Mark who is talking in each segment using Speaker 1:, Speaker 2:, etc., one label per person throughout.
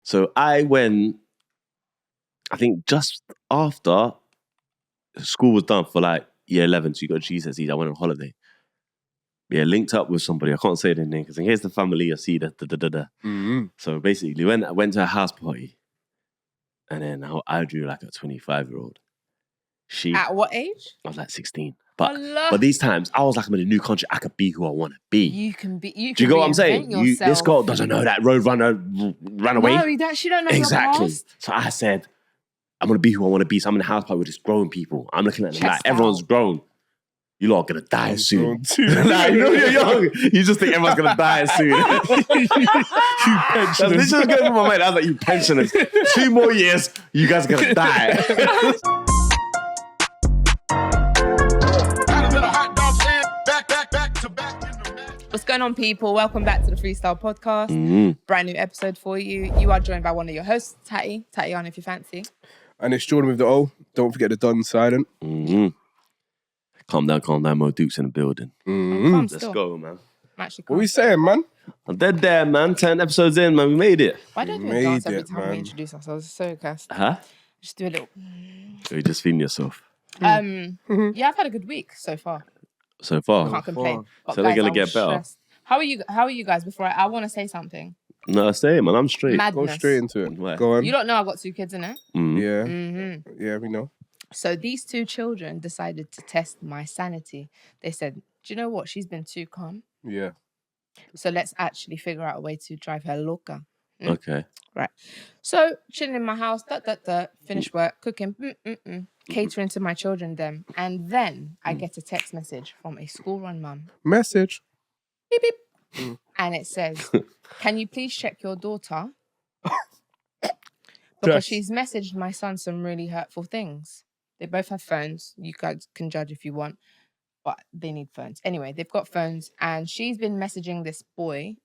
Speaker 1: So I went, I think just after school was done for like year 11, so you got GCSEs, I went on holiday. Yeah, linked up with somebody. I can't say their name because in case the family I see that. So basically, I went to a house party, and then I drew like a 25-year-old.
Speaker 2: At what age?
Speaker 1: I was like 16. But these times, I was like, I'm in a new country. I could be who I want to be.
Speaker 2: You can be. You can
Speaker 1: Do you get what I'm saying? This girl doesn't know that road runner ran away.
Speaker 2: No, she don't know
Speaker 1: exactly.
Speaker 2: Your past.
Speaker 1: So I said, I'm going to be who I want to be. So I'm in a house party with just grown people. I'm looking at them like, everyone's grown. You lot are going to die soon. Nah, you know you're young. You just think everyone's going to die soon. You pensioners. This is going through my mind. I was like, you pensioners. 2 more years, you guys are going to die.
Speaker 2: What's going on, people? Welcome back to the Freestyle podcast. Brand new episode for you. You are joined by one of your hosts, Tatty. Tatty on if you fancy.
Speaker 3: And it's Jordan with the O. Don't forget the done silent.
Speaker 1: Calm down, Mo Duke's in the building. Let's go, man.
Speaker 3: What are we saying, man?
Speaker 1: I'm dead there, man. 10 episodes in, man. We made it.
Speaker 2: Why don't we dance every time we introduce ourselves? It's so cast. Just do a little.
Speaker 1: So you just feeling yourself.
Speaker 2: Yeah, I've had a good week so far. Can't complain.
Speaker 1: So they're gonna get better.
Speaker 2: Stressed. How are you guys? Before I want to say something.
Speaker 1: No, say it, man. I'm straight.
Speaker 2: Madness.
Speaker 3: Go straight into it.
Speaker 1: Where?
Speaker 3: Go on.
Speaker 2: You don't know I've got 2 kids in it.
Speaker 3: Yeah. Yeah, we know.
Speaker 2: So these 2 children decided to test my sanity. They said, do you know what? She's been too calm.
Speaker 3: Yeah.
Speaker 2: So let's actually figure out a way to drive her loca.
Speaker 1: Okay.
Speaker 2: Right. So chilling in my house, finish work, cooking, catering to my children then. And then I get a text message from a school-run mum.
Speaker 3: Message.
Speaker 2: Beep, beep. And it says, can you please check your daughter? Because she's messaged my son some really hurtful things. They both have phones. You guys can judge if you want, but they need phones. Anyway, they've got phones and she's been messaging this boy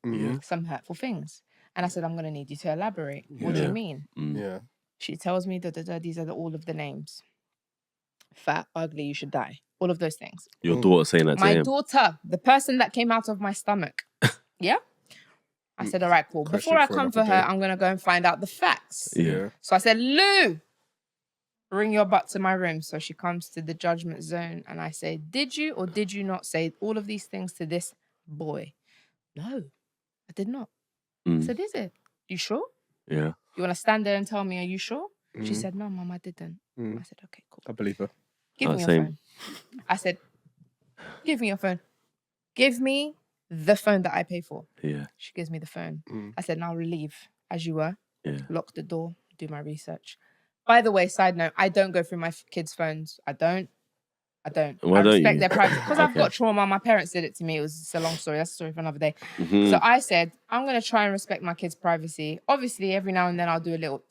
Speaker 2: some hurtful things. And I said, I'm going to need you to elaborate. What do you mean?
Speaker 3: Yeah.
Speaker 2: She tells me, these are all of the names. Fat, ugly, you should die. All of those things.
Speaker 1: Your daughter saying that to him?
Speaker 2: My daughter, the person that came out of my stomach. Yeah? I said, all right, cool. Before I come for her, I'm going to go and find out the facts.
Speaker 1: Yeah.
Speaker 2: So I said, Lou, bring your butt to my room. So she comes to the judgment zone and I say, did you or did you not say all of these things to this boy? No, I did not. I said, is it? You sure?
Speaker 1: Yeah.
Speaker 2: You want to stand there and tell me, are you sure? She said, no, Mum, I didn't. I said, okay, cool.
Speaker 3: I believe her.
Speaker 2: Give me your phone. I said, give me your phone. Give me the phone that I pay for.
Speaker 1: Yeah.
Speaker 2: She gives me the phone. I said, now leave as you were.
Speaker 1: Yeah.
Speaker 2: Lock the door, do my research. By the way, side note, I don't go through my kids' phones. I don't.
Speaker 1: Why
Speaker 2: I
Speaker 1: don't
Speaker 2: respect
Speaker 1: you?
Speaker 2: their privacy. Because I've got trauma. My parents did it to me. It's a long story. That's a story for another day. So I said, I'm going to try and respect my kids' privacy. Obviously, every now and then I'll do a little...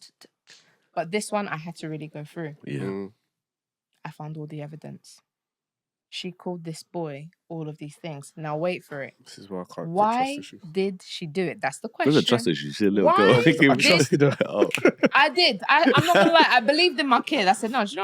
Speaker 2: But this one, I had to really go through.
Speaker 1: Yeah.
Speaker 2: I found all the evidence. She called this boy all of these things. Now wait for it.
Speaker 3: This is why I can't
Speaker 2: Why
Speaker 3: trust issue.
Speaker 2: did she do it? That's the question.
Speaker 1: There's a trust issue. She's a little
Speaker 2: Why
Speaker 1: girl.
Speaker 3: I trusted her.
Speaker 2: I did. I'm not gonna lie. I believed in my kid. I said, no, do you know,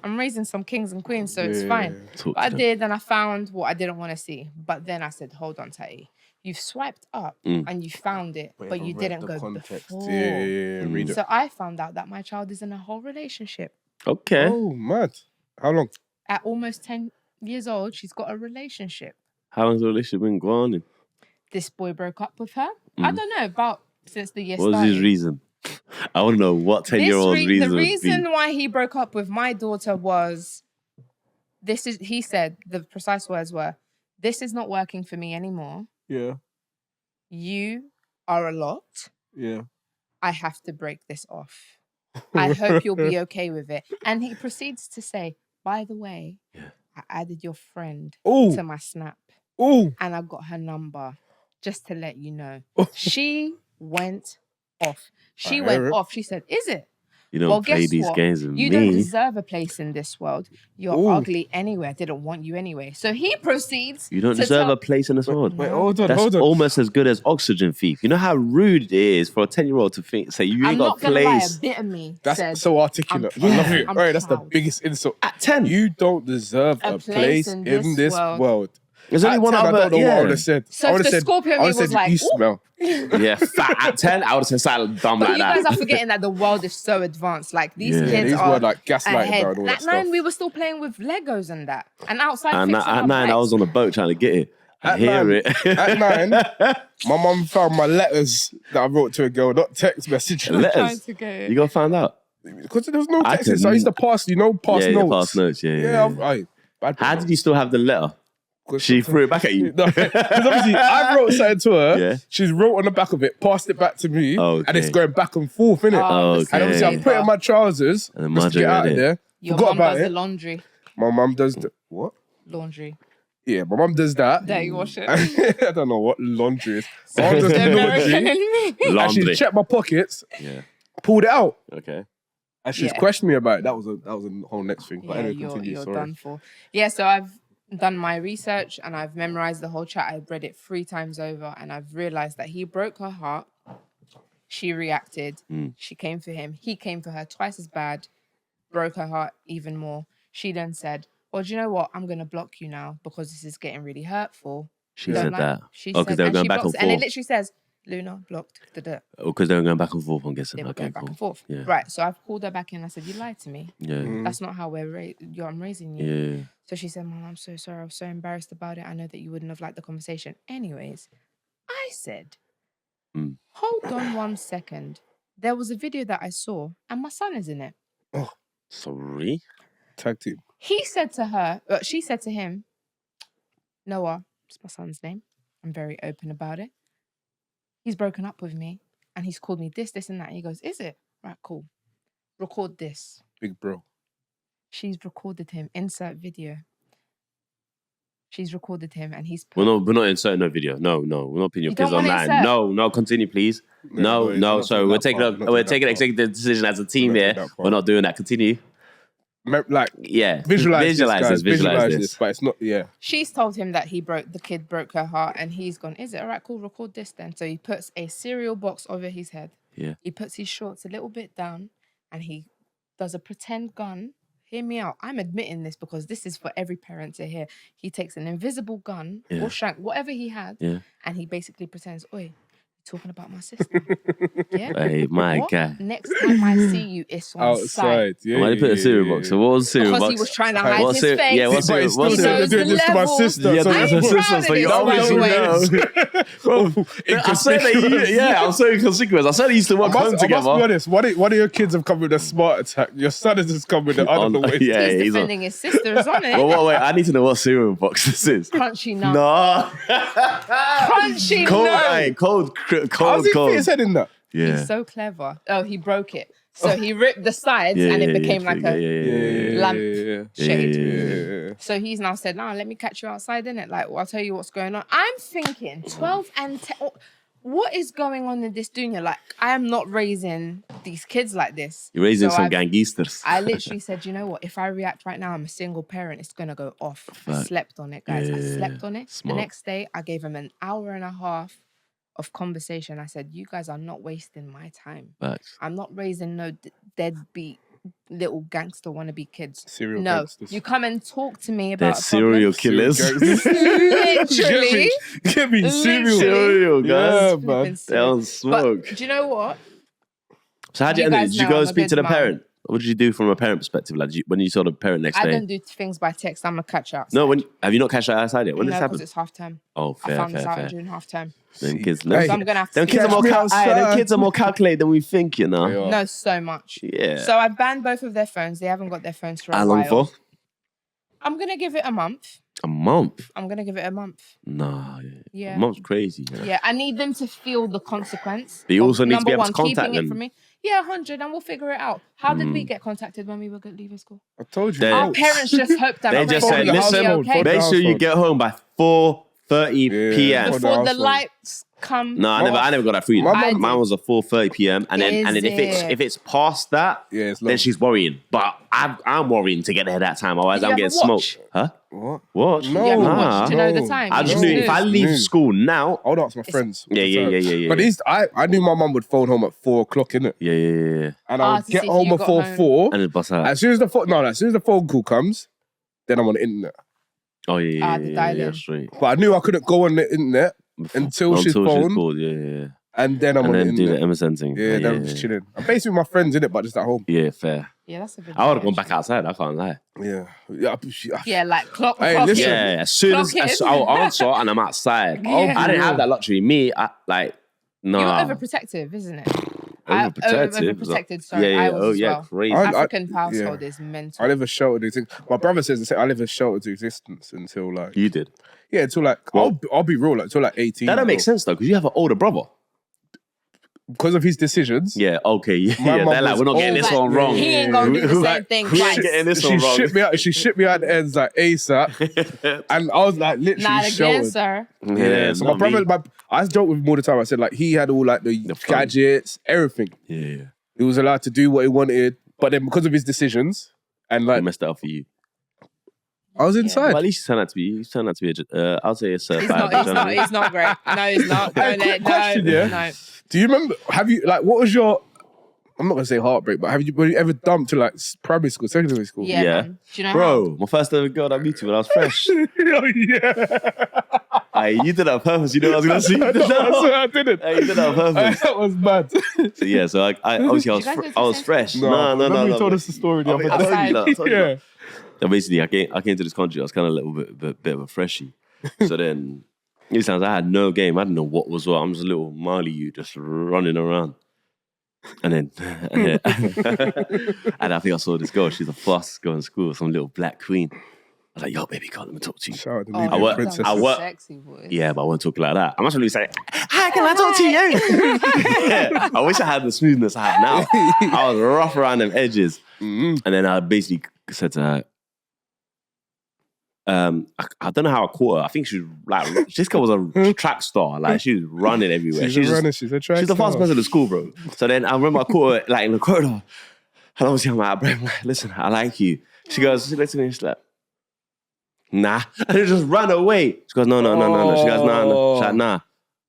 Speaker 2: I'm raising some kings and queens, so it's fine. But I did, and I found what I didn't want to see. But then I said, hold on, Tatty. You've swiped up and you found it, but you didn't go
Speaker 3: context.
Speaker 2: before.
Speaker 3: Yeah. Read it.
Speaker 2: So I found out that my child is in a whole relationship.
Speaker 1: Okay.
Speaker 3: Oh, mad. How long?
Speaker 2: At almost 10 years old, she's got a relationship.
Speaker 1: How long's the relationship been going on?
Speaker 2: This boy broke up with her. I don't know, about since the year
Speaker 1: What was
Speaker 2: started.
Speaker 1: his reason? I want to know what 10-year-old's reason
Speaker 2: The
Speaker 1: would
Speaker 2: reason
Speaker 1: be.
Speaker 2: why he broke up with my daughter was, he said, the precise words were, this is not working for me anymore.
Speaker 3: Yeah.
Speaker 2: You are a lot.
Speaker 3: Yeah.
Speaker 2: I have to break this off. I hope you'll be okay with it. And he proceeds to say, by the way, I added your friend to my Snap.
Speaker 3: Oh.
Speaker 2: And I got her number just to let you know. She went off. She said, is it?
Speaker 1: You don't play
Speaker 2: guess
Speaker 1: these
Speaker 2: what?
Speaker 1: games with me.
Speaker 2: You don't deserve a place in this world. You're ugly anyway. I didn't want you anyway. So he proceeds.
Speaker 1: You don't deserve a place in this world.
Speaker 3: Wait, hold on.
Speaker 1: That's almost as good as oxygen thief. You know how rude it is for a 10-year-old to say you ain't got a
Speaker 2: I'm not gonna lie,
Speaker 1: place.
Speaker 2: a bit of me
Speaker 3: That's
Speaker 2: said,
Speaker 3: so articulate. I love it. That's the biggest insult.
Speaker 1: At 10.
Speaker 3: You don't deserve a place in this world.
Speaker 1: There's only
Speaker 3: At
Speaker 1: one
Speaker 3: 10,
Speaker 1: other.
Speaker 3: I don't know what I would
Speaker 1: Yeah.
Speaker 3: have said.
Speaker 2: So
Speaker 3: I
Speaker 2: if
Speaker 3: would have
Speaker 2: the
Speaker 3: said,
Speaker 2: Scorpio
Speaker 3: I would have
Speaker 2: was
Speaker 3: said,
Speaker 2: like,
Speaker 3: you
Speaker 2: "Ooh."
Speaker 3: smell.
Speaker 1: Yeah. Fat at 10, I would have said something dumb
Speaker 2: But
Speaker 1: like
Speaker 2: you
Speaker 1: that.
Speaker 2: guys are forgetting that the world is so advanced. Like these
Speaker 1: Yeah.
Speaker 3: Yeah,
Speaker 2: kids
Speaker 3: these
Speaker 2: are
Speaker 3: were like gaslighting
Speaker 2: ahead.
Speaker 3: and all that
Speaker 2: At 9,
Speaker 3: stuff.
Speaker 2: we were still playing with Legos and that, and outside
Speaker 1: And
Speaker 2: fixing
Speaker 1: at
Speaker 2: our
Speaker 1: 9, I
Speaker 2: bikes.
Speaker 1: was on a boat trying to get it. I
Speaker 3: At
Speaker 1: hear
Speaker 3: 9,
Speaker 1: it.
Speaker 3: At 9, my mum found my letters that I wrote to a girl, not text message.
Speaker 2: trying
Speaker 1: Letters.
Speaker 2: to get it.
Speaker 1: You got found out.
Speaker 3: Because there was no
Speaker 1: I
Speaker 3: texting, so I used to pass,
Speaker 1: yeah,
Speaker 3: notes.
Speaker 1: yeah, pass notes. Yeah.
Speaker 3: Bad
Speaker 1: How did you still have the letter?
Speaker 3: 'Cause
Speaker 1: She threw it back at you.
Speaker 3: No, because obviously I wrote something to her.
Speaker 1: Yeah.
Speaker 3: She's wrote on the back of it, passed it back to me,
Speaker 1: Okay.
Speaker 3: and it's going back and forth, innit?
Speaker 2: Oh,
Speaker 1: Okay.
Speaker 3: And obviously I put it in my trousers
Speaker 1: And then
Speaker 3: just to get
Speaker 1: Marjorie
Speaker 3: out
Speaker 1: read
Speaker 3: of
Speaker 1: it.
Speaker 3: there.
Speaker 2: Your
Speaker 3: Forgot
Speaker 2: mum
Speaker 3: about
Speaker 2: does
Speaker 3: it.
Speaker 2: the laundry.
Speaker 3: My mum does the what?
Speaker 2: Laundry.
Speaker 3: Yeah, my mum does that.
Speaker 2: There you wash it.
Speaker 3: I don't know what laundry is. My mum does
Speaker 2: The
Speaker 3: the
Speaker 2: American
Speaker 3: laundry.
Speaker 2: in me.
Speaker 3: And
Speaker 1: Laundry.
Speaker 3: she checked my pockets,
Speaker 1: Yeah.
Speaker 3: pulled it out,
Speaker 1: Okay.
Speaker 3: and she's
Speaker 2: Yeah.
Speaker 3: questioned me about it. That was a whole next thing. But
Speaker 2: Yeah,
Speaker 3: anyway,
Speaker 2: you're
Speaker 3: continue. Sorry.
Speaker 2: done for. Yeah, so I've done my research and I've memorized the whole chat. I've read it 3 times over and I've realized that he broke her heart. She reacted. She came for him. He came for her twice as bad. Broke her heart even more. She then said, well, do you know what? I'm going to block you now because this is getting really hurtful.
Speaker 1: She
Speaker 2: Don't
Speaker 1: said
Speaker 2: like-"
Speaker 1: that.
Speaker 2: She
Speaker 1: Oh, because
Speaker 2: said,
Speaker 1: they were
Speaker 2: and
Speaker 1: going
Speaker 2: she
Speaker 1: back
Speaker 2: blocks
Speaker 1: and
Speaker 2: it. And it
Speaker 1: forth.
Speaker 2: literally says, Luna blocked. Da-da.
Speaker 1: Because they were going back and forth, I'm guessing.
Speaker 2: They were
Speaker 1: Okay,
Speaker 2: going back
Speaker 1: cool.
Speaker 2: and forth.
Speaker 1: Yeah.
Speaker 2: Right. So I've called her back in. I said, you lied to me.
Speaker 1: Yeah.
Speaker 2: That's not how I'm raising you.
Speaker 1: Yeah.
Speaker 2: So she said, Mom, I'm so sorry. I was so embarrassed about it. I know that you wouldn't have liked the conversation. Anyways, I said, hold on 1 second. There was a video that I saw and my son is in it.
Speaker 1: Sorry.
Speaker 3: Tag team.
Speaker 2: He said to her, she said to him, Noah, it's my son's name. I'm very open about it. He's broken up with me and he's called me this, and that. He goes, is it? Right, cool. Record this.
Speaker 3: Big bro.
Speaker 2: She's recorded him. Insert video. She's recorded him and he's
Speaker 1: We're not inserting no video. No, we're not putting your
Speaker 2: You
Speaker 1: kids
Speaker 2: don't wanna
Speaker 1: online.
Speaker 2: insert?
Speaker 1: No, continue, please. No.
Speaker 3: not
Speaker 1: Sorry,
Speaker 3: doing
Speaker 1: we're
Speaker 3: that
Speaker 1: taking
Speaker 3: part. Not
Speaker 1: we're
Speaker 3: doing
Speaker 1: taking
Speaker 3: that
Speaker 1: an executive decision as a team
Speaker 3: We're not
Speaker 1: here.
Speaker 3: doing that part.
Speaker 1: We're not doing that. Continue.
Speaker 3: Like,
Speaker 1: Yeah.
Speaker 3: visualize
Speaker 1: this. Visualize this.
Speaker 3: But it's not, yeah.
Speaker 2: She's told him that the kid broke her heart and he's gone, is it? All right, cool, record this then. So he puts a cereal box over his head.
Speaker 1: Yeah.
Speaker 2: He puts his shorts a little bit down and he does a pretend gun. Hear me out. I'm admitting this because this is for every parent to hear. He takes an invisible gun
Speaker 1: Yeah.
Speaker 2: or shank, whatever he had,
Speaker 1: Yeah.
Speaker 2: and he basically pretends, oi, you're talking about my sister. Yeah.
Speaker 1: Hey, my
Speaker 2: What?
Speaker 1: guy.
Speaker 2: Next time I see you, it's on sight.
Speaker 3: Outside. Yeah.
Speaker 1: Why did you put a cereal box? So what was the cereal
Speaker 2: Because
Speaker 1: box?
Speaker 2: he was trying to hide
Speaker 1: What
Speaker 2: his
Speaker 1: cereal-
Speaker 2: face.
Speaker 1: Yeah, what
Speaker 3: But
Speaker 1: cereal?
Speaker 3: it's
Speaker 1: What
Speaker 3: still
Speaker 1: cereal?
Speaker 2: knows
Speaker 3: doing
Speaker 2: the
Speaker 3: this to my
Speaker 2: level.
Speaker 3: sister.
Speaker 1: Yeah,
Speaker 3: so
Speaker 1: that's
Speaker 2: I'm
Speaker 1: her
Speaker 2: proud
Speaker 1: sister,
Speaker 2: of
Speaker 1: so you
Speaker 2: this,
Speaker 1: obviously
Speaker 2: by the
Speaker 1: know. I said that I'm so inconspicuous. I said they used to work home
Speaker 3: I must be
Speaker 1: together.
Speaker 3: honest. One of your kids have come with a smart attack. Your son has just come with the other way.
Speaker 1: Yeah,
Speaker 2: He's
Speaker 1: he's on.
Speaker 2: defending his sisters, on it.
Speaker 1: Well, wait, I need to know what cereal box this is.
Speaker 2: Crunchy nut.
Speaker 1: No.
Speaker 2: Crunchy
Speaker 1: Cold,
Speaker 2: nut.
Speaker 1: hey, cold.
Speaker 3: How's he fit his head in that?
Speaker 1: Yeah.
Speaker 2: He's so clever. Oh, he broke it. So he ripped the sides and it became like a lamp shade.
Speaker 3: Yeah.
Speaker 2: So he's now said, "No, let me catch you outside, innit? Like, well, I'll tell you what's going on." I'm thinking 12 and 10. What is going on in this dunya? Like, I am not raising these kids like this.
Speaker 1: You're raising
Speaker 2: So
Speaker 1: some
Speaker 2: I've-
Speaker 1: gangsters.
Speaker 2: I literally said, you know what? If I react right now, I'm a single parent. It's going to go off. I
Speaker 1: Fact.
Speaker 2: slept on it, guys. I
Speaker 1: Yeah,
Speaker 2: slept on it.
Speaker 1: smart.
Speaker 2: The next day, I gave him an hour and a half of conversation. I said, you guys are not wasting my time.
Speaker 1: Facts.
Speaker 2: I'm not raising no deadbeat little gangster wannabe kids.
Speaker 3: Serial
Speaker 2: No,
Speaker 3: gangsters.
Speaker 2: you come and talk to me
Speaker 1: They're
Speaker 2: about a
Speaker 1: serial
Speaker 2: problem.
Speaker 1: killers.
Speaker 2: Literally.
Speaker 3: Get me cereal.
Speaker 1: Serial,
Speaker 3: Yeah,
Speaker 1: guys.
Speaker 3: man.
Speaker 2: Flipping
Speaker 1: They're
Speaker 2: serial.
Speaker 1: on smoke.
Speaker 2: But do you know what?
Speaker 1: So how did you
Speaker 2: you
Speaker 1: end it?
Speaker 2: guys
Speaker 1: Did you
Speaker 2: know
Speaker 1: go
Speaker 2: I'm
Speaker 1: and
Speaker 2: a
Speaker 1: speak to
Speaker 2: good
Speaker 1: the
Speaker 2: mum.
Speaker 1: parent? What did you do from a parent perspective? Like, when you saw the parent next
Speaker 2: I
Speaker 1: day?
Speaker 2: don't do things by text. I'm a catch out.
Speaker 1: No, have you not cashed out outside yet? When
Speaker 2: no,
Speaker 1: this
Speaker 2: because
Speaker 1: happened?
Speaker 2: it's half term.
Speaker 1: Oh,
Speaker 2: I
Speaker 1: fair,
Speaker 2: found this
Speaker 1: fair,
Speaker 2: out
Speaker 1: fair.
Speaker 2: during half term.
Speaker 1: Them kids,
Speaker 3: Hey.
Speaker 2: So I'm gonna have to.
Speaker 1: them kids are more
Speaker 3: me
Speaker 1: them
Speaker 3: outside.
Speaker 1: kids are more calculated than we think, you know.
Speaker 3: They are.
Speaker 2: No, so much.
Speaker 1: Yeah.
Speaker 2: So I banned both of their phones. They haven't got their phones for a
Speaker 1: How
Speaker 2: while.
Speaker 1: long for?
Speaker 2: I'm gonna give it a month.
Speaker 1: A month?
Speaker 2: I'm gonna give it a month.
Speaker 1: Nah,
Speaker 2: Yeah.
Speaker 1: A month's crazy. You know?
Speaker 2: Yeah, I need them to feel the consequence.
Speaker 1: But you
Speaker 2: of,
Speaker 1: also need to be
Speaker 2: number
Speaker 1: able to
Speaker 2: one,
Speaker 1: contact
Speaker 2: keeping
Speaker 1: them.
Speaker 2: it from me. Yeah, 100, and we'll figure it out. How did we get contacted when we were leaving school?
Speaker 3: I told you.
Speaker 1: They-
Speaker 2: Our parents just hoped that
Speaker 1: They
Speaker 2: my
Speaker 1: just
Speaker 2: phone
Speaker 1: said,
Speaker 2: would
Speaker 1: listen,
Speaker 2: be okay.
Speaker 1: make sure you get home by 4:30
Speaker 3: Yeah.
Speaker 1: p.m.
Speaker 3: For the
Speaker 2: Before the
Speaker 3: household.
Speaker 2: lights come.
Speaker 1: No, I never got that freedom.
Speaker 3: My
Speaker 2: mum-
Speaker 1: Mine was at 4:30 p.m. and then
Speaker 2: Is it?
Speaker 1: if it's past that,
Speaker 3: Yeah, it's
Speaker 1: then
Speaker 3: long.
Speaker 1: she's worrying. But I'm worrying to get there that time. Otherwise,
Speaker 2: Did you
Speaker 1: I'm
Speaker 2: have
Speaker 1: getting
Speaker 2: a watch?
Speaker 1: smoked. Huh?
Speaker 3: What?
Speaker 1: Watch?
Speaker 3: No.
Speaker 2: You haven't
Speaker 1: Nah.
Speaker 2: watched to know the
Speaker 3: no.
Speaker 2: time.
Speaker 1: I
Speaker 2: You
Speaker 1: just
Speaker 2: just
Speaker 1: knew if I leave
Speaker 3: Knew.
Speaker 1: school now.
Speaker 3: I would ask my friends. all
Speaker 1: Yeah,
Speaker 3: the
Speaker 1: yeah,
Speaker 3: time.
Speaker 1: yeah, yeah, yeah.
Speaker 3: But I knew my mum would phone home at 4 o'clock, innit?
Speaker 1: Yeah.
Speaker 3: And I would
Speaker 2: to
Speaker 3: get
Speaker 2: see if
Speaker 3: home
Speaker 2: you got
Speaker 3: before
Speaker 2: home.
Speaker 3: 4.
Speaker 1: And it bust out.
Speaker 3: As soon as the phone call comes, then I'm on the internet.
Speaker 1: Oh yeah,
Speaker 2: the
Speaker 1: yeah,
Speaker 2: dial-in.
Speaker 1: straight.
Speaker 3: But I knew I couldn't go on the internet until she's phoned.
Speaker 1: Called, yeah.
Speaker 3: And then I'm
Speaker 1: And
Speaker 3: on
Speaker 1: then
Speaker 3: the
Speaker 1: do the
Speaker 3: internet.
Speaker 1: MSN thing.
Speaker 3: Yeah, then I'm just chilling. I'm basically with my friends in it, but just at home.
Speaker 1: Yeah, fair.
Speaker 2: Yeah, that's a good.
Speaker 1: I would have
Speaker 2: day,
Speaker 1: gone back
Speaker 2: actually.
Speaker 1: outside. I can't lie.
Speaker 2: Yeah, like clock.
Speaker 3: Hey,
Speaker 2: clock
Speaker 3: listen.
Speaker 2: in.
Speaker 1: Yeah, as soon
Speaker 2: Clock
Speaker 1: as
Speaker 2: in.
Speaker 1: I'll answer and I'm outside.
Speaker 2: Yeah.
Speaker 1: I didn't have that luxury. Me, no.
Speaker 2: You're overprotective, isn't it?
Speaker 1: Overprotective.
Speaker 2: Overprotected. Sorry,
Speaker 1: Yeah,
Speaker 2: I was as well.
Speaker 1: crazy.
Speaker 2: African household is mental.
Speaker 3: I live a sheltered existence. My brother says the same. I live a sheltered existence until like.
Speaker 1: You did.
Speaker 3: Yeah, until like I'll be real, like until like 18.
Speaker 1: That don't make sense though, because you have an older brother.
Speaker 3: Because of his decisions.
Speaker 1: Yeah, okay. Yeah,
Speaker 3: My mum
Speaker 1: they're like,
Speaker 3: was
Speaker 1: we're not getting this one wrong.
Speaker 2: He ain't gonna do the same
Speaker 1: Like,
Speaker 2: thing
Speaker 1: we ain't
Speaker 2: twice.
Speaker 1: getting this one wrong.
Speaker 3: She shipped me out the ends like ASAP. And I was like literally
Speaker 2: Not again,
Speaker 3: sheltered.
Speaker 2: sir.
Speaker 3: Yeah, so my brother, I joke with him all the time. I said like he had all like the gadgets, everything.
Speaker 1: Yeah.
Speaker 3: He was allowed to do what he wanted, but then because of his decisions and
Speaker 1: I
Speaker 3: like
Speaker 1: messed it up for you.
Speaker 3: I was inside.
Speaker 1: But at least you turned out to be. You turned out to be. I'll say a certified.
Speaker 2: It's not great. No, it's not.
Speaker 3: Quick question, yeah?
Speaker 2: No.
Speaker 3: Do you remember? Have you like what was your? I'm not gonna say heartbreak, but were you ever dumped to like primary school, secondary school?
Speaker 2: Yeah.
Speaker 1: Yeah.
Speaker 2: Man. Do you know
Speaker 1: Bro, my first ever girl that I met when I was fresh.
Speaker 3: Oh, yeah.
Speaker 1: Aye, you did that on purpose. You know what I was gonna say?
Speaker 3: I didn't.
Speaker 1: Hey, you did that on purpose.
Speaker 3: That was bad.
Speaker 1: So yeah, so I obviously I was fresh. No.
Speaker 3: Remember you told us the story the other
Speaker 1: I told
Speaker 3: day.
Speaker 1: you that. I told you
Speaker 3: Yeah.
Speaker 1: that. So basically, I came to this country. I was kind of a little bit of a freshie. So then, it sounds I had no game. I didn't know what was what. I'm just a little Marley, you just running around. And then, and I think I saw this girl. She's the fastest girl in school. Some little black queen. I was like, yo, baby girl, let me talk to you.
Speaker 3: Shout out to
Speaker 2: how?
Speaker 3: Nubian
Speaker 1: work-
Speaker 3: princess.
Speaker 1: I work-
Speaker 2: Sexy voice.
Speaker 1: Yeah, but I won't talk like that. I'm actually saying, hi, can I talk to you? Yeah, I wish I had the smoothness I have now. I was rough around them edges. And then I basically said to her, I don't know how I caught her. I think she was like, this girl was a track star. Like, she was running everywhere.
Speaker 3: She's a runner. She's a track
Speaker 1: She's the
Speaker 3: star.
Speaker 1: fastest person in school, bro. So then I remember I caught her like in the corridor. And obviously I'm like, bro, listen, I like you. She goes, she looks at me and she's like, nah. And it just ran away. She goes, no. She goes, no. She's like, nah.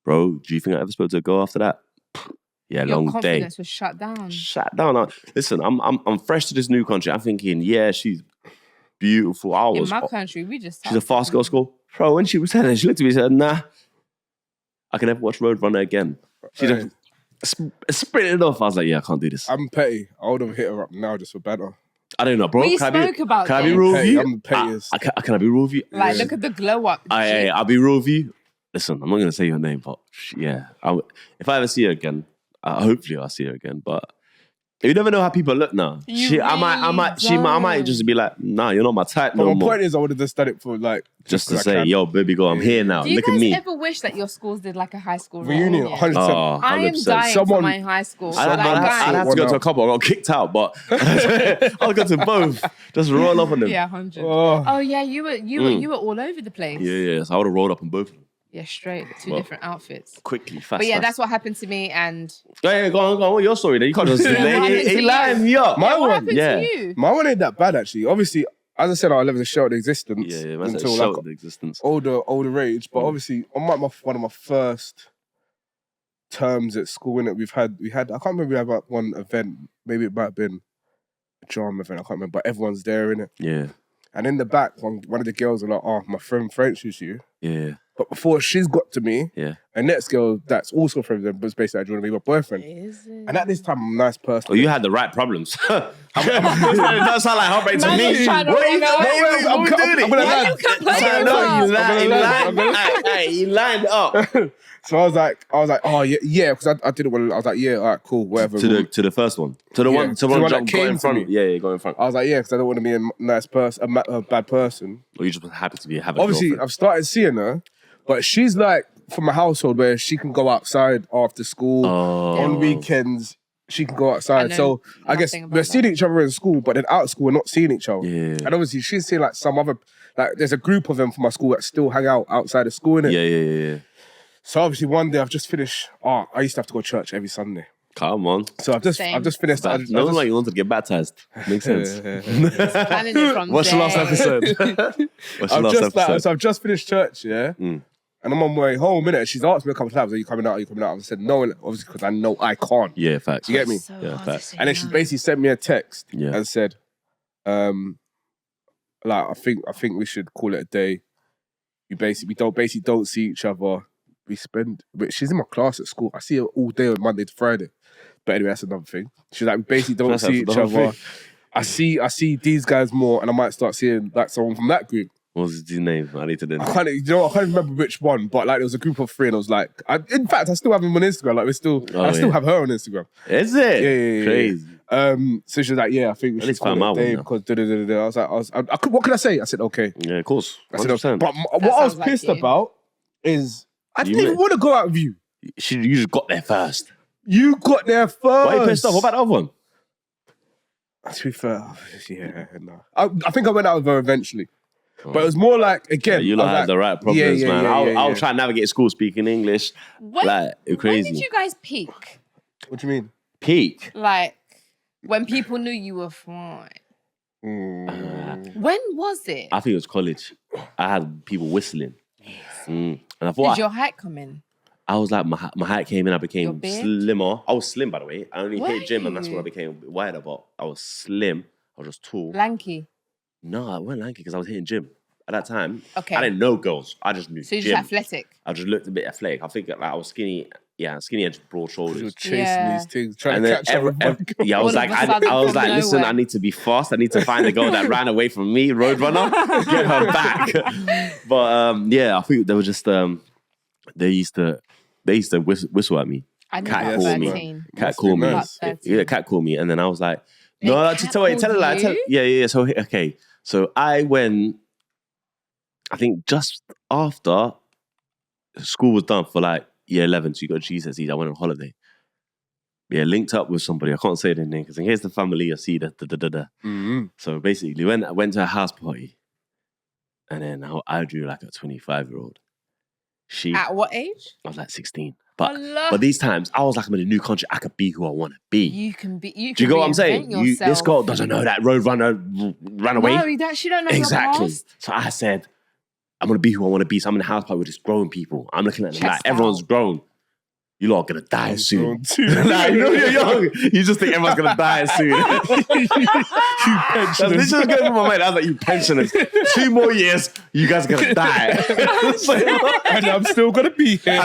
Speaker 1: Bro, do you think I ever spoke to a girl after that? Yeah,
Speaker 2: Your
Speaker 1: long day.
Speaker 2: confidence was shut down.
Speaker 1: Shut down. Listen, I'm fresh to this new country. I'm thinking, yeah, she's beautiful.
Speaker 2: In my country, we just
Speaker 1: She's a fast girl school. Bro, when she was saying that, she looked at me and said, nah, I can never watch Roadrunner again. She just sprinted off. I was like, yeah, I can't do this.
Speaker 3: I'm petty. I would have hit her up now just for banter.
Speaker 1: I don't know, bro.
Speaker 2: We
Speaker 1: Can I
Speaker 2: spoke about
Speaker 1: Can I be
Speaker 2: this.
Speaker 1: real with
Speaker 3: Petty,
Speaker 1: you?
Speaker 3: I'm the pettiest.
Speaker 1: Can I be real with you?
Speaker 2: Like, look at the glow up.
Speaker 1: I'll be real with you. Listen, I'm not going to say your name, but yeah. If I ever see her again, hopefully I'll see her again, but you never know how people look now. I might just be like, nah, you're not my type
Speaker 3: But
Speaker 1: no
Speaker 3: my
Speaker 1: more.
Speaker 3: point is, I would have just done it for like
Speaker 1: Just to
Speaker 3: 'cause I
Speaker 1: say,
Speaker 3: can.
Speaker 1: yo, baby girl, I'm here now.
Speaker 2: Do you
Speaker 1: Look
Speaker 2: guys
Speaker 1: at me.
Speaker 2: ever wish that your schools did like a high school
Speaker 3: Reunion,
Speaker 2: reunion?
Speaker 3: 100%.
Speaker 1: Oh,
Speaker 2: I am
Speaker 1: 100%.
Speaker 2: dying for
Speaker 3: Someone-
Speaker 2: my high school.
Speaker 1: I'd
Speaker 2: Like,
Speaker 1: have to go to a couple. I got kicked out, but I'll go to both. Just roll up on them.
Speaker 2: yeah, 100.
Speaker 3: Oh.
Speaker 2: Oh yeah, you were all over the place.
Speaker 1: Yeah. So I would have rolled up on both of them.
Speaker 2: Yeah, straight. Two
Speaker 1: Well,
Speaker 2: different outfits.
Speaker 1: Quickly, fast.
Speaker 2: But yeah,
Speaker 1: fast.
Speaker 2: that's what happened to me. And
Speaker 1: Yeah, go on. What's your story then? You can't just
Speaker 2: what happened to
Speaker 1: he
Speaker 2: you?
Speaker 1: lined me up.
Speaker 3: My
Speaker 2: what
Speaker 3: one,
Speaker 2: happened
Speaker 1: yeah.
Speaker 2: to you?
Speaker 3: My one ain't that bad actually. Obviously, as I said, I live in a sheltered existence
Speaker 1: Yeah, man,
Speaker 3: until
Speaker 1: shout
Speaker 3: like
Speaker 1: the existence.
Speaker 3: older age. But obviously, on one of my first terms at school, innit, we had I can't remember, we had like one event. Maybe it might have been a drama event. I can't remember. But everyone's there, innit.
Speaker 1: Yeah,
Speaker 3: And in the back, one of the girls are like, "Oh, my friend French is you."
Speaker 1: yeah,
Speaker 3: But before she's got to me,
Speaker 1: yeah.
Speaker 3: the next girl that's also friends with them was basically, "Do you want to be my boyfriend?"
Speaker 2: Is it?
Speaker 3: And at this time, I'm a nice person.
Speaker 1: Oh, you had the right problems. It does sound like heartbreak to
Speaker 2: Man
Speaker 1: me.
Speaker 2: is trying to
Speaker 1: What are you
Speaker 2: run away.
Speaker 1: doing? What are you doing?
Speaker 3: I'm gonna
Speaker 2: Why
Speaker 3: lie.
Speaker 2: you complaining
Speaker 1: I know
Speaker 2: about?
Speaker 1: you lined up.
Speaker 3: So I was like, "Oh yeah," because I didn't want to. I was like, "Yeah, all right, cool, whatever."
Speaker 1: To the first one. To the
Speaker 3: Yeah,
Speaker 1: one
Speaker 3: to the one that
Speaker 1: jump go
Speaker 3: came
Speaker 1: in
Speaker 3: to
Speaker 1: front.
Speaker 3: me.
Speaker 1: Yeah, go in front.
Speaker 3: I was like, "Yeah," because I don't want to be a nice person, a bad person.
Speaker 1: Or you just happy to have a
Speaker 3: Obviously,
Speaker 1: girlfriend.
Speaker 3: I've started seeing her, but she's like from a household where she can go outside after school on weekends. She can go outside.
Speaker 2: I
Speaker 3: So
Speaker 2: know
Speaker 3: I guess
Speaker 2: nothing about
Speaker 3: we're seeing
Speaker 2: that.
Speaker 3: each other in school, but then out of school we're not seeing each other.
Speaker 1: Yeah.
Speaker 3: And obviously she's seeing like some other, like there's a group of them from my school that still hang out outside of school, innit?
Speaker 1: Yeah.
Speaker 3: So obviously one day I've just finished. I used to have to go to church every Sunday.
Speaker 1: Come on.
Speaker 3: So I've just finished. I
Speaker 1: No,
Speaker 3: just-
Speaker 1: like you wanted to get baptized. Makes sense.
Speaker 2: Planning it from
Speaker 1: What's the last
Speaker 2: day.
Speaker 1: episode? What's the
Speaker 3: I've
Speaker 1: last
Speaker 3: just
Speaker 1: episode?
Speaker 3: so I've just finished church, yeah. And I'm on my way home, innit? She's asked me a couple of times, "Are you coming out? Are you coming out?" I said no, innit? Obviously because I know I can't.
Speaker 1: Yeah, facts.
Speaker 3: You get me?
Speaker 2: So
Speaker 1: Yeah,
Speaker 2: hard to
Speaker 1: facts.
Speaker 2: say
Speaker 3: And then she
Speaker 2: no.
Speaker 3: basically sent me a text
Speaker 1: Yeah.
Speaker 3: and said, like I think we should call it a day. We don't see each other. But she's in my class at school. I see her all day on Monday to Friday. But anyway, that's another thing. She's like, we basically don't see each other. I see these guys more, and I might start seeing like someone from that group.
Speaker 1: What's his name? I need to know.
Speaker 3: I can't remember which one, but like there was a group of 3, and I was like, in fact, I still have him on Instagram. Like I still have her on Instagram.
Speaker 1: Is it?
Speaker 3: Yeah.
Speaker 1: Crazy.
Speaker 3: So she was like, yeah, I think we should call it a day because what can I say? I said, okay.
Speaker 1: Yeah, of course. 100%.
Speaker 3: I said, but what I was pissed about is I didn't even want to go out with you.
Speaker 1: You just got there first.
Speaker 3: You got there first.
Speaker 1: Why are you pissed off? What about the other one?
Speaker 3: To be fair, yeah, no. I think I went out with her eventually. But it was more like, again...
Speaker 1: You have the right problems, man. I'll try and navigate school speaking English. Like, crazy.
Speaker 2: When did you guys peak?
Speaker 3: What do you mean?
Speaker 1: Peak?
Speaker 2: Like, when people knew you were fine. When was it?
Speaker 1: I think it was college. I had people whistling. And I thought...
Speaker 2: Did your height come in?
Speaker 1: I was like, my height came in, I became slimmer. I was slim, by the way. I only hit gym, and that's when I became a bit wider, but I was slim. I was just tall.
Speaker 2: Lanky?
Speaker 1: No, I wasn't lanky because I was hitting gym. At that time,
Speaker 2: okay.
Speaker 1: I didn't know girls. I just knew
Speaker 2: So you're
Speaker 1: gym.
Speaker 2: just athletic?
Speaker 1: I just looked a bit athletic. I think like, I was skinny. Yeah, skinny and broad shoulders.
Speaker 3: You were chasing these things, trying to catch
Speaker 1: I was like, listen, I need to be fast. I need to find the girl that ran away from me, Roadrunner, get her back. But yeah, I think they were just they used to whistle at me.
Speaker 2: Cat call me.
Speaker 1: Cat call me. Yeah, cat call me, and then I was like, no, tell her like, yeah. So okay, so I went. I think just after school was done for like year 11, so you got GCSEs, I went on holiday. Yeah, linked up with somebody. I can't say their name because in case the family I see the. So basically, I went to a house party, and then I drew like a 25-year-old.
Speaker 2: At what age?
Speaker 1: I was like 16. But these times, I was like, I'm in a new country. I could be who I want to be.
Speaker 2: You can be. Do
Speaker 1: you get what I'm saying? This girl doesn't know that Roadrunner ran away.
Speaker 2: No, she don't know
Speaker 1: exactly.
Speaker 2: Your past.
Speaker 1: So I said, I'm going to be who I want to be. So I'm in a house party with just grown people. I'm looking at them like, everyone's grown. You lot are going to die soon. Nah, you know you're young. You just think everyone's going to die soon. You pensioners. This is going through my mind. I was like, you pensioners. 2 more years, you guys are going to die.
Speaker 3: And I'm still going to be here.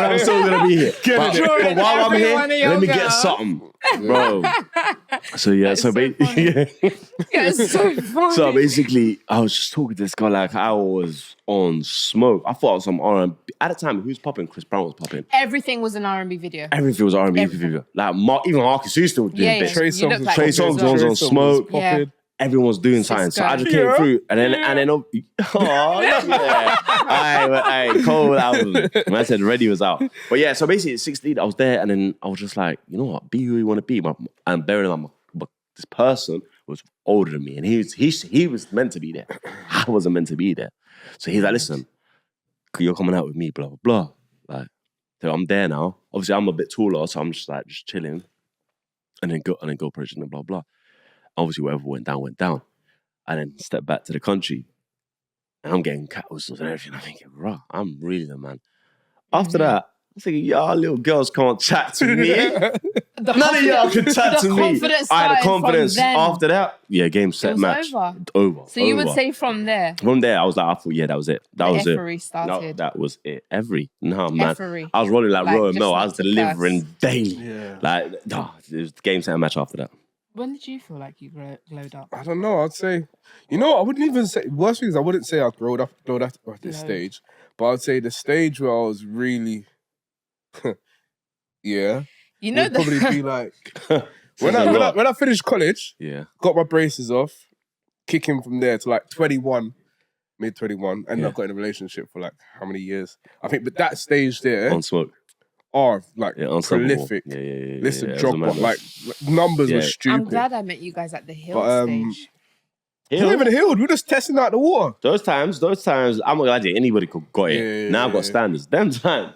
Speaker 1: But while I'm here, let me get something. Bro. So yeah, so basically, I was just talking to this guy like I was on smoke. I thought it was some R&B. At the time, who was popping? Chris Brown was popping.
Speaker 2: Everything was an R&B video.
Speaker 1: Everything was R&B video. Like even Marcus, who's still doing bits.
Speaker 3: Trey Songz
Speaker 1: was on smoke. Everyone was doing something. So I just came through and then oh yeah. Alright, cold album. When I said Ready was out. But yeah, so basically at 16, I was there and then I was just like, you know what, be who you want to be. And bearing in mind, this person was older than me and he was meant to be there. I wasn't meant to be there. So he's like, listen, you're coming out with me, blah, blah, blah. Like, so I'm there now. Obviously, I'm a bit taller, so I'm just chilling. And then go approaching and blah, blah. Obviously, whatever went down. And then step back to the country. And I'm getting cat whistles and everything. I'm thinking, rah, I'm really the man. After that, I'm thinking, y'all little girls can't chat to me. None of y'all can chat to me. I had the confidence. After that, yeah, game, set, match. Over.
Speaker 2: So you would say from there?
Speaker 1: From there, I was like, I thought, yeah, that was it. That was it.
Speaker 2: Started.
Speaker 1: No, that was it. No, man.
Speaker 2: Effery.
Speaker 1: I was rolling like Rowan Mel. I was delivering daily. Yeah. Like, it was game, set, and match after that.
Speaker 2: When did you feel like you glowed up?
Speaker 3: I don't know. I'd say, I wouldn't even say, worst thing is I wouldn't say I glowed up at this stage, but I'd say the stage where I was really, yeah.
Speaker 2: You know,
Speaker 3: would probably be like, when I finished college, got my braces off, kicking from there to like 21, mid-21, and I got in a relationship for like how many years? I think, but that stage there.
Speaker 1: On smoke.
Speaker 3: Are like prolific.
Speaker 1: Yeah.
Speaker 3: Listen, drop like numbers were stupid.
Speaker 2: I'm glad I met you guys at the Hill stage.
Speaker 3: We weren't even Hill. We were just testing out the water.
Speaker 1: Those times, I'm not glad anybody could got it. Now I've got standards. Them times.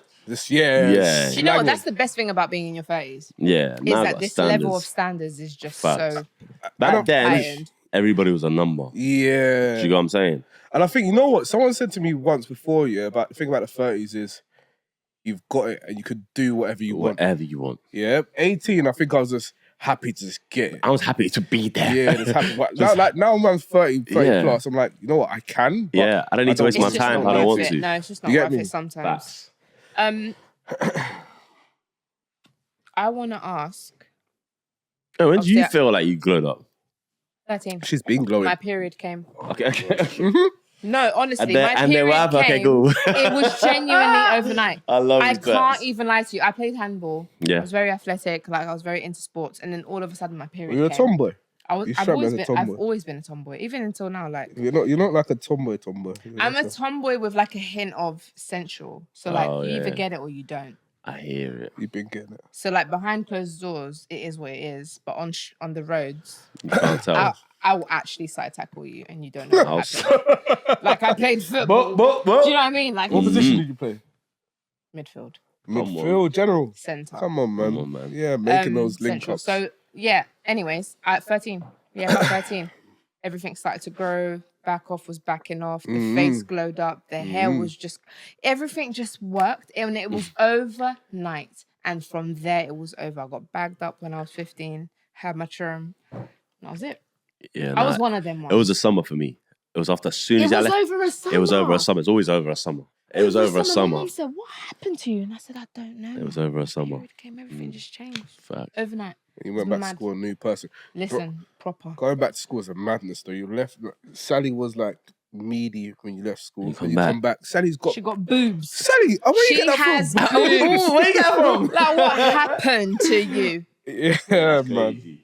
Speaker 2: You know what? That's the best thing about being in your 30s.
Speaker 1: Yeah.
Speaker 2: Is that this level of standards is just so
Speaker 1: back then, everybody was a number.
Speaker 3: Yeah.
Speaker 1: Do you know what I'm saying?
Speaker 3: And I think, you know what? Someone said to me once before, about the thing about the 30s is you've got it and you could do whatever you want.
Speaker 1: Whatever you want.
Speaker 3: Yeah. 18, I think I was just happy to just get it.
Speaker 1: I was happy to be there.
Speaker 3: Yeah, just happy. But now I'm 30
Speaker 1: Yeah.
Speaker 3: plus. I'm like, you know what? I can. But
Speaker 1: Yeah, I don't need to waste my
Speaker 2: It's just
Speaker 1: time.
Speaker 2: not
Speaker 1: I don't
Speaker 2: worth
Speaker 1: want
Speaker 2: it.
Speaker 1: to.
Speaker 2: No, it's just not
Speaker 3: You get
Speaker 2: worth
Speaker 3: me?
Speaker 2: it sometimes.
Speaker 1: Facts.
Speaker 2: I want to ask.
Speaker 1: Oh, when do you
Speaker 2: Obviously,
Speaker 1: feel like you glowed up?
Speaker 2: 13.
Speaker 3: She's been glowing.
Speaker 2: My period came.
Speaker 1: Okay.
Speaker 2: No, honestly,
Speaker 1: And then-
Speaker 2: my
Speaker 1: and then
Speaker 2: period
Speaker 1: what happened?
Speaker 2: came.
Speaker 1: Okay, cool.
Speaker 2: It was genuinely overnight.
Speaker 1: I love
Speaker 2: I
Speaker 1: these
Speaker 2: can't
Speaker 1: birds.
Speaker 2: even lie to you. I played handball. I
Speaker 1: Yeah.
Speaker 2: was very athletic. Like I was very into sports, and then all of a sudden my period
Speaker 3: You're a
Speaker 2: came.
Speaker 3: tomboy.
Speaker 2: I've
Speaker 3: You strike me as a
Speaker 2: I've
Speaker 3: tomboy.
Speaker 2: always been a tomboy, even until now. Like
Speaker 3: You're not like a tomboy. You're
Speaker 2: I'm
Speaker 3: like
Speaker 2: a tomboy with like a hint of sensual. So like
Speaker 1: Oh,
Speaker 2: you either
Speaker 1: yeah.
Speaker 2: get it or you don't.
Speaker 1: I hear it.
Speaker 3: You've been getting it.
Speaker 2: So like behind closed doors, it is what it is. But on the roads,
Speaker 1: You can't tell.
Speaker 2: I will actually side tackle you, and you don't know
Speaker 1: I'll
Speaker 2: what happened. Like I played football.
Speaker 3: But
Speaker 2: Do you know what I mean? Like
Speaker 3: what position did you play?
Speaker 2: midfield,
Speaker 3: Midfield, general.
Speaker 2: centre.
Speaker 3: Come on, man.
Speaker 1: Come on, man.
Speaker 3: Yeah, making those link
Speaker 2: central.
Speaker 3: ups.
Speaker 2: So yeah. Anyways, at 13, about 13, everything started to grow. Back off was backing off. The face glowed up. The hair was just everything just worked, and it was overnight. And from there, it was over. I got bagged up when I was 15. Had my term. That was it.
Speaker 1: Yeah,
Speaker 2: I was one of them ones.
Speaker 1: It was a summer for me. It was after as soon as
Speaker 2: It
Speaker 1: I
Speaker 2: was
Speaker 1: left.
Speaker 2: over a summer.
Speaker 1: It was over a summer. It's always over a summer. It was over a
Speaker 2: My
Speaker 1: summer.
Speaker 2: mum said, "What happened to you?" And I said, "I don't know."
Speaker 1: It was over a summer.
Speaker 2: Period came, everything just changed
Speaker 1: Fact.
Speaker 2: overnight.
Speaker 3: You went
Speaker 2: It's
Speaker 3: back to
Speaker 2: mad.
Speaker 3: school a new person.
Speaker 2: Listen, proper.
Speaker 3: Going back to school is a madness though. You left. Sally was like meaty when you left school.
Speaker 1: You
Speaker 3: When come back. Sally's got.
Speaker 2: She got boobs.
Speaker 3: Sally, where you
Speaker 2: She
Speaker 3: get that
Speaker 2: has
Speaker 3: from?
Speaker 2: boobs.
Speaker 1: Where you get that from?
Speaker 2: Like what happened to you?
Speaker 3: Yeah, man.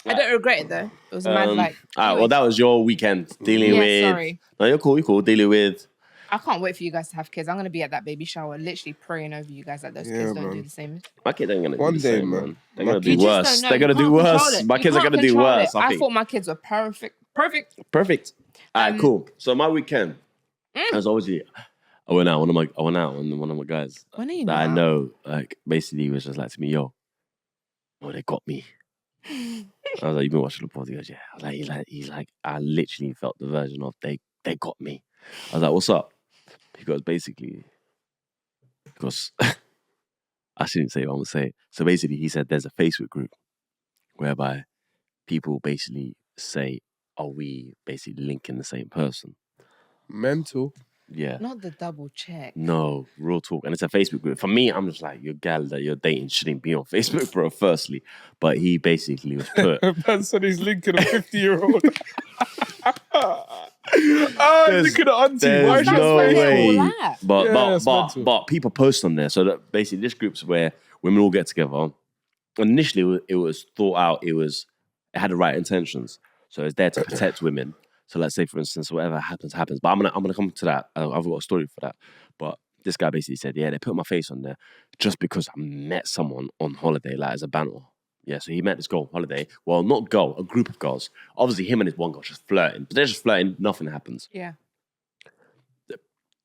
Speaker 2: I don't regret it though. It was mad. Like,
Speaker 1: All right, well, that was your weekend dealing
Speaker 2: Yeah,
Speaker 1: with.
Speaker 2: sorry.
Speaker 1: No, you're cool. You're cool. Dealing with.
Speaker 2: I can't wait for you guys to have kids. I'm gonna be at that baby shower, literally praying over you guys that those kids don't
Speaker 3: man.
Speaker 2: do the same.
Speaker 1: My kids ain't gonna
Speaker 3: One
Speaker 1: do the
Speaker 3: day,
Speaker 1: same,
Speaker 3: man.
Speaker 1: man. They're
Speaker 3: My
Speaker 1: gonna do
Speaker 3: kids-
Speaker 2: You
Speaker 1: worse.
Speaker 2: just don't know.
Speaker 1: They're gonna
Speaker 2: You
Speaker 1: do
Speaker 2: can't control
Speaker 1: worse.
Speaker 2: it.
Speaker 1: My
Speaker 2: You
Speaker 1: kids are
Speaker 2: can't
Speaker 1: gonna do
Speaker 2: control
Speaker 1: worse.
Speaker 2: it.
Speaker 1: I
Speaker 2: I
Speaker 1: think.
Speaker 2: thought my kids were perfect.
Speaker 1: Perfect. All right, cool. So my weekend, as obviously, I went out. One of my guys
Speaker 2: When are you
Speaker 1: that I
Speaker 2: now?
Speaker 1: know, like, basically was just like to me, yo, oh, they got me. I was like, you been watching the pod? He goes, yeah. I was like, he's like, I literally felt the version of they got me. I was like, what's up? He goes, basically, because I shouldn't say what I'm gonna say. So basically, he said there's a Facebook group whereby people basically say, are we basically linking the same person?
Speaker 3: Mental.
Speaker 1: Yeah.
Speaker 2: Not the double check.
Speaker 1: No, real talk. And it's a Facebook group. For me, I'm just like, your gal that you're dating shouldn't be on Facebook, bro, firstly. But he basically was put.
Speaker 3: Man said he's linking a 50-year-old. He's linking an auntie.
Speaker 1: There's
Speaker 3: Why is she
Speaker 1: no
Speaker 3: on
Speaker 1: way.
Speaker 3: Facebook?
Speaker 2: that.
Speaker 1: But
Speaker 3: Yeah,
Speaker 1: but
Speaker 3: it's
Speaker 1: but
Speaker 3: mental.
Speaker 1: but people post on there. So that basically this group's where women all get together. Initially, it was thought out. It had the right intentions. So it's there to protect women. So let's say, for instance, whatever happens. But I'm gonna come to that. I've got a story for that. But this guy basically said, yeah, they put my face on there just because I met someone on holiday, like as a banter. Yeah, so he met this girl on holiday. Well, not girl, a group of girls. Obviously, him and his one girl just flirting. But they're just flirting. Nothing happens.
Speaker 2: Yeah.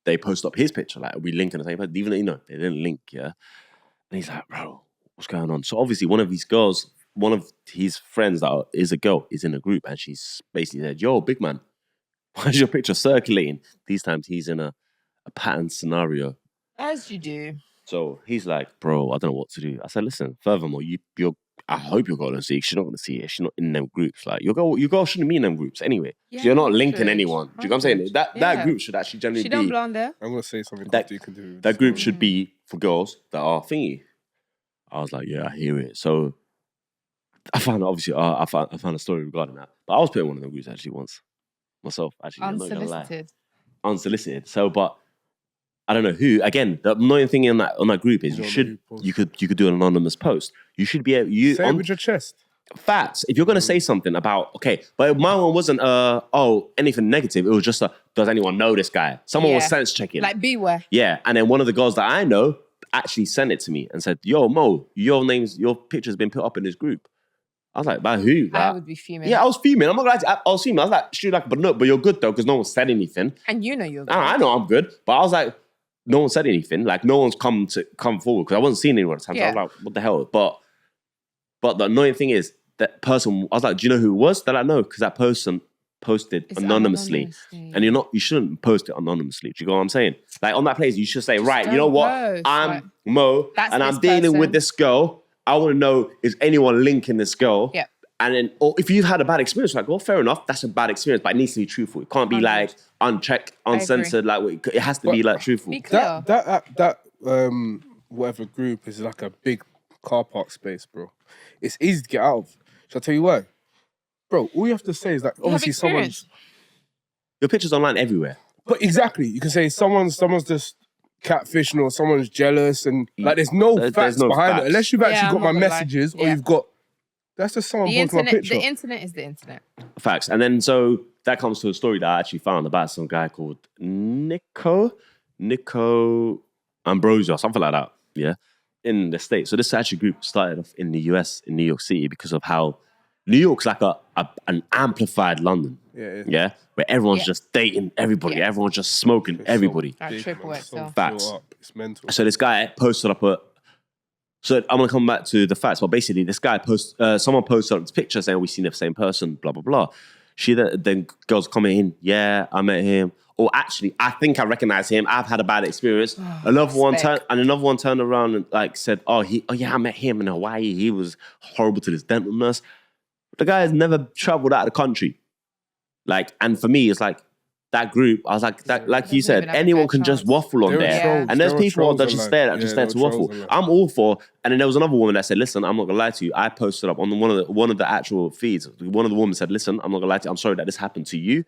Speaker 1: They post up his picture, like, we link in the same place. Even though, they didn't link, yeah. And he's like, bro, what's going on? So obviously one of his friends that is a girl is in a group, and she's basically said, yo, big man, why is your picture circulating? These times he's in a pattern scenario.
Speaker 2: As you do.
Speaker 1: So he's like, bro, I don't know what to do. I said, listen, furthermore, I hope your girl don't see it. She's not going to see it. She's not in them groups. Like, your girl shouldn't be in them groups anyway.
Speaker 2: Yeah,
Speaker 1: So you're not linking
Speaker 2: 100,
Speaker 1: anyone. Do you know what I'm saying?
Speaker 2: 100.
Speaker 1: That group should actually generally
Speaker 2: She
Speaker 1: be...
Speaker 2: don't belong there.
Speaker 3: I'm going to say something
Speaker 1: That-
Speaker 3: after you can do
Speaker 1: That group should be for girls that are thingy. I was like, yeah, I hear it. So I found I found a story regarding that. But I was put in one of the groups actually once myself. Actually, I'm not gonna lie.
Speaker 2: Unsolicited.
Speaker 1: Unsolicited. So, but I don't know who. Again, the annoying thing in that group is you could do an anonymous post. You should be able
Speaker 3: Say it with your chest.
Speaker 1: facts. If you're gonna say something about but my one wasn't anything negative. It was just does anyone know this guy? Someone was
Speaker 2: Yeah.
Speaker 1: sense checking.
Speaker 2: Like beware.
Speaker 1: Yeah, and then one of the girls that I know actually sent it to me and said, yo, Mo, your picture's been put up in this group. I was like, by who?
Speaker 2: I
Speaker 1: Like,
Speaker 2: would be fuming.
Speaker 1: yeah, I was fuming. I'm not gonna lie to you, I was fuming. I was like, shoot, like, but no, but you're good though, because no one said anything.
Speaker 2: And you know you're good.
Speaker 1: I know I'm good, but I was like, no one said anything. Like, no one's come forward because I wasn't seeing anyone at the time.
Speaker 2: Yeah.
Speaker 1: So I was like, what the hell? But the annoying thing is that person. I was like, do you know who it was? They're like, no, because that person posted
Speaker 2: Is it
Speaker 1: anonymously. And you shouldn't post it anonymously. Do you know what I'm saying? Like on that place, you should say, right, you know
Speaker 2: don't
Speaker 1: what?
Speaker 2: post,
Speaker 1: I'm
Speaker 2: like,
Speaker 1: Mo,
Speaker 2: that's
Speaker 1: and I'm
Speaker 2: this
Speaker 1: dealing
Speaker 2: person.
Speaker 1: with this girl, I want to know, is anyone linking this girl?
Speaker 2: Yeah.
Speaker 1: And then, or if you've had a bad experience, like, well, fair enough, that's a bad experience, but it needs to be truthful. It can't be
Speaker 2: 100.
Speaker 1: like unchecked, uncensored. Like, it has to be like truthful.
Speaker 2: Be clear.
Speaker 3: That whatever group is like a big car park space, bro. It's easy to get out of. Shall I tell you why? Bro, all you have to say is that obviously someone's...
Speaker 1: Your picture's online everywhere.
Speaker 3: But exactly, you can say someone's just catfishing or someone's jealous and like there's no facts behind it. Unless you've actually got my messages or you've got... That's just someone posting my picture.
Speaker 2: The internet is the internet.
Speaker 1: Facts. And then so that comes to a story that I actually found about some guy called Nico Ambrosio, something like that. Yeah. In the States. So this actually group started off in the US, in New York City, because of how New York's like an amplified London. Yeah. Where everyone's just dating everybody. Yeah. Everyone's just smoking everybody.
Speaker 2: Triple XL.
Speaker 1: Facts.
Speaker 3: It's mental.
Speaker 1: So this guy posted up so I'm gonna come back to the facts, but basically this guy someone posted up this picture saying we've seen the same person, blah blah blah. Then girls coming in, yeah, I met him. Or actually, I think I recognize him. I've had a bad experience. Another one turned around and like said, oh yeah, I met him in Hawaii. He was horrible to this dental nurse. The guy has never traveled out of the country. Like, and for me, it's like that group. I was like you said, anyone can just waffle on there. And there's people that just there to waffle. I'm all for. And then there was another woman that said, listen, I'm not gonna lie to you. I posted up on one of the actual feeds. One of the women said, listen, I'm not gonna lie to you. I'm sorry that this happened to you.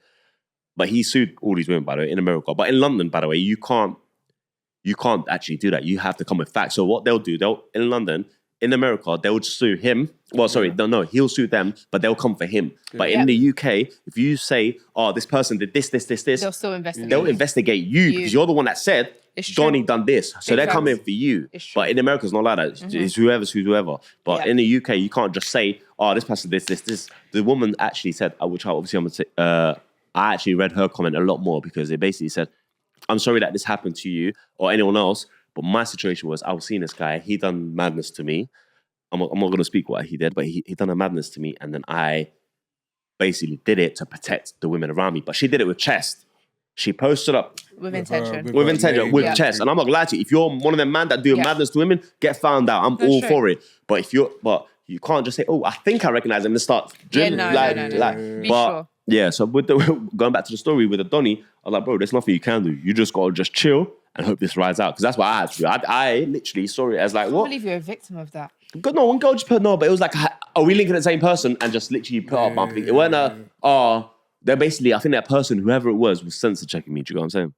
Speaker 1: But he sued all these women, by the way, in America. But in London, by the way, you can't actually do that. You have to come with facts. So what they'll do, in London, in America, they'll sue him. Well, sorry, no, he'll sue them, but they'll come for him. Yeah. But in the UK, if you say, oh, this person did this,
Speaker 2: they'll still investigate.
Speaker 1: They'll investigate you because you're the one that said Donnie done this. So they're coming for you. But in America, it's not like that. It's whoever's whoever. But in the UK, you can't just say, oh, this person did this. The woman actually said, which obviously I'm going to say, I actually read her comment a lot more because it basically said, I'm sorry that this happened to you or anyone else, but my situation was I was seeing this guy, he done madness to me. I'm not going to speak what he did, but he done a madness to me, and then I basically did it to protect the women around me. But she did it with chest. She posted up
Speaker 2: with intention.
Speaker 1: With chest. And I'm not going to lie to you, if you're one of them man that do madness to women, get found out. I'm all for it. But you can't just say, oh, I think I recognize him and start drilling.
Speaker 2: No. Be sure.
Speaker 1: Yeah, so going back to the story with the Donnie, I was like, bro, there's nothing you can do. You just got to just chill and hope this rides out. Because that's what I had to do. I literally saw it as like, what?
Speaker 2: I believe you're a victim of that.
Speaker 1: No, one girl just put no, but it was like, are we linking the same person? And just literally put up my It wasn't they're basically, I think that person, whoever it was censor checking me. Do you know what I'm saying?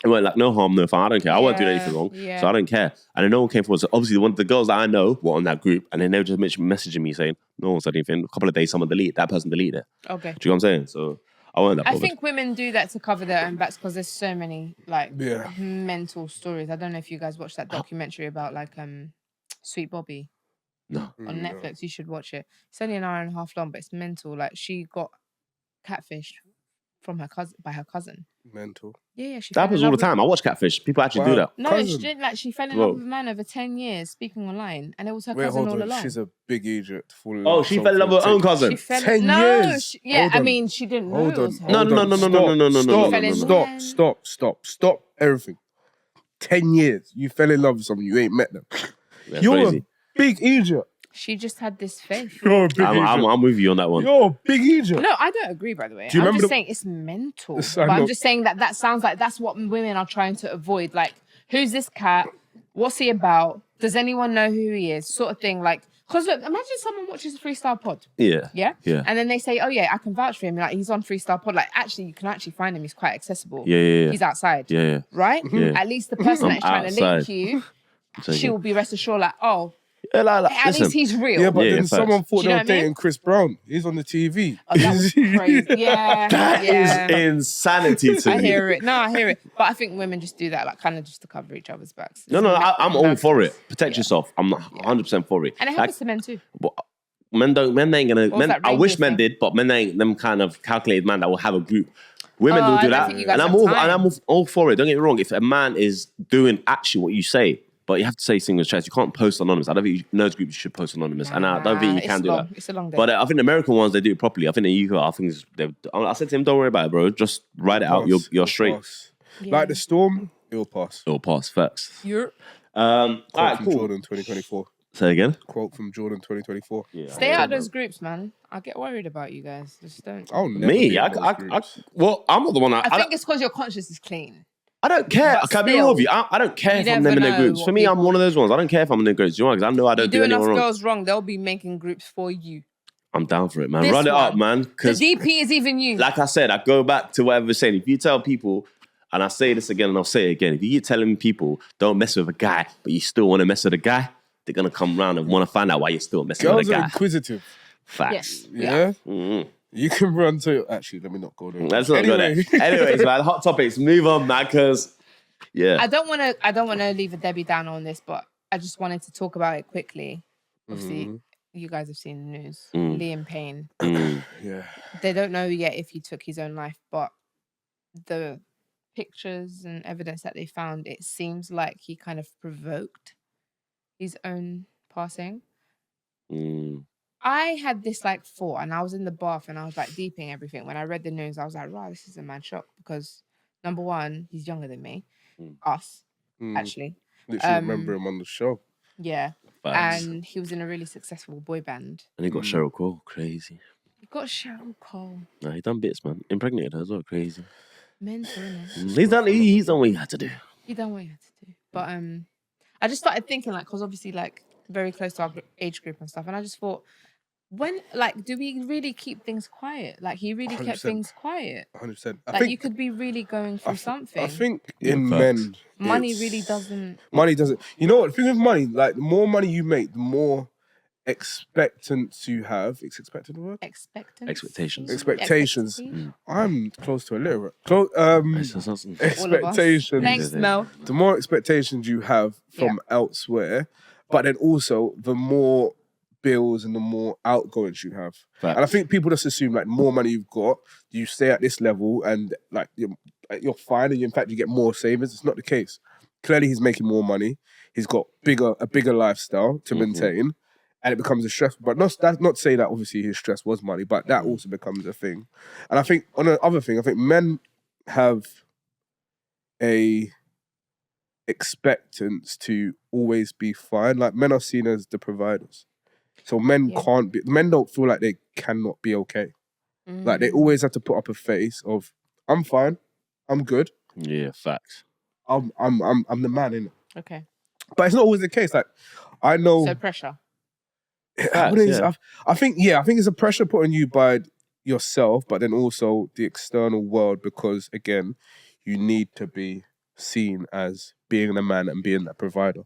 Speaker 1: It went like, no harm, no fun. I don't care. I won't do anything wrong. So I don't care. And then no one came forward. So obviously one of the girls that I know were on that group, and then they were just messaging me saying, no one said anything. A couple of days, that person deleted it.
Speaker 2: Okay.
Speaker 1: Do you know what I'm saying? So I wasn't that bothered.
Speaker 2: I think women do that to cover their own backs because there's so many mental stories. I don't know if you guys watched that documentary about like Sweet Bobby.
Speaker 1: No.
Speaker 2: On Netflix, you should watch it. It's only an hour and a half long, but it's mental. Like she got catfished from her cousin.
Speaker 3: Mental.
Speaker 2: Yeah.
Speaker 1: That happens all the time. I watch catfish. People actually do that.
Speaker 2: No, she didn't. Like she fell in love with a man over 10 years speaking online, and it was her cousin all along.
Speaker 3: She's a big idiot.
Speaker 1: She fell in love with her own cousin.
Speaker 3: 10 years.
Speaker 2: I mean, she didn't know it was her.
Speaker 1: No.
Speaker 3: Stop everything. 10 years. You fell in love with someone. You ain't met them. You're a big idiot.
Speaker 2: She just had this faith.
Speaker 3: You're a big idiot.
Speaker 1: I'm with you on that one.
Speaker 3: You're a big idiot.
Speaker 2: No, I don't agree, by the way. I'm just saying it's mental. But I'm just saying that sounds like that's what women are trying to avoid. Like, who's this cat? What's he about? Does anyone know who he is? Sort of thing. Like, because look, imagine someone watches a Freestyle pod.
Speaker 1: Yeah.
Speaker 2: And then they say, oh yeah, I can vouch for him. Like, he's on Freestyle pod. Like, actually, you can actually find him. He's quite accessible.
Speaker 1: Yeah.
Speaker 2: He's outside.
Speaker 1: Yeah.
Speaker 2: Right?
Speaker 1: Yeah.
Speaker 2: At least the person that's trying to link you, she will be rest assured like, oh, at least he's real.
Speaker 3: Yeah, but then someone thought they were dating Chris Brown. He's on the TV.
Speaker 2: Oh, that was crazy.
Speaker 1: That is insanity to me.
Speaker 2: I hear it. No, I hear it. But I think women just do that, like, kind of just to cover each other's backs.
Speaker 1: No, I'm all for it. Protect yourself. I'm not 100% for it.
Speaker 2: And it happens to men too.
Speaker 1: But men ain't gonna. I wish men did, but men ain't them kind of calculated man that will have a group. Women will do that, and I'm all for it. Don't get me wrong. If a man is doing actually what you say. But you have to say single chance. You can't post anonymous. I don't think those groups should post anonymous. And I don't think you can do that.
Speaker 2: It's a long day.
Speaker 1: But I think the American ones, they do it properly. I think the UK, I said to him, don't worry about it, bro. Just write it out. You're straight.
Speaker 3: Like the storm, it'll pass.
Speaker 1: It'll pass. Facts.
Speaker 2: You're...
Speaker 1: All right, cool.
Speaker 3: Jordan 2024.
Speaker 1: Say again.
Speaker 3: Quote from Jordan 2024.
Speaker 1: Yeah.
Speaker 2: Stay out of those groups, man. I get worried about you guys. Just don't.
Speaker 3: I'll never
Speaker 1: Me,
Speaker 3: be in those groups.
Speaker 1: well, I'm not the one.
Speaker 2: I think it's because your conscience is clean.
Speaker 1: I don't care.
Speaker 2: But
Speaker 1: Can I be real with you?
Speaker 2: still,
Speaker 1: I don't care
Speaker 2: you
Speaker 1: if I'm
Speaker 2: never
Speaker 1: in their
Speaker 2: know
Speaker 1: groups.
Speaker 2: what
Speaker 1: For me, I'm
Speaker 2: people-
Speaker 1: one of those ones. I don't care if I'm in their groups. You know, because I know I
Speaker 2: You
Speaker 1: don't
Speaker 2: do
Speaker 1: do
Speaker 2: enough
Speaker 1: anyone wrong.
Speaker 2: girls wrong, they'll be making groups for you.
Speaker 1: I'm down for it, man.
Speaker 2: This
Speaker 1: Run it up,
Speaker 2: one,
Speaker 1: man.
Speaker 2: The
Speaker 1: Because,
Speaker 2: DP is even you.
Speaker 1: like I said, I go back to whatever we're saying. If you tell people, and I say this again and I'll say it again, if you keep telling people don't mess with a guy, but you still want to mess with a guy, they're going to come around and want to find out why you're still messing
Speaker 3: Girls
Speaker 1: with a
Speaker 3: are
Speaker 1: guy.
Speaker 3: inquisitive.
Speaker 1: Facts.
Speaker 3: Yeah?
Speaker 1: Mm-hmm.
Speaker 3: You can run to... Actually, let me not go there.
Speaker 1: Let's not go there. Anyways, man, hot topics. Move on, man, because, yeah.
Speaker 2: I don't want to leave a Debbie down on this, but I just wanted to talk about it quickly. Obviously, you guys have seen the news. Liam Payne.
Speaker 3: Yeah.
Speaker 2: They don't know yet if he took his own life, but the pictures and evidence that they found, it seems like he kind of provoked his own passing. I had this like thought, and I was in the bath and I was like deeping everything. When I read the news, I was like, wow, this is a mad shock because number one, he's younger than me. Us, actually.
Speaker 3: Literally remember him on the show.
Speaker 2: Yeah.
Speaker 1: Facts.
Speaker 2: And he was in a really successful boy band.
Speaker 1: And he got Cheryl Cole. Crazy.
Speaker 2: He got Cheryl Cole.
Speaker 1: Nah, he done bits, man. Impregnated her as well. Crazy.
Speaker 2: Mental, innit?
Speaker 1: He's done what he had to do.
Speaker 2: He done what he had to do. But I just started thinking, like, because obviously, like, very close to our age group and stuff. And I just thought, when, like, do we really keep things quiet? Like, he really kept
Speaker 3: 100%.
Speaker 2: things quiet.
Speaker 3: 100%.
Speaker 2: Like, you could be really going through something.
Speaker 3: I think in
Speaker 1: facts.
Speaker 3: men...
Speaker 2: Money
Speaker 3: it's-
Speaker 2: really doesn't...
Speaker 3: Money doesn't... You know what? The thing with money, like, the more money you make, the more expectance you have. Is expected the word?
Speaker 1: Expectations.
Speaker 3: Expectations. I'm close to illiterate. Expectations.
Speaker 2: Thanks, Mel.
Speaker 3: The more expectations you have from elsewhere, but then also the more bills and the more outgoings you have.
Speaker 1: Facts.
Speaker 3: And I think people just assume like more money you've got, you stay at this level and like you're fine, and in fact you get more savings. It's not the case. Clearly he's making more money. He's got a bigger lifestyle to maintain, and it becomes a stress. But not to say that obviously his stress was money, but that also becomes a thing. And I think on the other thing, I think men have a expectance to always be fine. Like men are seen as the providers. So men don't feel like they cannot be okay. Like they always have to put up a face of, I'm fine, I'm good,
Speaker 1: Yeah, facts.
Speaker 3: I'm the man, innit?
Speaker 2: Okay.
Speaker 3: But it's not always the case. Like I know
Speaker 2: So pressure.
Speaker 3: what it is, I think it's a pressure put on you by yourself, but then also the external world, because again, you need to be seen as being the man and being that provider.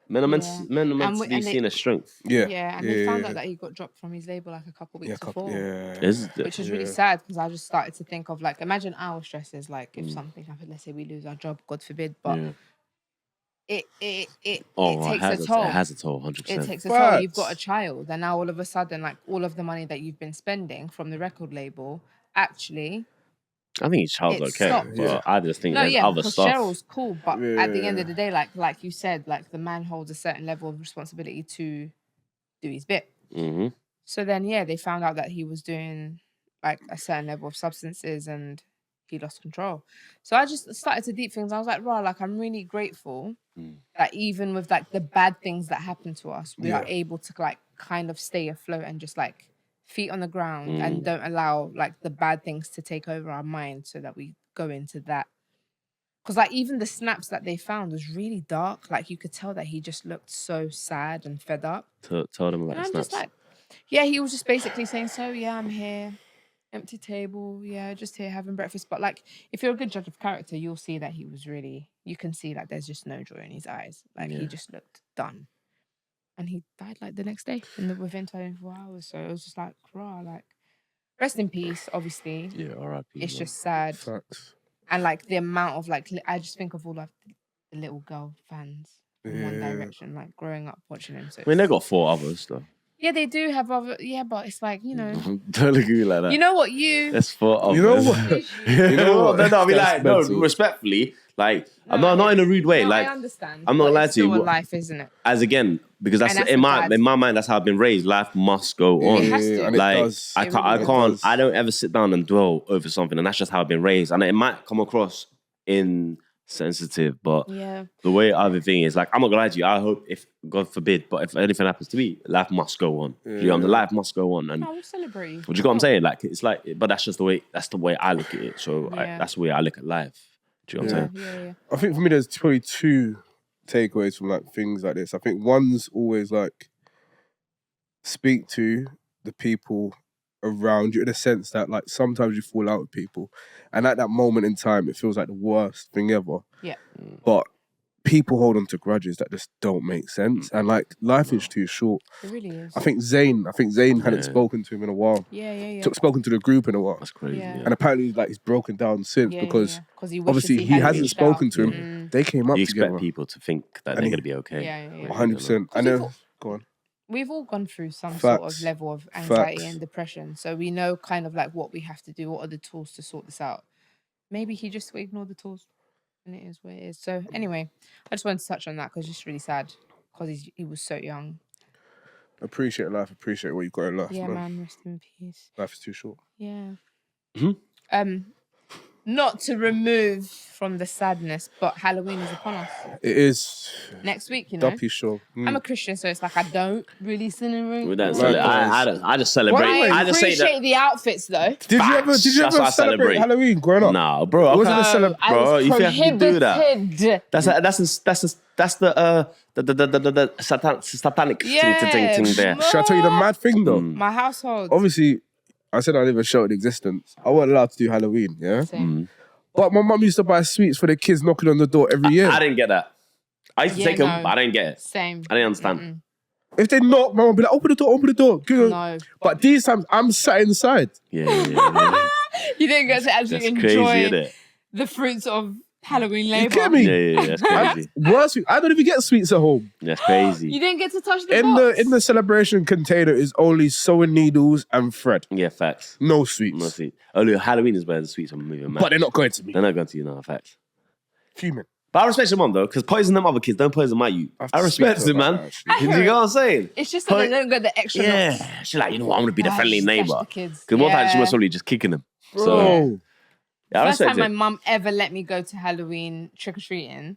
Speaker 1: Men are meant
Speaker 2: Yeah.
Speaker 1: men are meant to
Speaker 2: And
Speaker 1: be
Speaker 2: they-
Speaker 1: seen as strength.
Speaker 2: Yeah, and they found out that he got dropped from his label like a couple weeks before.
Speaker 1: Which
Speaker 2: Which was really sad because I just started to think of like, imagine our stresses, like if something happened, let's say we lose our job, God forbid, but it takes a toll.
Speaker 1: It has a toll, 100%.
Speaker 2: It takes a toll. You've got a child, and now all of a sudden, like all of the money that you've been spending from the record label, actually,
Speaker 1: I think his child's
Speaker 2: it
Speaker 1: okay,
Speaker 2: stopped.
Speaker 1: but I just think
Speaker 2: no,
Speaker 1: there's
Speaker 2: yeah,
Speaker 1: other
Speaker 2: because
Speaker 1: stuff.
Speaker 2: Cheryl's cool, but at the end of the day, like you said, like the man holds a certain level of responsibility to do his bit.
Speaker 1: Mm-hmm.
Speaker 2: So then, yeah, they found out that he was doing like a certain level of substances and he lost control. So I just started to deep things. I was like, rah, like I'm really grateful that even with like the bad things that happen to us, we are able to like kind of stay afloat and just like feet on the ground and don't allow like the bad things to take over our mind so that we go into that. Because like even the snaps that they found was really dark. Like you could tell that he just looked so sad and fed up.
Speaker 1: Tell them about
Speaker 2: And
Speaker 1: the
Speaker 2: I'm
Speaker 1: snaps.
Speaker 2: just like, yeah, he was just basically saying, so yeah, I'm here, empty table, yeah, just here having breakfast. But like, if you're a good judge of character, you'll see that he was really, you can see that there's just no joy in his eyes. Like he just looked done. And he died like the next day within 24 hours. So it was just like, rah, like, rest in peace, obviously.
Speaker 1: Yeah, R.I.P.
Speaker 2: It's
Speaker 1: man.
Speaker 2: just sad.
Speaker 3: Facts.
Speaker 2: And like the amount of like, I just think of all of the little girl fans in One Direction, like growing up watching him. So
Speaker 1: I mean, they got 4 others though.
Speaker 2: yeah, they do have other. Yeah, but it's like, you know.
Speaker 1: Don't look at me like that.
Speaker 2: You know what you.
Speaker 1: That's 4 others.
Speaker 3: You know what?
Speaker 1: You know what? No, I mean,
Speaker 3: That's
Speaker 1: like, no,
Speaker 3: mental.
Speaker 1: respectfully, like, I'm not in a rude way.
Speaker 2: No,
Speaker 1: like,
Speaker 2: I understand.
Speaker 1: I'm not
Speaker 2: but
Speaker 1: lying
Speaker 2: it's
Speaker 1: to you.
Speaker 2: still a
Speaker 1: What-
Speaker 2: life, isn't it?
Speaker 1: as again, because that's,
Speaker 2: And that's
Speaker 1: in
Speaker 2: the
Speaker 1: my
Speaker 2: bad.
Speaker 1: mind, that's how I've been raised. Life must go on.
Speaker 2: It has to.
Speaker 3: and it
Speaker 1: Like
Speaker 3: does.
Speaker 1: I
Speaker 2: It
Speaker 1: can't,
Speaker 2: really
Speaker 3: does.
Speaker 1: I don't ever sit down and dwell over something, and that's just how I've been raised. And it might come across in sensitive. But
Speaker 2: Yeah.
Speaker 1: the way other thing is, like, I'm not gonna lie to you. I hope, if God forbid, but if anything happens to me, life must go on. Do you know, the life must go on, and
Speaker 2: I will celebrate you.
Speaker 1: do you know what I'm saying? Like, it's like, but that's just the way. That's the way I look at it. So that's the way I look at life. Do you know what I'm saying?
Speaker 2: Yeah.
Speaker 3: I think for me, there's probably two takeaways from like things like this. I think one's always like speak to the people around you, in a sense that like sometimes you fall out with people, and at that moment in time, it feels like the worst thing ever.
Speaker 2: Yeah.
Speaker 3: But people hold on to grudges that just don't make sense, and like life is too short.
Speaker 2: It really is.
Speaker 3: I think Zayn hadn't spoken to him in a while.
Speaker 2: Yeah.
Speaker 3: Spoken to the group in a while.
Speaker 1: That's crazy.
Speaker 2: Yeah.
Speaker 1: Yeah.
Speaker 3: And apparently, like, he's broken down since because
Speaker 2: he wishes
Speaker 3: obviously he
Speaker 2: had
Speaker 3: hasn't
Speaker 2: reached
Speaker 3: spoken
Speaker 2: out.
Speaker 3: to him. They came up
Speaker 1: You expect
Speaker 3: together.
Speaker 1: people to think that they're gonna be okay.
Speaker 2: Yeah.
Speaker 3: 100%. I know. Go on.
Speaker 2: We've all gone through some sort of
Speaker 3: Facts.
Speaker 2: level of anxiety
Speaker 3: Facts.
Speaker 2: and depression, so we know kind of like what we have to do. What are the tools to sort this out? Maybe he just ignored the tools, and it is what it is. So anyway, I just wanted to touch on that because it's just really sad because he was so young.
Speaker 3: Appreciate life. Appreciate what you got in life.
Speaker 2: Yeah,
Speaker 3: man.
Speaker 2: man. Rest in peace.
Speaker 3: Life is too short.
Speaker 2: Yeah.
Speaker 1: Mm-hmm.
Speaker 2: Not to remove from the sadness, but Halloween is upon us.
Speaker 3: It is.
Speaker 2: Next week, you know.
Speaker 3: Duppy show.
Speaker 2: I'm a Christian, so it's like I don't really celebrate.
Speaker 1: We don't
Speaker 3: Right.
Speaker 1: I just celebrate.
Speaker 2: I
Speaker 1: I just say
Speaker 2: appreciate
Speaker 1: that.
Speaker 2: the outfits, though.
Speaker 3: Did you ever
Speaker 1: That's what I
Speaker 3: celebrate
Speaker 1: celebrate.
Speaker 3: Halloween growing up?
Speaker 1: Nah, bro. I
Speaker 3: Wasn't
Speaker 1: can't-
Speaker 3: a celeb-
Speaker 2: I
Speaker 1: bro,
Speaker 2: was
Speaker 1: you think I can do that?
Speaker 2: prohibited.
Speaker 1: That's the satanic
Speaker 2: Yeah,
Speaker 1: thing there.
Speaker 3: Should I tell you the mad thing though?
Speaker 2: My household.
Speaker 3: Obviously, I said I live a show in existence. I wasn't allowed to do Halloween, yeah?
Speaker 2: Same.
Speaker 3: But my mum used to buy sweets for the kids knocking on the door every year.
Speaker 1: I didn't get that. I used to
Speaker 2: Yeah,
Speaker 1: take them,
Speaker 2: no.
Speaker 1: but I didn't get it.
Speaker 2: Same.
Speaker 1: I didn't understand.
Speaker 3: If they knock, my mum would be like, open the door. Good.
Speaker 2: No.
Speaker 3: But these times, I'm sat inside.
Speaker 1: Yeah.
Speaker 2: You didn't get to actually
Speaker 1: That's crazy,
Speaker 2: enjoy
Speaker 1: isn't it?
Speaker 2: the fruits of Halloween
Speaker 3: You
Speaker 2: labour.
Speaker 3: get me?
Speaker 1: Yeah, that's crazy.
Speaker 3: Worse, I don't even get sweets at home.
Speaker 1: That's crazy.
Speaker 2: You didn't get to touch the
Speaker 3: In
Speaker 2: box.
Speaker 3: the celebration container is only sewing needles and thread.
Speaker 1: Yeah, facts.
Speaker 3: No sweets.
Speaker 1: No sweet. Only Halloween is where the sweets are moving, man.
Speaker 3: But they're not going to me.
Speaker 1: They're not going to you, no, facts.
Speaker 3: Fuming.
Speaker 1: But I respect your mum, though, because poison them other kids, don't poison my youth. I respect
Speaker 3: speak to
Speaker 1: it,
Speaker 3: her
Speaker 1: man.
Speaker 3: about that, actually.
Speaker 1: You know what I'm saying?
Speaker 2: It's just that they don't get the extra knocks.
Speaker 1: Yeah. She's like, you know what, I'm going to be the
Speaker 2: Ah,
Speaker 1: friendly
Speaker 2: just catch
Speaker 1: neighbour.
Speaker 2: the kids.
Speaker 1: Because one time she
Speaker 2: Yeah.
Speaker 1: was probably just kicking them. So,
Speaker 3: Bro.
Speaker 1: yeah, I
Speaker 2: First time
Speaker 1: respect
Speaker 2: my
Speaker 1: it.
Speaker 2: mum ever let me go to Halloween trick-or-treating,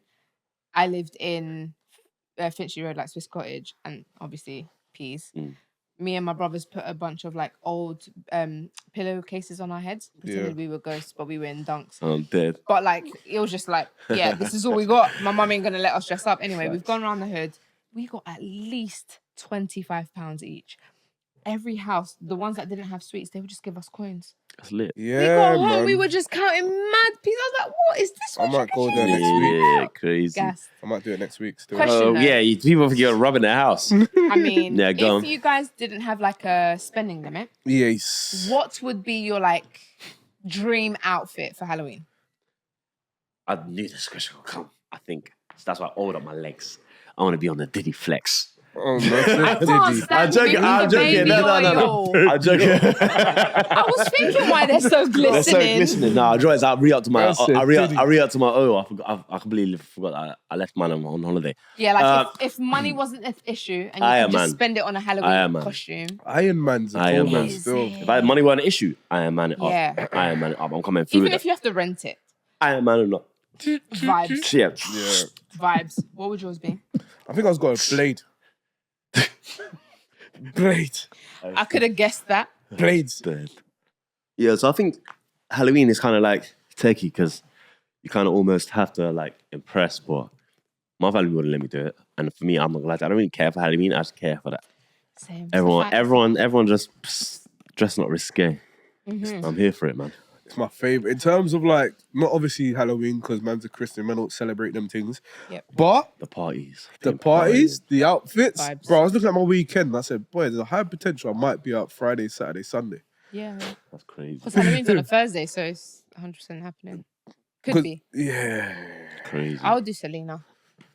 Speaker 2: I lived in Finchley Road, like Swiss Cottage, and obviously peas. Me and my brothers put a bunch of like old pillowcases on our heads, pretended we were ghosts, but we were in dunks.
Speaker 1: I'm dead.
Speaker 2: But like, it was just like, yeah, this is all we got. My mum ain't gonna let us dress up. Anyway, we've gone around the hood. We got at least £25 each. Every house, the ones that didn't have sweets, they would just give us coins.
Speaker 1: That's lit.
Speaker 3: Yeah,
Speaker 2: We got home,
Speaker 3: man.
Speaker 2: we were just counting mad pieces. I was like, what is this?
Speaker 3: I might go there
Speaker 1: Yeah,
Speaker 3: next week.
Speaker 1: crazy.
Speaker 2: Gas.
Speaker 3: I might do it next week still.
Speaker 2: Question.
Speaker 1: Oh,
Speaker 2: though.
Speaker 1: yeah, people think you're robbing their house.
Speaker 2: I mean,
Speaker 1: Yeah, go
Speaker 2: if
Speaker 1: on.
Speaker 2: you guys didn't have like a spending limit,
Speaker 3: Yes.
Speaker 2: what would be your like dream outfit for Halloween?
Speaker 1: I knew this question would come, I think. So that's why I oiled up my legs. I want to be on the Diddy flex.
Speaker 3: Oh, no.
Speaker 2: I can't
Speaker 3: Diddy.
Speaker 2: stand the baby
Speaker 1: No.
Speaker 2: oil.
Speaker 1: I'm joking.
Speaker 2: I was thinking why they're so glistening.
Speaker 1: They're so glistening. No, I joined. I re-up to my.
Speaker 3: That's it,
Speaker 1: I
Speaker 3: Diddy.
Speaker 1: re-up to my oil. I completely forgot that I left mine on holiday.
Speaker 2: Yeah, like if money wasn't an issue and you
Speaker 1: Iron
Speaker 2: could just
Speaker 1: Man.
Speaker 2: spend it on a
Speaker 1: Iron
Speaker 2: Halloween
Speaker 1: Man.
Speaker 2: costume.
Speaker 3: Iron Man's a
Speaker 1: Iron
Speaker 3: gold
Speaker 1: Man.
Speaker 3: one still.
Speaker 1: If I had money weren't an issue, Iron Man it up.
Speaker 2: Yeah.
Speaker 1: Iron Man it up. I'm coming through
Speaker 2: Even
Speaker 1: that.
Speaker 2: if you have to rent it.
Speaker 1: Iron Man or not.
Speaker 2: Vibes.
Speaker 1: Yeah.
Speaker 3: Yeah.
Speaker 2: Vibes. What would yours be?
Speaker 3: I think I was going Blade. Blade.
Speaker 2: I could have guessed that.
Speaker 3: Blades.
Speaker 1: Dead. Yeah, so I think Halloween is kind of like turkey because you kind of almost have to like impress, but my family wouldn't let me do it. And for me, I'm not gonna lie, I don't really care for Halloween. I just care for that.
Speaker 2: Same.
Speaker 1: Everyone just dressing up risque. I'm here for it, man.
Speaker 3: It's my favourite. In terms of like, not obviously Halloween because man's a Christian, man don't celebrate them things.
Speaker 2: Yep.
Speaker 3: But
Speaker 1: The parties.
Speaker 3: the parties, the outfits.
Speaker 2: Vibes.
Speaker 3: Bro, I was looking at my weekend and I said, boy, there's a high potential I might be out Friday, Saturday, Sunday.
Speaker 2: Yeah.
Speaker 1: That's crazy.
Speaker 2: Because Halloween's on a Thursday, so it's 100% happening. Could be.
Speaker 3: Yeah.
Speaker 1: Crazy.
Speaker 2: I would do Selena.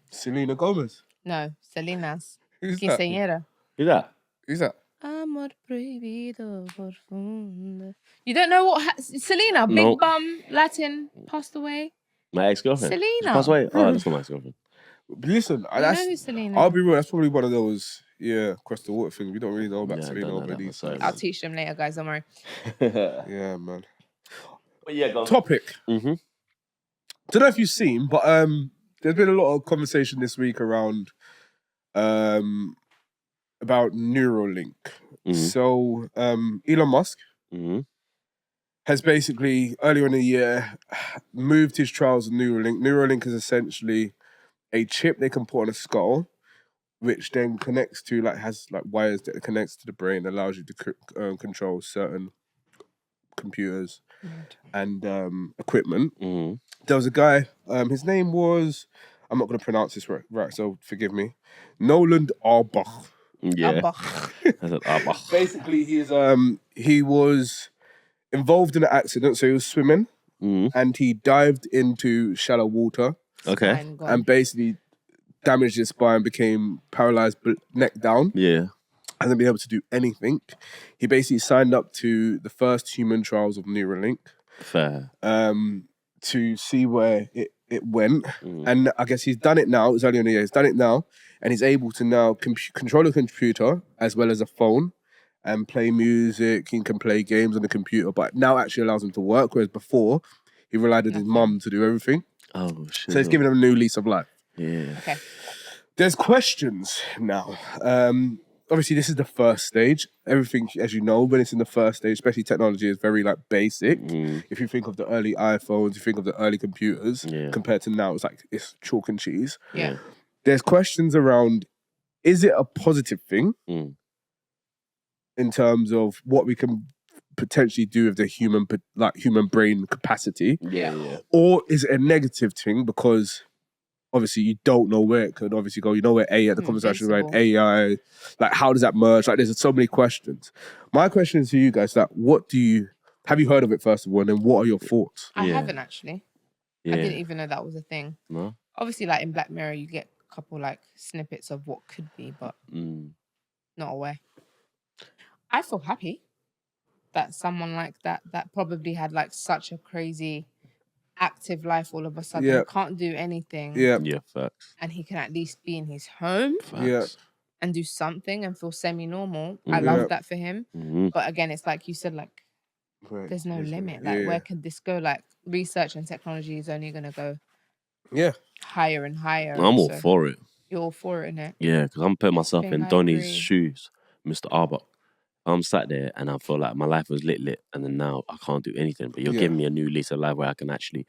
Speaker 3: Selena Gomez.
Speaker 2: No, Selena's.
Speaker 3: Who's that?
Speaker 2: Quinceañera.
Speaker 1: Who's that?
Speaker 3: Who's that?
Speaker 2: Amor prohibido profundo. You don't know what Selena, big
Speaker 1: No.
Speaker 2: bum Latin, passed away.
Speaker 1: My ex-girlfriend.
Speaker 2: Selena.
Speaker 1: She passed away? Oh, that's not my ex-girlfriend.
Speaker 3: Listen,
Speaker 2: You know who's Selena?
Speaker 3: I'll be real, that's probably one of those, across the water things. We don't really know about
Speaker 1: Yeah, I
Speaker 3: Selena
Speaker 1: don't know
Speaker 3: over
Speaker 1: that
Speaker 3: these
Speaker 1: one, sorry.
Speaker 3: times.
Speaker 2: I'll teach them later, guys. Don't worry.
Speaker 3: Yeah, man.
Speaker 1: But yeah, go on.
Speaker 3: Topic.
Speaker 1: Mm-hmm.
Speaker 3: don't know if you've seen, but there's been a lot of conversation this week around about Neuralink. So Elon Musk has basically earlier in the year moved his trials of Neuralink. Neuralink is essentially a chip they can put on a skull, which then connects to has wires that connects to the brain, allows you to control certain computers and equipment. There was a guy, his name was, I'm not going to pronounce this right, so forgive me, Noland Arbach.
Speaker 1: Yeah.
Speaker 2: Arbach.
Speaker 3: Basically, he was involved in an accident, so he was swimming and he dived into shallow water.
Speaker 1: Okay.
Speaker 3: And basically damaged his spine, became paralyzed neck down.
Speaker 1: Yeah.
Speaker 3: Hasn't been able to do anything. He basically signed up to the first human trials of Neuralink.
Speaker 1: Fair.
Speaker 3: To see where it went. And I guess he's done it now. It's only on the year. He's done it now. And he's able to now control a computer as well as a phone and play music. He can play games on the computer, but now actually allows him to work. Whereas before, he relied on his mum to do everything.
Speaker 1: Oh, shit.
Speaker 3: So it's giving him a new lease of life.
Speaker 1: Yeah.
Speaker 2: Okay.
Speaker 3: There's questions now. Obviously, this is the first stage. Everything, as you know, when it's in the first stage, especially technology, is very basic. If you think of the early iPhones, you think of the early computers, compared to now, it's chalk and cheese.
Speaker 2: Yeah.
Speaker 3: There's questions around, is it a positive thing in terms of what we can potentially do with the human brain capacity?
Speaker 2: Yeah.
Speaker 3: Or is it a negative thing because obviously you don't know where it could obviously go. You know where the conversation around AI, how does that merge? There's so many questions. My question to you guys, have you heard of it first of all, and then what are your thoughts?
Speaker 2: I haven't actually.
Speaker 1: Yeah.
Speaker 2: I didn't even know that was a thing.
Speaker 1: No?
Speaker 2: Obviously, in Black Mirror, you get a couple snippets of what could be, but not aware. I feel happy that someone like that probably had such a crazy active life all of a sudden can't do anything.
Speaker 1: Yeah, facts.
Speaker 2: And he can at least be in his home and do something and feel semi-normal. I love that for him. But again, it's like you said, there's no limit. Where could this go? Research and technology is only going to go higher and higher.
Speaker 1: I'm all for it.
Speaker 2: You're all for it, innit?
Speaker 1: Yeah, because I'm putting myself in Donny's shoes, Mr. Arbok. I'm sat there and I feel like my life was lit, and then now I can't do anything. But you're giving me a new lease of life where I can actually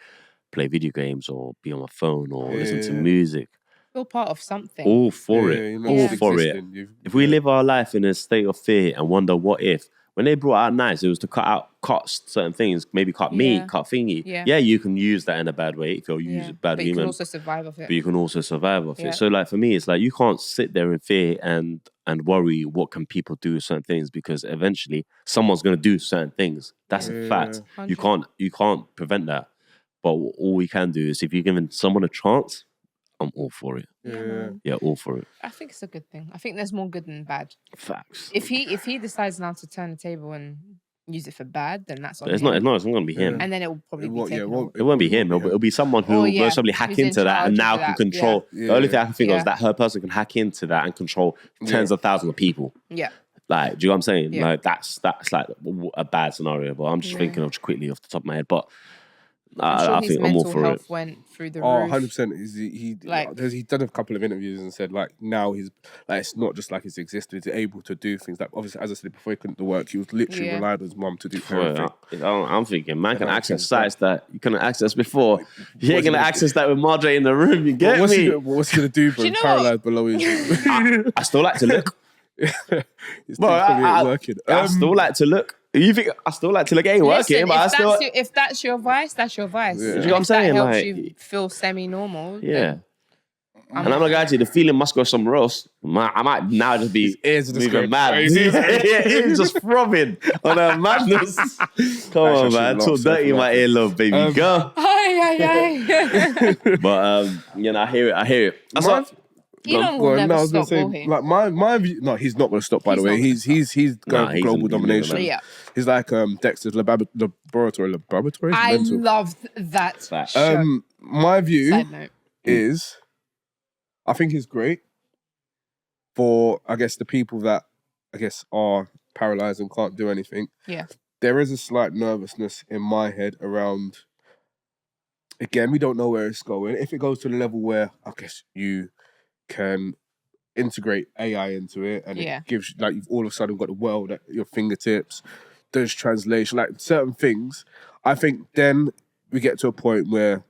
Speaker 1: play video games or be on my phone or listen to music.
Speaker 2: Feel part of something.
Speaker 1: All for it. All for it. If we live our life in a state of fear and wonder what if, when they brought out knives, it was to cut certain things, maybe cut meat, cut thingy. Yeah, you can use that in a bad way if you're using bad
Speaker 2: but
Speaker 1: human.
Speaker 2: You can also survive off it.
Speaker 1: But you can also survive off it. So for me, it's you can't sit there in fear and worry what can people do with certain things, because eventually someone's going to do certain things. That's a fact.
Speaker 2: 100.
Speaker 1: You can't prevent that. But all we can do is, if you're giving someone a chance, I'm all for it. Yeah, all for it.
Speaker 2: I think it's a good thing. I think there's more good than bad.
Speaker 1: Facts.
Speaker 2: If he decides now to turn the table and use it for bad, then that's on him.
Speaker 1: It's not going to be him.
Speaker 2: And then it will probably be taken away.
Speaker 1: It won't be him. It'll be someone who will most probably hack into that and now can control. The only thing I can think of is that her person can hack into that and control tens of thousands of people.
Speaker 2: Yeah.
Speaker 1: Do you know what I'm saying? That's a bad scenario. But I'm just thinking of quickly off the top of my head. But I think I'm all for it.
Speaker 2: Went through the roof.
Speaker 3: 100%. He's done a couple of interviews and said now he's it's not just his existence. He's able to do things obviously, as I said before, he couldn't do work. He was literally relied on his mum to do everything.
Speaker 1: I'm thinking, man can access sites that you couldn't access before. You ain't gonna access that with Marjorie in the room. You get me?
Speaker 3: What's he gonna do, bro? Paralyzed below his.
Speaker 1: I still like to look.
Speaker 3: Working.
Speaker 1: I still like to look. You think I still like to look? Ain't working, but
Speaker 2: if that's your vice, that's your vice.
Speaker 1: You know what I'm saying?
Speaker 2: That helps you feel semi-normal.
Speaker 1: Yeah. And I'm not gonna lie, the feeling must go somewhere else. I might now just be moving mad. He's just throbbing on a madness. Come on, man. Talk dirty in my earlobe, baby. Go. But I hear it.
Speaker 2: Elon will never stop, will he?
Speaker 3: My view, no, he's not going to stop. By the way, he's going for global domination.
Speaker 2: Yeah.
Speaker 3: He's like Dexter's laboratory.
Speaker 2: I love that show.
Speaker 3: My view
Speaker 2: Side note.
Speaker 3: is, I think he's great for, I guess, the people that are paralyzed and can't do anything.
Speaker 2: Yeah.
Speaker 3: There is a slight nervousness in my head around again, we don't know where it's going. If it goes to the level where I guess you can integrate AI into it, and it gives like you've all of a sudden got the world at your fingertips, does translation, like certain things. I think then we get to a point where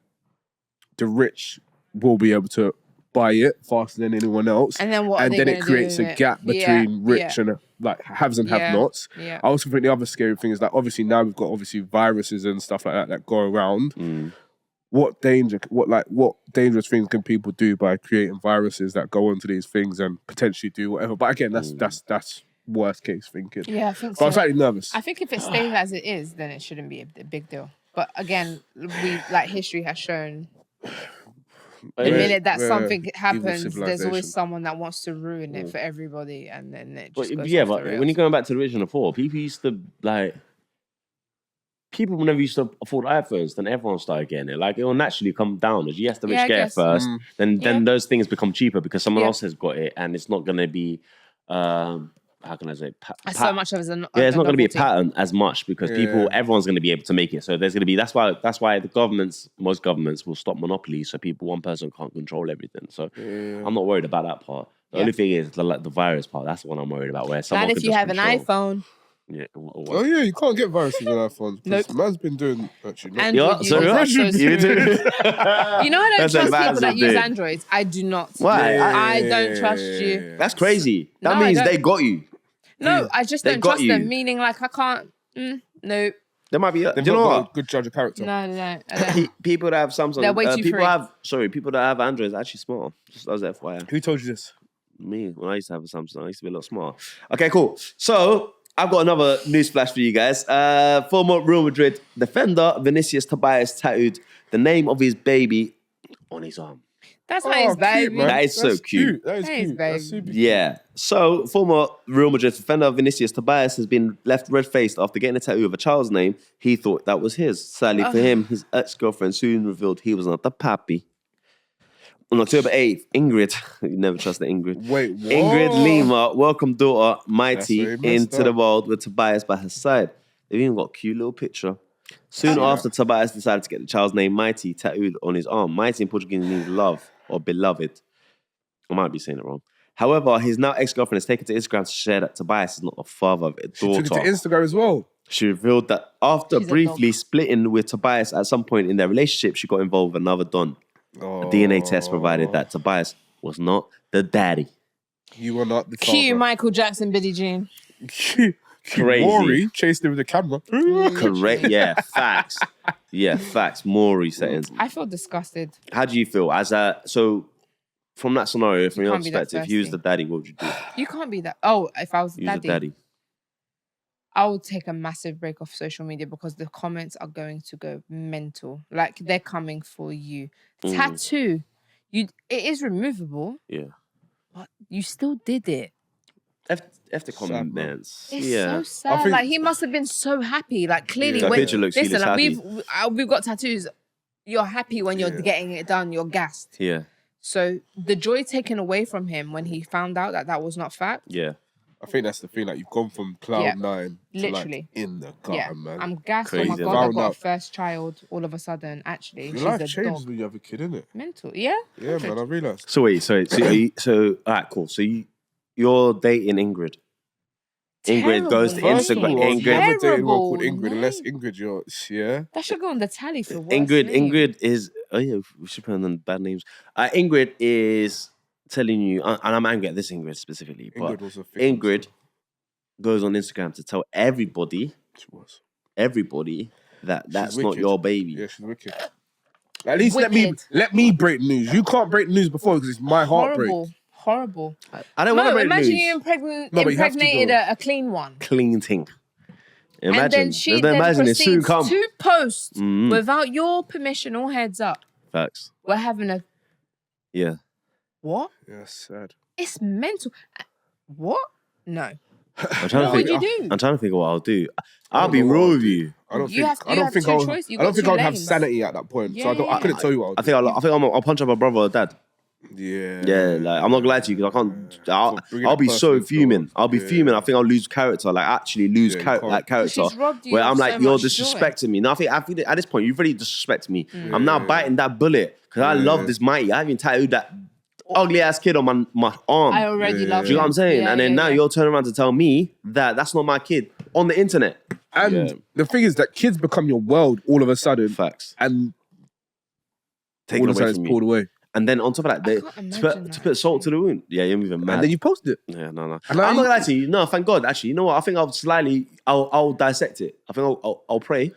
Speaker 3: the rich will be able to buy it faster than anyone else,
Speaker 2: and then
Speaker 3: it creates a gap between rich and like haves and have-nots.
Speaker 2: Yeah.
Speaker 3: I also think the other scary thing is that obviously now we've got viruses and stuff like that go around. What dangerous things can people do by creating viruses that go onto these things and potentially do whatever? But again, that's worst case thinking.
Speaker 2: Yeah, I think
Speaker 3: so.
Speaker 2: So.
Speaker 3: I'm slightly nervous.
Speaker 2: I think if it stays as it is, then it shouldn't be a big deal. But again, history has shown. The minute that something happens, there's always someone that wants to ruin it for everybody, and then it just goes off the rails.
Speaker 1: When you're going back to the original before, people used to people never used to afford iPhones, then everyone started getting it. Like, it will naturally come down. As yes, the rich get it first, then those things become cheaper because someone else has got it, and it's not going to be, how can I say,
Speaker 2: so much of it.
Speaker 1: It's not going to be a pattern as much because everyone's going to be able to make it. So there's going to be, that's why most governments will stop monopolies, so one person can't control everything. So I'm not worried about that part. The only thing is the virus part. That's the one I'm worried about. Where someone
Speaker 2: if you have an iPhone.
Speaker 1: Yeah.
Speaker 3: Oh yeah, you can't get viruses on iPhones. Nope. Man's been doing actually.
Speaker 2: You know, I don't trust people that use Androids. I do not.
Speaker 1: Why?
Speaker 2: I don't trust you.
Speaker 1: That's crazy. That means they got you.
Speaker 2: No, I just don't trust them. Meaning, like, I can't. No.
Speaker 1: There might be. Do you know what?
Speaker 3: Good judge of character.
Speaker 2: No. I don't.
Speaker 1: People that have Samsung.
Speaker 2: They're way too free.
Speaker 1: People that have Androids are actually smarter. Just as FYI.
Speaker 3: Who told you this?
Speaker 1: Me. When I used to have a Samsung, I used to be a lot smarter. Okay, cool. So I've got another news flash for you guys. Former Real Madrid defender Vinicius Tobias tattooed the name of his baby on his arm.
Speaker 2: That's nice, baby.
Speaker 3: Cute,
Speaker 1: that is so cute.
Speaker 3: That is cute. That's super cute.
Speaker 1: Yeah. So, former Real Madrid defender Vinicius Tobias has been left red-faced after getting a tattoo of a child's name. He thought that was his. Sadly for him, his ex-girlfriend soon revealed he was not the pappy. On October 8th, Ingrid, you never trusted Ingrid.
Speaker 3: Wait, what?
Speaker 1: Ingrid Lima welcomed daughter Mighty into the world with Tobias by her side. They've even got a cute little picture. Soon after, Tobias decided to get the child's name Mighty tattooed on his arm. Mighty in Portuguese means love or beloved. I might be saying it wrong. However, his now ex-girlfriend has taken to Instagram to share that Tobias is not the father of a daughter.
Speaker 3: She took it to Instagram as well.
Speaker 1: She revealed that after briefly splitting with Tobias at some point in their relationship, she got involved with another Don. A DNA test provided that Tobias was not the daddy.
Speaker 3: You were not the father.
Speaker 2: Cue Michael Jackson, Billie Jean.
Speaker 1: Crazy.
Speaker 3: Maury chased him with the camera.
Speaker 1: Correct. Yeah, facts. Yeah, facts. Maury settings.
Speaker 2: I feel disgusted.
Speaker 1: How do you feel? So from that scenario, from your perspective, if you was the daddy, what would you do?
Speaker 2: You can't be that. Oh, if I was the
Speaker 1: daddy.
Speaker 2: I would take a massive break off social media because the comments are going to go mental. Like, they're coming for you. Tattoo, it is removable.
Speaker 1: Yeah.
Speaker 2: But you still did it.
Speaker 1: F the comments.
Speaker 2: It's so sad. Like, he must have been so happy. Like, clearly, we've got tattoos. You're happy when you're getting it done. You're gassed.
Speaker 1: Yeah.
Speaker 2: So the joy taken away from him when he found out that was not fact.
Speaker 1: Yeah.
Speaker 3: I think that's the thing. Like, you've gone from cloud nine to
Speaker 2: literally
Speaker 3: like in the gutter, man.
Speaker 2: I'm gassed.
Speaker 1: Crazy.
Speaker 2: Oh my God, I got a first child all of a sudden. Actually,
Speaker 3: your life changes when you have a kid, innit?
Speaker 2: Mental, yeah.
Speaker 3: Yeah, man. I realised.
Speaker 1: So wait, so all right, cool. So you're dating Ingrid. Ingrid goes to Instagram.
Speaker 3: Ingrid never dated one called Ingrid unless Ingrid,
Speaker 2: That should go on the tally for worst
Speaker 1: Ingrid is. Oh yeah, we should put on the bad names. Ingrid is telling you, and I'm angry at this Ingrid specifically, but Ingrid goes on Instagram to tell everybody that that's not your baby.
Speaker 3: Yeah, she's wicked. At least let me break the news. You can't break the news before because it's my heartbreak.
Speaker 2: Horrible.
Speaker 1: I don't want to break the news.
Speaker 2: Imagine you impregnated a clean one.
Speaker 1: Clean thing. Imagine.
Speaker 2: And then she proceeds to post without your permission or heads up.
Speaker 1: Facts.
Speaker 2: We're having a...
Speaker 1: Yeah.
Speaker 2: What?
Speaker 3: Yeah, sad.
Speaker 2: It's mental. What? No.
Speaker 1: What would you do? I'm trying to think of what I'll do. I'll be real with you.
Speaker 3: I don't think I would have sanity at that point. So I couldn't tell you what I would do.
Speaker 1: I think I'll punch up my brother or dad. Yeah, like I'm not gonna lie to you because I can't.
Speaker 3: bringing
Speaker 1: I'll
Speaker 3: that
Speaker 1: be so
Speaker 3: person
Speaker 1: fuming.
Speaker 3: forward.
Speaker 1: I'll be fuming. I think I'll lose character. Like actually lose
Speaker 3: Yeah, you can't.
Speaker 1: like character.
Speaker 2: She's robbed you
Speaker 1: where
Speaker 2: of
Speaker 1: I'm like,
Speaker 2: so
Speaker 1: you're
Speaker 2: much joy.
Speaker 1: disrespecting me. Now I think at this point you've really disrespected me.
Speaker 2: Mm.
Speaker 1: I'm now biting that bullet because I love this mighty. I haven't tattooed that ugly ass kid on my arm.
Speaker 2: I already love
Speaker 1: Do you know what I'm saying?
Speaker 2: Yeah,
Speaker 1: and then now you're turning around to tell me that that's not my kid on the internet.
Speaker 3: And the thing is that kids become your world all of a sudden.
Speaker 1: Facts.
Speaker 3: And
Speaker 1: taken
Speaker 3: all of a
Speaker 1: away
Speaker 3: sudden
Speaker 1: from
Speaker 3: it's
Speaker 1: you.
Speaker 3: pulled away.
Speaker 1: And then on top of that, to put salt to the wound. Yeah, you're moving mad.
Speaker 3: And then you post it.
Speaker 1: Yeah, no.
Speaker 3: And
Speaker 1: I'm not gonna lie to you. No, thank God. Actually, you know what? I think I'll dissect it. I think I'll pray.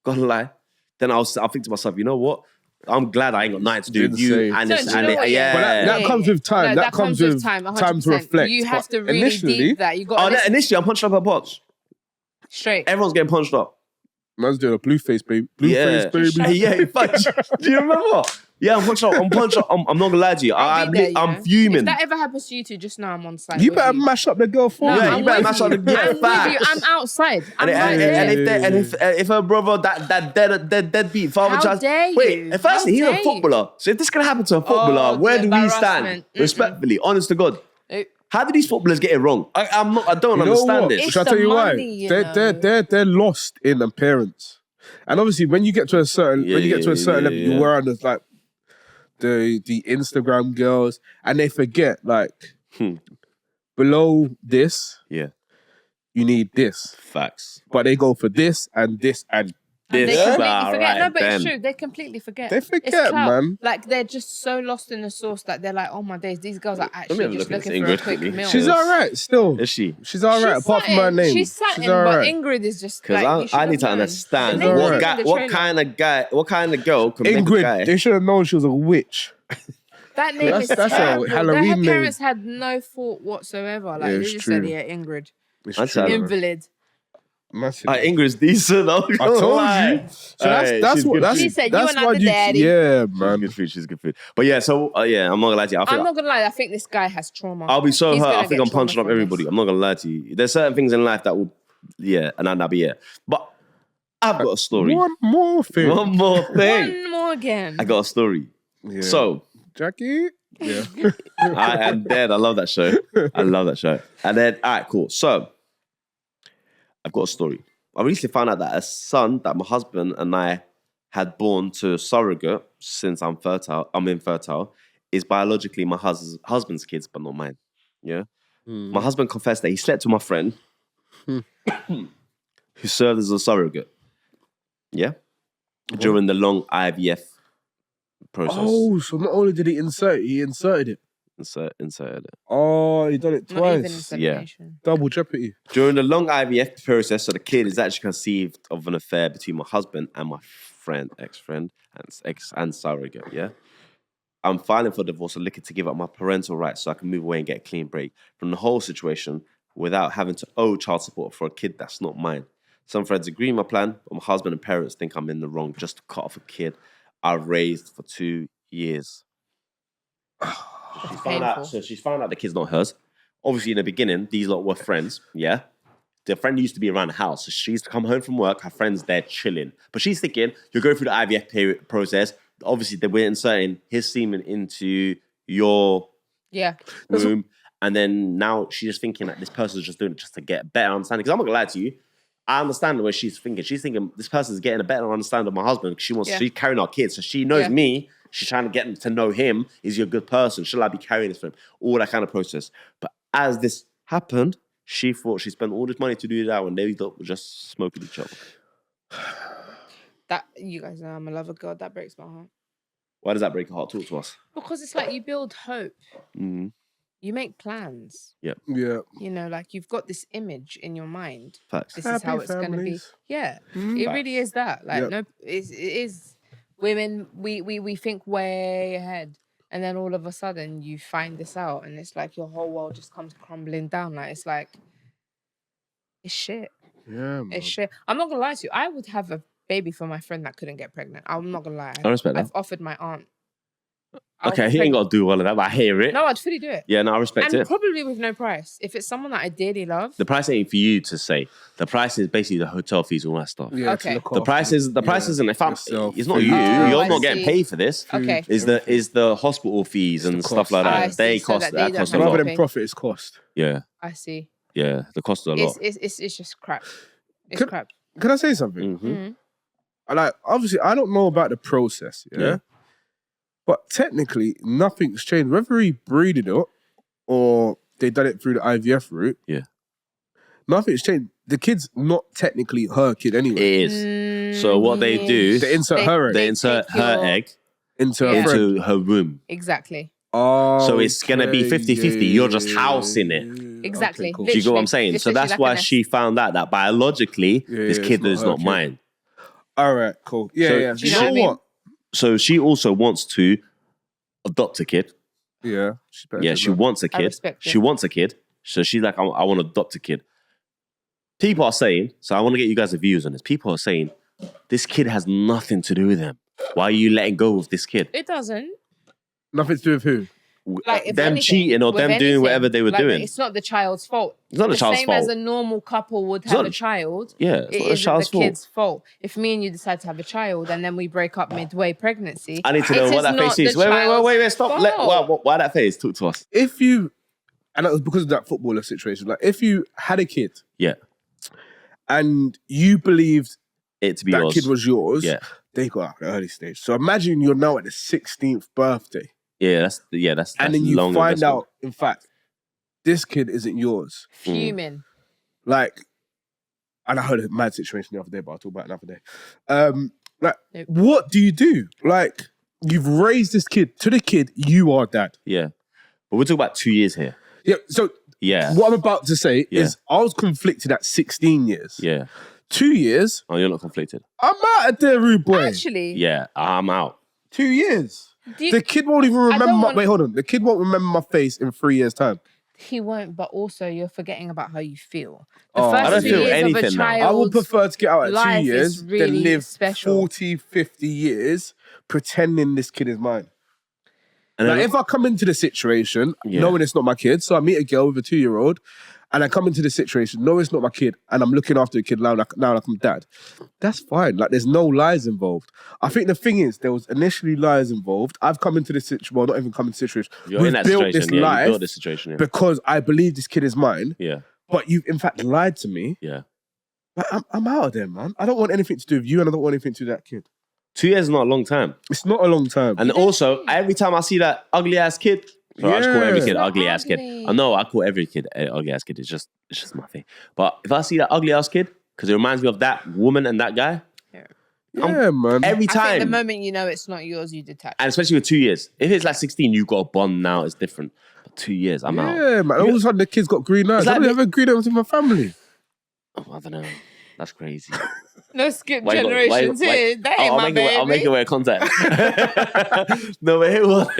Speaker 1: Gonna lie. Then I'll think to myself, you know what? I'm glad I ain't got nothing to do with you. And
Speaker 2: But
Speaker 3: that comes with time.
Speaker 2: No,
Speaker 3: that comes with time to reflect.
Speaker 2: You have to really
Speaker 3: initially,
Speaker 2: deep that. You got
Speaker 1: initially, I'm punched up her pots.
Speaker 2: Straight.
Speaker 1: Everyone's getting punched up.
Speaker 3: Man's doing a blue face, baby. Blue face, baby.
Speaker 1: Yeah, do you remember? Yeah, I'm punched up. I'm not gonna lie to you. I'm fuming.
Speaker 2: If that ever happens to you two, just know I'm on site.
Speaker 3: You better mash up the girl for me.
Speaker 1: Yeah, you better mash up the girl.
Speaker 2: I'm with you. I'm outside. I'm right there.
Speaker 1: And if her brother that deadbeat father
Speaker 2: How
Speaker 1: tries,
Speaker 2: dare you?
Speaker 1: wait, firstly he's a footballer. So if this can happen to a footballer, where do we stand? Respectfully, honest to God. How do these footballers get it wrong? I don't understand this.
Speaker 3: Shall I tell you why? They're lost in appearance. And obviously when you get to a certain level, you wear on this like the Instagram girls, and they forget like below this, you need this.
Speaker 1: Facts.
Speaker 3: But they go for this and this and this.
Speaker 2: They completely forget. No, but it's true. They completely forget.
Speaker 3: They forget, man.
Speaker 2: Like they're just so lost in the sauce that they're like, oh my days, these girls are actually just looking for a quick meal.
Speaker 3: She's alright still.
Speaker 1: Is she?
Speaker 3: She's alright, apart from her name.
Speaker 2: She's satin, but Ingrid is just
Speaker 1: because I need to understand what kind of girl can make a guy.
Speaker 3: They should have known she was a witch.
Speaker 2: That name is
Speaker 3: that's
Speaker 2: terrible.
Speaker 3: a Halloween
Speaker 2: Her
Speaker 3: name.
Speaker 2: parents had no thought whatsoever. Like they just said, yeah, Ingrid. Invalid.
Speaker 1: Ingrid's decent. I
Speaker 3: told you. So that's what
Speaker 2: she said. You are not the daddy.
Speaker 3: Yeah, man.
Speaker 1: She's good food. But yeah, so I'm not gonna lie to you.
Speaker 2: I'm not gonna lie. I think this guy has trauma.
Speaker 1: I'll be so hurt. I think I'm punching up everybody. I'm not gonna lie to you. There's certain things in life that will, and that'll be it. But I've got a story.
Speaker 3: One more thing.
Speaker 2: One more again.
Speaker 1: I got a story.
Speaker 3: Yeah.
Speaker 1: So
Speaker 3: Jackie. Yeah.
Speaker 1: I am dead. I love that show. And then, all right, cool. So I've got a story. I recently found out that a son that my husband and I had born to a surrogate since I'm infertile, is biologically my husband's kids, but not mine. Yeah. My husband confessed that he slept with my friend who served as a surrogate. Yeah. During the long IVF process.
Speaker 3: Oh, so not only did he insert it, he inserted it.
Speaker 1: Inserted it.
Speaker 3: Oh, he done it twice.
Speaker 1: Yeah.
Speaker 3: Double jeopardy.
Speaker 1: During the long IVF process, so the kid is actually conceived of an affair between my husband and my ex-friend, and surrogate, yeah? I'm filing for divorce and looking to give up my parental rights so I can move away and get a clean break from the whole situation without having to owe child support for a kid that's not mine. Some friends agree with my plan, but my husband and parents think I'm in the wrong just to cut off a kid I've raised for 2 years. She's found out the kid's not hers. Obviously, in the beginning, these lot were friends, yeah? The friend used to be around the house. So she's come home from work, her friend's there chilling. But she's thinking, you're going through the IVF process. Obviously, we're inserting his semen into your womb. And then now she's just thinking that this person's just doing it just to get a better understanding. Because I'm not going to lie to you, I understand the way she's thinking. She's thinking this person's getting a better understanding of my husband because she's carrying our kids. So she knows me. She's trying to get to know him. Is he a good person? Should I be carrying this for him? All that kind of process. But as this happened, she thought she spent all this money to do that when they were just smoking each other.
Speaker 2: That, you guys know I'm a lover God. That breaks my heart.
Speaker 1: Why does that break your heart? Talk to us.
Speaker 2: Because it's like you build hope.
Speaker 1: Mm-hmm.
Speaker 2: You make plans.
Speaker 1: Yeah.
Speaker 3: Yeah.
Speaker 2: You know, like you've got this image in your mind.
Speaker 1: Facts.
Speaker 2: This is how it's going to be. Yeah.
Speaker 3: Mm-hmm.
Speaker 2: It really is that. Like, no, it is. Women, we think way ahead. And then all of a sudden you find this out and it's like your whole world just comes crumbling down. Like, it's like, it's shit.
Speaker 3: Yeah, man.
Speaker 2: It's shit. I'm not going to lie to you. I would have a baby for my friend that couldn't get pregnant. I'm not going to lie.
Speaker 1: I respect that.
Speaker 2: I've offered my aunt
Speaker 1: Okay, he ain't got to do all of that, but I hear it.
Speaker 2: No, I'd fully do it.
Speaker 1: Yeah, no, I respect
Speaker 2: And
Speaker 1: it.
Speaker 2: probably with no price. If it's someone that I dearly love.
Speaker 1: The price ain't for you to say. The price is basically the hotel fees, all that stuff.
Speaker 3: Yeah,
Speaker 2: Okay.
Speaker 3: to
Speaker 1: The price isn't. It's not
Speaker 3: yourself,
Speaker 1: you.
Speaker 3: food.
Speaker 1: You're
Speaker 2: I
Speaker 1: not getting
Speaker 2: see.
Speaker 1: paid for this.
Speaker 2: Okay.
Speaker 1: Is the hospital fees and
Speaker 3: the
Speaker 1: stuff
Speaker 3: cost.
Speaker 1: like that.
Speaker 2: I see,
Speaker 1: They
Speaker 2: so
Speaker 1: cost
Speaker 2: that they
Speaker 1: that
Speaker 2: don't
Speaker 1: cost a
Speaker 2: have to
Speaker 3: Rather
Speaker 1: lot.
Speaker 3: than profit, it's cost.
Speaker 1: Yeah,
Speaker 2: I see.
Speaker 1: yeah, the cost a lot.
Speaker 2: It's just crap. It's crap.
Speaker 3: Can I say something?
Speaker 1: Mm-hmm.
Speaker 3: Obviously, I don't know about the process, yeah? But technically, nothing's changed. Whether he breeded it or they done it through the IVF route, nothing's changed. The kid's not technically her kid anyway.
Speaker 1: It is. So what they do,
Speaker 3: They insert her egg.
Speaker 1: they insert her egg
Speaker 3: into her friend.
Speaker 1: into her womb.
Speaker 2: Exactly.
Speaker 3: Oh,
Speaker 1: So it's going to be 50-50. You're just housing it.
Speaker 2: Exactly.
Speaker 3: Okay, cool.
Speaker 1: Do you get what I'm
Speaker 2: Literally.
Speaker 1: saying?
Speaker 2: It's
Speaker 1: So that's
Speaker 2: literally
Speaker 1: why
Speaker 2: like a
Speaker 1: she found out that biologically, this kid
Speaker 3: it's
Speaker 1: is
Speaker 3: not her
Speaker 1: not
Speaker 3: kid.
Speaker 1: mine.
Speaker 3: All right, cool. Yeah,
Speaker 1: So-
Speaker 3: yeah.
Speaker 2: Do you know what I mean?
Speaker 1: So she also wants to adopt a kid.
Speaker 3: Yeah. She's better
Speaker 1: Yeah,
Speaker 3: than
Speaker 1: she
Speaker 3: that.
Speaker 1: wants a
Speaker 2: I
Speaker 1: kid.
Speaker 2: respect it.
Speaker 1: She wants a kid. So she's like, I want to adopt a kid. People are saying, so I want to get you guys' views on this. People are saying, this kid has nothing to do with them. Why are you letting go of this kid?
Speaker 2: It doesn't.
Speaker 3: Nothing to do with who?
Speaker 2: Like if
Speaker 1: Them
Speaker 2: anything,
Speaker 1: cheating or
Speaker 2: with
Speaker 1: them doing
Speaker 2: anything,
Speaker 1: whatever they were
Speaker 2: like,
Speaker 1: doing.
Speaker 2: It's not the child's fault.
Speaker 1: It's not the child's
Speaker 2: same
Speaker 1: fault.
Speaker 2: as a normal couple would
Speaker 1: It's
Speaker 2: have
Speaker 1: not-
Speaker 2: a child.
Speaker 1: Yeah,
Speaker 2: It
Speaker 1: it's not the
Speaker 2: isn't
Speaker 1: child's
Speaker 2: the
Speaker 1: fault.
Speaker 2: kid's fault. If me and you decide to have a child and then we break up midway pregnancy,
Speaker 1: I need to
Speaker 2: it
Speaker 1: know
Speaker 2: is
Speaker 1: what that
Speaker 2: not
Speaker 1: face is.
Speaker 2: the
Speaker 1: Wait,
Speaker 2: child's
Speaker 1: stop.
Speaker 2: fault.
Speaker 1: Why that face? Talk to us.
Speaker 3: If you, and that was because of that footballer situation, like if you had a kid
Speaker 1: Yeah,
Speaker 3: and you believed
Speaker 1: it to be
Speaker 3: that
Speaker 1: yours.
Speaker 3: kid was yours,
Speaker 1: Yeah.
Speaker 3: they got out at the early stage. So imagine you're now at the 16th birthday
Speaker 1: That's
Speaker 3: and then you
Speaker 1: long
Speaker 3: find
Speaker 1: investment.
Speaker 3: out, in fact, this kid isn't yours.
Speaker 2: Fuming.
Speaker 3: Like, and I heard a mad situation the other day, but I'll talk about it another day. Like,
Speaker 2: Nope.
Speaker 3: what do you do? Like, you've raised this kid. To the kid, you are dad.
Speaker 1: Yeah, but we're talking about 2 years here.
Speaker 3: Yeah, so
Speaker 1: Yeah,
Speaker 3: what I'm about to say is I was conflicted at 16 years.
Speaker 1: yeah.
Speaker 3: 2 years,
Speaker 1: Oh, you're not conflicted.
Speaker 3: I'm out of there, rude boy.
Speaker 2: Actually,
Speaker 1: Yeah, I'm out.
Speaker 3: 2 years.
Speaker 2: do you-
Speaker 3: The kid won't even remember
Speaker 2: don't
Speaker 3: my...
Speaker 2: want-
Speaker 3: Wait, hold on. The kid won't remember my face in 3 years' time.
Speaker 2: he won't. But also, you're forgetting about how you feel. The
Speaker 3: Oh,
Speaker 2: first
Speaker 3: I don't
Speaker 2: 2
Speaker 3: feel
Speaker 2: years
Speaker 1: anything
Speaker 2: of a
Speaker 1: now.
Speaker 2: child.
Speaker 3: I would prefer to get out at 2
Speaker 2: life is
Speaker 3: years
Speaker 2: really
Speaker 3: than live
Speaker 2: special.
Speaker 3: 40, 50 years pretending this kid is mine.
Speaker 1: And
Speaker 3: Like,
Speaker 1: then,
Speaker 3: if I come into the situation
Speaker 1: Yeah.
Speaker 3: knowing it's not my kid, so I meet a girl with a 2-year-old, and I come into the situation knowing it's not my kid, and I'm looking after the kid now like I'm dad, that's fine. Like, there's no lies involved. I think the thing is, there was initially lies involved. I've come into this situation, well, not even come into the situation.
Speaker 1: you're
Speaker 3: We've
Speaker 1: in that
Speaker 3: built
Speaker 1: situation.
Speaker 3: this
Speaker 1: Yeah, you
Speaker 3: life
Speaker 1: built this situation. Yeah.
Speaker 3: because I believe this kid is mine,
Speaker 1: Yeah,
Speaker 3: but you've in fact lied to me.
Speaker 1: yeah.
Speaker 3: Like, I'm out of there, man. I don't want anything to do with you, and I don't want anything to do with that kid.
Speaker 1: 2 years is not a long time.
Speaker 3: It's not a long time.
Speaker 1: And also, every time I see that ugly ass kid, so I just call every
Speaker 3: Yeah.
Speaker 1: kid
Speaker 2: It's not
Speaker 1: ugly ass kid.
Speaker 2: ugly.
Speaker 1: I know I call every kid ugly ass kid. It's just my thing. But if I see that ugly ass kid, because it reminds me of that woman and that guy,
Speaker 3: yeah, man.
Speaker 1: every
Speaker 2: I think
Speaker 1: time,
Speaker 2: the moment you know it's not yours, you detach.
Speaker 1: and especially with 2 years. If it's like 16, you've got a bond now. It's different. But 2 years, I'm out.
Speaker 3: Yeah, man. All of a sudden, the kid's got green eyes.
Speaker 1: It's like
Speaker 3: I don't have green eyes in my family.
Speaker 1: Oh, I don't know. That's crazy.
Speaker 2: No skip
Speaker 1: Why you got-
Speaker 2: generations
Speaker 1: why-
Speaker 2: here. That ain't
Speaker 1: I'll
Speaker 2: my
Speaker 1: make
Speaker 2: baby.
Speaker 1: I'll make it wear contact. No, but here what?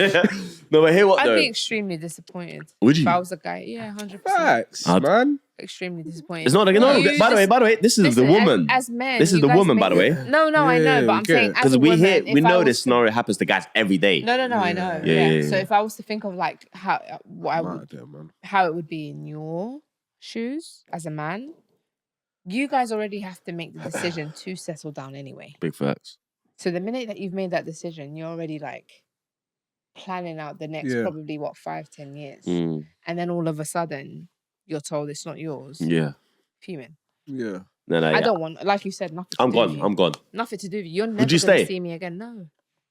Speaker 1: No, but here what
Speaker 2: I'd
Speaker 1: though?
Speaker 2: be extremely disappointed.
Speaker 1: Would you?
Speaker 2: If I was a guy, yeah, 100%.
Speaker 3: Facts,
Speaker 1: I'd-
Speaker 3: man.
Speaker 2: Extremely disappointed.
Speaker 1: It's not like no.
Speaker 2: You
Speaker 1: By the
Speaker 2: just-
Speaker 1: way, this is
Speaker 2: listen,
Speaker 1: the woman.
Speaker 2: As men,
Speaker 1: This is
Speaker 2: you
Speaker 1: the
Speaker 2: guys
Speaker 1: woman, by the
Speaker 2: make-
Speaker 1: way.
Speaker 2: No, I know, but I'm
Speaker 3: Yeah,
Speaker 2: saying as
Speaker 1: Because
Speaker 2: a
Speaker 1: we
Speaker 2: woman,
Speaker 1: hear, we
Speaker 2: if I
Speaker 1: know
Speaker 2: was
Speaker 1: this
Speaker 2: to-
Speaker 1: scenario happens to guys every day.
Speaker 2: No, I know.
Speaker 1: Yeah,
Speaker 2: Yeah.
Speaker 1: yeah,
Speaker 2: So
Speaker 1: yeah.
Speaker 2: if I was to think of like how what I
Speaker 3: I'm
Speaker 2: would,
Speaker 3: out there, man.
Speaker 2: how it would be in your shoes as a man, you guys already have to make the decision to settle down anyway.
Speaker 1: Big facts.
Speaker 2: So the minute that you've made that decision, you're already like planning out the next
Speaker 3: Yeah.
Speaker 2: probably 5-10 years,
Speaker 1: Mm,
Speaker 2: and then all of a sudden you're told it's not yours.
Speaker 1: yeah.
Speaker 2: Fuming.
Speaker 3: Yeah.
Speaker 1: No,
Speaker 2: I
Speaker 1: yeah.
Speaker 2: don't want, like you said, nothing. To
Speaker 1: I'm
Speaker 2: do with
Speaker 1: gone.
Speaker 2: you.
Speaker 1: I'm gone.
Speaker 2: Nothing to do with you. You're never
Speaker 1: you
Speaker 2: gonna
Speaker 1: stay?
Speaker 2: see me again. No.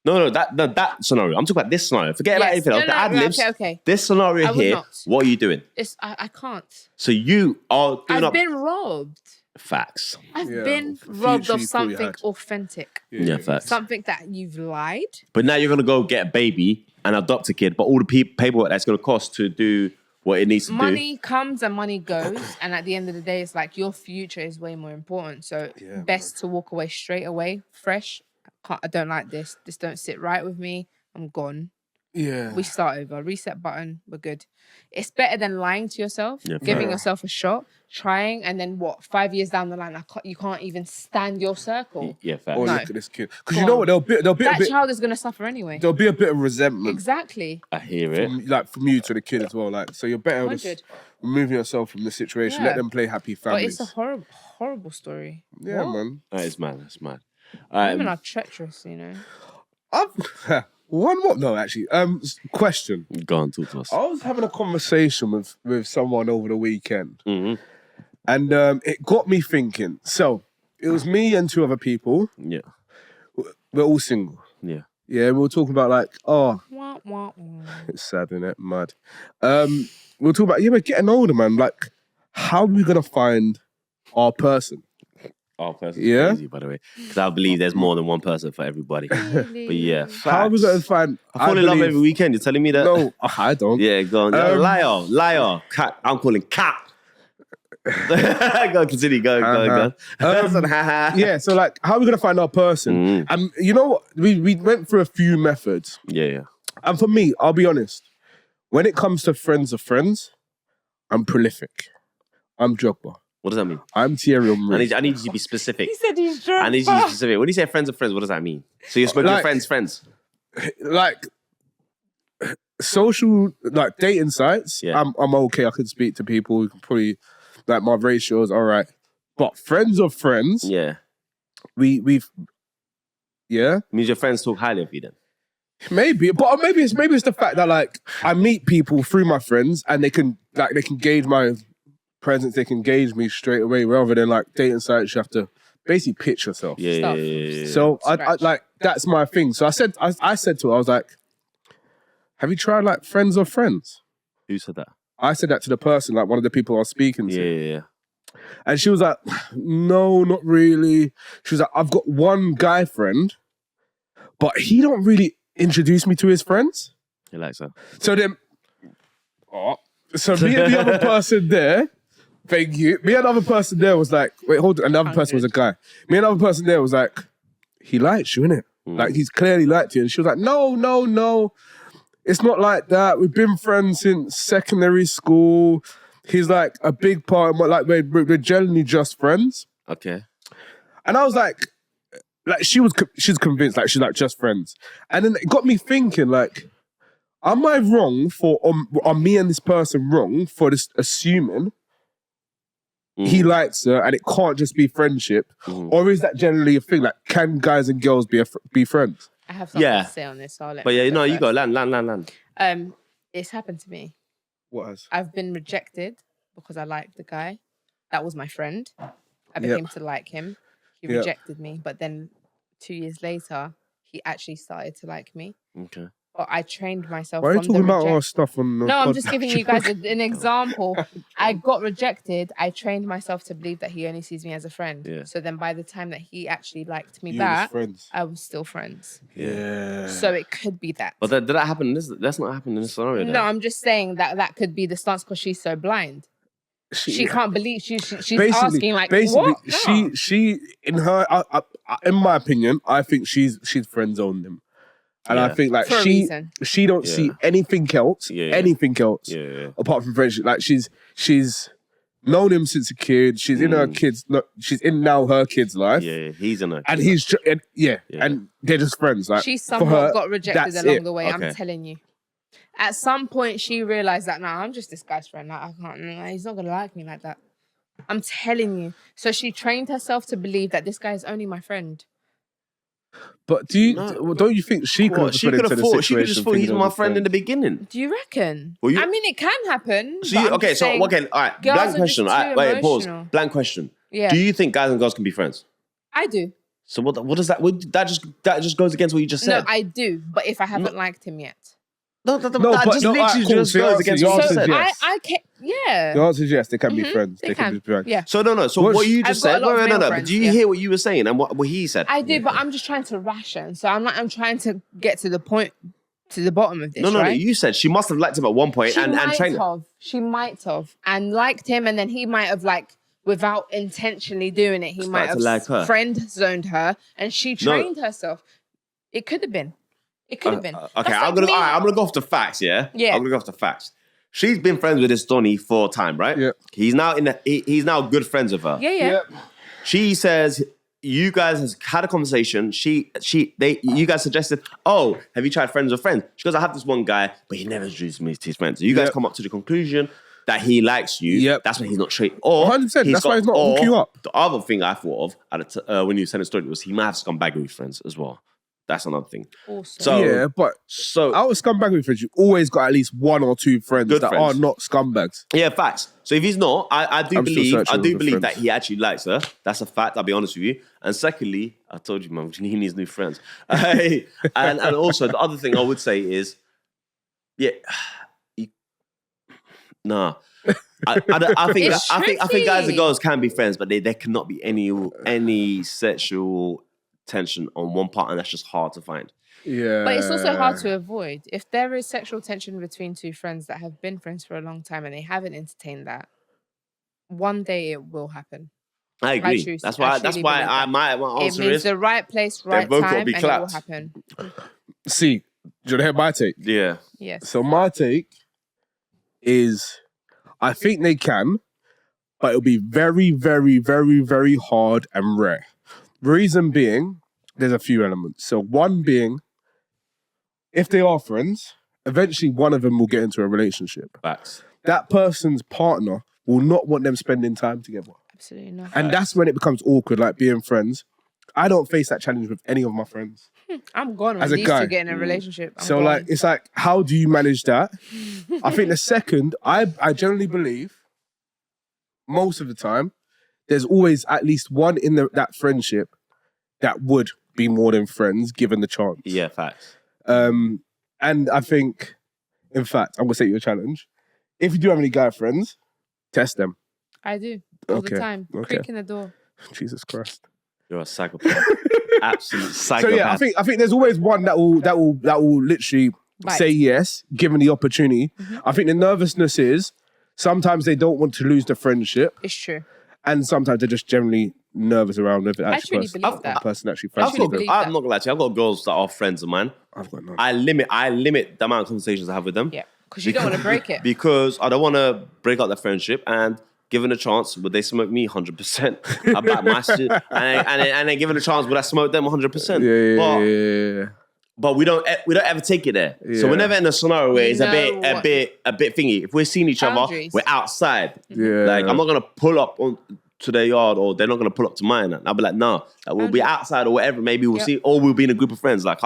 Speaker 1: No, that scenario. I'm talking about this scenario. Forget about
Speaker 2: Yes.
Speaker 1: anything else. The ad libs.
Speaker 2: Okay.
Speaker 1: This scenario
Speaker 2: I would
Speaker 1: here.
Speaker 2: not.
Speaker 1: What are you doing?
Speaker 2: I can't.
Speaker 1: So you are doing
Speaker 2: I've
Speaker 1: up
Speaker 2: been robbed.
Speaker 1: facts.
Speaker 2: I've
Speaker 3: Yeah,
Speaker 2: been
Speaker 3: for
Speaker 2: robbed
Speaker 3: future
Speaker 2: of
Speaker 3: you thought you
Speaker 2: something
Speaker 3: had.
Speaker 2: authentic.
Speaker 1: Yeah, facts.
Speaker 2: Something that you've lied.
Speaker 1: But now you're gonna go get a baby and adopt a kid, but all the paperwork that's gonna cost to do what it needs to do.
Speaker 2: Money comes and money goes, and at the end of the day, it's like your future is way more important. So
Speaker 3: Yeah,
Speaker 2: best to walk away straight away, fresh. I don't like this. This don't sit right with me. I'm gone.
Speaker 3: Yeah.
Speaker 2: We start over. Reset button. We're good. It's better than lying to yourself,
Speaker 1: Yeah,
Speaker 2: giving
Speaker 3: fair.
Speaker 2: yourself a shot, trying, and then 5 years down the line, you can't even stand your circle.
Speaker 1: Yeah, fact.
Speaker 3: Oh,
Speaker 2: No.
Speaker 3: look at this kid. Because
Speaker 2: Go
Speaker 3: you know
Speaker 2: on.
Speaker 3: what? There'll be a
Speaker 2: That
Speaker 3: bit.
Speaker 2: child is gonna suffer anyway.
Speaker 3: There'll be a bit of resentment.
Speaker 2: Exactly.
Speaker 1: I hear it.
Speaker 3: From you to the kid as well. Like, so you're better just
Speaker 2: 100.
Speaker 3: removing yourself from the situation.
Speaker 2: Yeah.
Speaker 3: Let them play happy
Speaker 2: But
Speaker 3: families.
Speaker 2: it's a horrible, horrible story.
Speaker 3: Yeah,
Speaker 2: What?
Speaker 3: man.
Speaker 1: That is mad. That's mad.
Speaker 2: Women are treacherous, you know.
Speaker 3: One more. No, actually. Question.
Speaker 1: Go on, talk to us.
Speaker 3: I was having a conversation with someone over the weekend,
Speaker 1: Mm-hmm.
Speaker 3: and it got me thinking. So it was me and 2 other people.
Speaker 1: Yeah.
Speaker 3: We're all single.
Speaker 1: Yeah.
Speaker 3: Yeah, we were talking about like,
Speaker 2: Wah, wah, wah.
Speaker 3: it's sad, isn't it? Mad. We were talking about, we're getting older, man. Like, how are we gonna find our person?
Speaker 1: Our person's
Speaker 3: Yeah?
Speaker 1: crazy, by the way. Because I believe there's more than one person for everybody. But yeah,
Speaker 3: How are we gonna
Speaker 1: facts.
Speaker 3: find?
Speaker 1: I fall in love every weekend. You're telling me that?
Speaker 3: No, I don't.
Speaker 1: Yeah, go on. Liar. Cat. I'm calling cat. Go, continue. Go.
Speaker 3: Yeah, so like, how are we gonna find our person? And you know what? We went through a few methods,
Speaker 1: Yeah.
Speaker 3: and for me, I'll be honest. When it comes to friends of friends, I'm prolific. I'm Drogba.
Speaker 1: What does that mean?
Speaker 3: I'm Thierry Henry.
Speaker 1: I need you to be specific.
Speaker 2: He said he's drunk.
Speaker 1: I need you to be specific. When you say friends of friends, what does that mean? So you're smoking
Speaker 3: Like-
Speaker 1: your friends?
Speaker 3: Like social, like dating sites.
Speaker 1: Yeah.
Speaker 3: I'm okay. I can speak to people. We can probably like my ratio is all right. But friends of friends,
Speaker 1: Yeah.
Speaker 3: we've yeah.
Speaker 1: Means your friends talk highly of you then.
Speaker 3: Maybe, but maybe it's the fact that like I meet people through my friends and they can gauge my presence, they can gauge me straight away rather than like dating sites you have to basically pitch yourself.
Speaker 1: Yeah.
Speaker 2: Stuff.
Speaker 3: So I
Speaker 2: Scratch.
Speaker 3: like that's my thing. So I said to her, I was like, have you tried like friends of friends?
Speaker 1: Who said that?
Speaker 3: I said that to the person, like one of the people I was speaking to.
Speaker 1: Yeah.
Speaker 3: And she was like, no, not really. She was like, I've got one guy friend, but he don't really introduce me to his friends.
Speaker 1: You like so?
Speaker 3: So then, so me and the other person there, thank you. Me and the other person there was like, wait, hold on. And the other person was a guy. Me and the other person there was like, he likes you, innit? Like, he's clearly liked you. And she was like, no. It's not like that. We've been friends since secondary school. He's like a big part of my, like, we're generally just friends.
Speaker 1: Okay.
Speaker 3: And I was like she's convinced, like, she's like just friends. And then it got me thinking, like, am I wrong are me and this person wrong for this assuming he likes her and it can't just be friendship? Or is that generally a thing? Like, can guys and girls be friends?
Speaker 2: I have something to say on this, so I'll let
Speaker 1: But yeah,
Speaker 2: you
Speaker 1: no, you
Speaker 2: first.
Speaker 1: go. Land.
Speaker 2: It's happened to me.
Speaker 3: What has?
Speaker 2: I've been rejected because I liked the guy. That was my friend. I became to like him. He
Speaker 3: Yep.
Speaker 2: rejected me, but then 2 years later, he actually started to like me.
Speaker 1: Okay.
Speaker 2: But I trained myself.
Speaker 3: Why are you
Speaker 2: from the
Speaker 3: talking about our
Speaker 2: reject-
Speaker 3: stuff on the
Speaker 2: No, I'm
Speaker 3: pod?
Speaker 2: just giving you guys an example. I got rejected. I trained myself to believe that he only sees me as a friend.
Speaker 1: Yeah.
Speaker 2: So then by the time that he actually liked me
Speaker 3: You was
Speaker 2: back,
Speaker 3: friends.
Speaker 2: I was still friends.
Speaker 3: Yeah.
Speaker 2: So it could be that.
Speaker 1: But did that happen? That's not happened in this scenario.
Speaker 2: No,
Speaker 1: then.
Speaker 2: I'm just saying that could be the stance because she's so blind. She can't believe she's asking like
Speaker 3: basically,
Speaker 2: what? No.
Speaker 3: she in her, in my opinion, I think she's friend zoned him, and I
Speaker 1: Yeah.
Speaker 3: think like
Speaker 2: For a reason.
Speaker 3: she don't see anything else,
Speaker 1: Yeah.
Speaker 3: Yeah. apart from friendship. Like she's known him since a kid. She's in her kids. She's in now her kid's life.
Speaker 1: Yeah, he's in a.
Speaker 3: And he's and they're just friends. Like
Speaker 2: She
Speaker 3: for
Speaker 2: somewhat
Speaker 3: her,
Speaker 2: got rejected
Speaker 3: that's
Speaker 2: along
Speaker 3: it.
Speaker 2: the way.
Speaker 1: Okay.
Speaker 2: I'm telling you. At some point, she realized that I'm just this guy's friend. Like, I can't. He's not gonna like me like that. I'm telling you. So she trained herself to believe that this guy is only my friend.
Speaker 3: But don't you think she could have
Speaker 1: She could have thought. She could just thought he's
Speaker 3: thinking
Speaker 1: my
Speaker 3: of
Speaker 1: friend
Speaker 3: his
Speaker 1: in the beginning.
Speaker 2: Do you reckon?
Speaker 1: Well,
Speaker 2: I mean, it can happen.
Speaker 1: So
Speaker 2: but
Speaker 1: you,
Speaker 2: I'm
Speaker 1: okay,
Speaker 2: just
Speaker 1: so
Speaker 2: saying,
Speaker 1: all right.
Speaker 2: girls
Speaker 1: Blank
Speaker 2: are
Speaker 1: question.
Speaker 2: just too
Speaker 1: Wait, pause.
Speaker 2: emotional.
Speaker 1: Blank question.
Speaker 2: Yeah.
Speaker 1: Do you think guys and girls can be friends?
Speaker 2: I do.
Speaker 1: So what does that? That just goes against what you just said.
Speaker 2: No, I do. But if I haven't liked him yet.
Speaker 1: that just literally
Speaker 3: alright, cool.
Speaker 1: just
Speaker 3: So
Speaker 1: goes
Speaker 3: your
Speaker 1: against
Speaker 3: answer-
Speaker 1: what you
Speaker 3: your
Speaker 1: said.
Speaker 3: answer is yes.
Speaker 2: I can't. Yeah.
Speaker 3: The answer is yes. They can be friends.
Speaker 2: They can.
Speaker 3: be friends.
Speaker 2: Yeah.
Speaker 1: So no. So
Speaker 3: What's-
Speaker 1: what you just
Speaker 2: I've got
Speaker 1: said.
Speaker 2: a lot of
Speaker 1: No.
Speaker 2: male
Speaker 1: But
Speaker 2: friends,
Speaker 1: do you
Speaker 2: yeah.
Speaker 1: hear what you were saying and what he said?
Speaker 2: I do, but I'm just trying to ration. So I'm trying to get to the point, to the bottom of this.
Speaker 1: No.
Speaker 2: Right?
Speaker 1: You said she must have liked him at one point
Speaker 2: She
Speaker 1: and
Speaker 2: might
Speaker 1: trained him.
Speaker 2: have. She might have and liked him, and then he might have without intentionally doing it. He might
Speaker 1: Started to like her.
Speaker 2: have friend zoned her, and she trained herself. It could have been. It could have been.
Speaker 1: Okay,
Speaker 2: That's
Speaker 1: I'm
Speaker 2: like me.
Speaker 1: gonna go off the facts. Yeah,
Speaker 2: Yeah.
Speaker 1: I'm gonna go off the facts. She's been friends with this Donny for a time, right?
Speaker 3: Yeah.
Speaker 1: He's now he's now good friends with her.
Speaker 2: Yeah.
Speaker 1: She says you guys has had a conversation. You guys suggested, oh, have you tried friends with friends? She goes, I have this one guy, but he never introduced me to his friends. So you guys come up to the conclusion that he likes you.
Speaker 3: Yep.
Speaker 1: That's when he's not straight. Or
Speaker 3: 100%. That's why he's not hooking you up.
Speaker 1: The other thing I thought of when you sent a story was he might have scumbaggery friends as well. That's another thing.
Speaker 2: Awesome.
Speaker 1: So
Speaker 3: Yeah, but out of scumbaggery friends, you always got at least one or two friends
Speaker 1: Good
Speaker 3: that
Speaker 1: friends.
Speaker 3: are not scumbags.
Speaker 1: Yeah, facts. So if he's not, I do
Speaker 3: I'm still
Speaker 1: believe
Speaker 3: searching for
Speaker 1: that
Speaker 3: friends.
Speaker 1: he actually likes her. That's a fact. I'll be honest with you. And secondly, I told you, man, he needs new friends. and also the other thing I would say is, nah. I think guys and girls can be friends, but there cannot be any sexual tension on one part, and that's just hard to find.
Speaker 3: Yeah.
Speaker 2: But it's also hard to avoid. If there is sexual tension between two friends that have been friends for a long time and they haven't entertained that, one day it will happen.
Speaker 1: I agree.
Speaker 2: truly
Speaker 1: That's why my
Speaker 2: It
Speaker 1: answer
Speaker 2: means
Speaker 1: is
Speaker 2: the right place, right
Speaker 1: both gotta
Speaker 2: time,
Speaker 1: be
Speaker 2: and it will
Speaker 1: clapped.
Speaker 2: happen.
Speaker 3: See, do you want to hear my take?
Speaker 1: yeah.
Speaker 2: Yes.
Speaker 3: So my take is, I think they can, but it'll be very, very, very, very hard and rare. Reason being, there's a few elements. So one being, if they are friends, eventually one of them will get into a relationship.
Speaker 1: Facts.
Speaker 3: That person's partner will not want them spending time together.
Speaker 2: Absolutely not.
Speaker 3: And that's when it becomes awkward, like being friends. I don't face that challenge with any of my friends.
Speaker 2: I'm gone
Speaker 3: As
Speaker 2: when
Speaker 3: a
Speaker 2: these
Speaker 3: guy.
Speaker 2: two get in a relationship. I'm
Speaker 3: So
Speaker 2: gone.
Speaker 3: like, it's like, how do you manage that? I think the second, I generally believe, most of the time, there's always at least one in that friendship that would be more than friends, given the chance.
Speaker 1: Yeah, facts.
Speaker 3: And I think, in fact, I'm going to set you a challenge. If you do have any guy friends, test them.
Speaker 2: I do all
Speaker 3: Okay,
Speaker 2: the time.
Speaker 3: okay.
Speaker 2: Creak in the door.
Speaker 3: Jesus Christ.
Speaker 1: You're a psychopath. Absolute psychopath.
Speaker 3: So yeah, I think there's always one that will literally
Speaker 2: Bite.
Speaker 3: say yes, given the opportunity. I think the nervousness is sometimes they don't want to lose the friendship,
Speaker 2: It's true.
Speaker 3: and sometimes they're just generally nervous around if
Speaker 2: I truly believe that.
Speaker 3: person actually
Speaker 1: I'm
Speaker 3: fancies them.
Speaker 2: believe
Speaker 1: not
Speaker 2: that.
Speaker 1: gonna lie to you. I've got girls that are friends of mine.
Speaker 3: I've got none.
Speaker 1: I limit the amount of conversations I have with them.
Speaker 2: Yeah. Because you don't want to break it.
Speaker 1: Because I don't want to break up the friendship. And given a chance, would they smoke me 100%? I back my shit. And then given a chance, would I smoke them 100%?
Speaker 3: Yeah.
Speaker 1: But we don't ever take it there. So
Speaker 3: Yeah.
Speaker 1: we're never in a scenario where it's
Speaker 2: You
Speaker 1: a
Speaker 2: know
Speaker 1: bit thingy. If we're seeing each other,
Speaker 2: Boundaries.
Speaker 1: we're outside.
Speaker 3: Yeah.
Speaker 1: Like I'm not gonna pull up to their yard, or they're not gonna pull up to mine. And I'll be like, no, we'll be outside or whatever. Maybe we'll see, or we'll be in a group of friends. Like,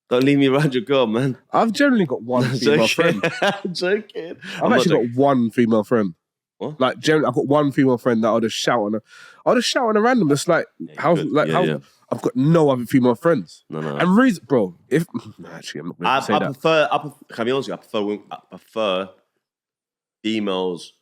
Speaker 1: don't leave me around your girl, man.
Speaker 3: I've generally got one female friend.
Speaker 1: I'm joking.
Speaker 3: I've actually got one female friend.
Speaker 1: What?
Speaker 3: Like generally, I've got one female friend that I'll just shout on her. I'll just shout on a random. It's like
Speaker 1: good.
Speaker 3: I've got no other female friends.
Speaker 1: No.
Speaker 3: And reason, bro, if actually I'm not going to say that.
Speaker 1: Can I be honest with you? I prefer females'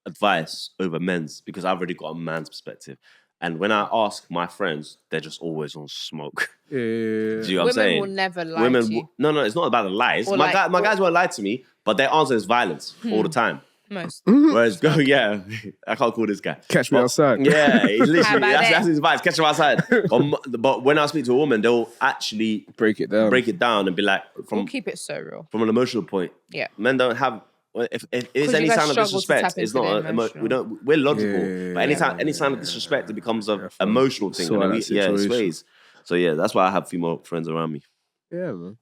Speaker 1: advice over men's because I've already got a man's perspective. And when I ask my friends, they're just always on smoke.
Speaker 3: Yeah.
Speaker 1: Do you know what I'm
Speaker 2: Women
Speaker 1: saying?
Speaker 2: will never lie to you.
Speaker 1: No, it's not about the lies.
Speaker 2: Or
Speaker 1: My
Speaker 2: like-
Speaker 1: guys won't lie to me, but their answer is violence all the time.
Speaker 2: Most.
Speaker 1: Whereas, yeah, I can't call this guy.
Speaker 3: Catch me outside.
Speaker 1: Yeah, he's
Speaker 2: How
Speaker 1: literally,
Speaker 2: about
Speaker 1: that's
Speaker 2: that?
Speaker 1: his advice. Catch him outside. But when I speak to a woman, they'll actually
Speaker 3: Break it down.
Speaker 1: and be like,
Speaker 2: We'll keep it so real.
Speaker 1: from an emotional point.
Speaker 2: Yeah.
Speaker 1: Men don't have. If it's
Speaker 2: you
Speaker 1: any
Speaker 2: guys
Speaker 1: sign of
Speaker 2: struggle to
Speaker 1: disrespect,
Speaker 2: tap
Speaker 1: it's
Speaker 2: into
Speaker 1: not.
Speaker 2: the emotional.
Speaker 1: We're logical,
Speaker 3: Yeah.
Speaker 1: but any sign of disrespect, it becomes an
Speaker 3: fine.
Speaker 1: emotional thing.
Speaker 3: Sort
Speaker 1: And
Speaker 3: that
Speaker 1: it
Speaker 3: situation.
Speaker 1: sways. So yeah, that's why I have female friends around me.
Speaker 3: Yeah, man.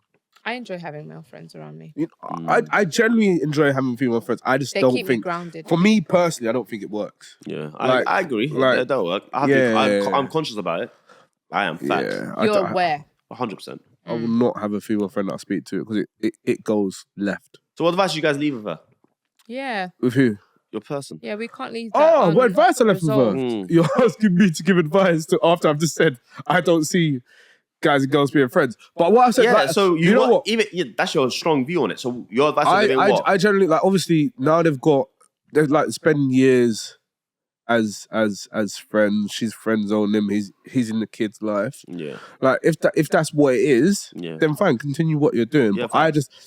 Speaker 2: I enjoy having male friends around me.
Speaker 3: You know, I generally enjoy having female friends. I just
Speaker 2: They
Speaker 3: don't
Speaker 2: keep me
Speaker 3: think.
Speaker 2: grounded.
Speaker 3: For me personally, I don't think it works.
Speaker 1: Yeah,
Speaker 3: Like-
Speaker 1: I agree.
Speaker 3: like-
Speaker 1: They don't work. I'm conscious about it. I am fact.
Speaker 3: Yeah, I
Speaker 2: You're
Speaker 3: don't-
Speaker 2: aware.
Speaker 1: 100%.
Speaker 3: I will not have a female friend that I speak to because it goes left.
Speaker 1: So what advice do you guys leave with her?
Speaker 2: Yeah.
Speaker 3: With who?
Speaker 1: Your person.
Speaker 2: Yeah, we can't leave that
Speaker 3: Oh, what advice I left with her?
Speaker 2: unresolved.
Speaker 3: You're asking me to give advice to after I've just said I don't see guys and girls being friends. But what I said,
Speaker 1: Yeah,
Speaker 3: like,
Speaker 1: so
Speaker 3: you know what?
Speaker 1: that's your strong view on it. So your advice would have been what?
Speaker 3: I generally like obviously now they're like spending years as friends. She's friend zoned him. He's in the kid's life.
Speaker 1: Yeah.
Speaker 3: Like if that's what it is,
Speaker 1: Yeah.
Speaker 3: then fine, continue what you're doing.
Speaker 1: Yeah,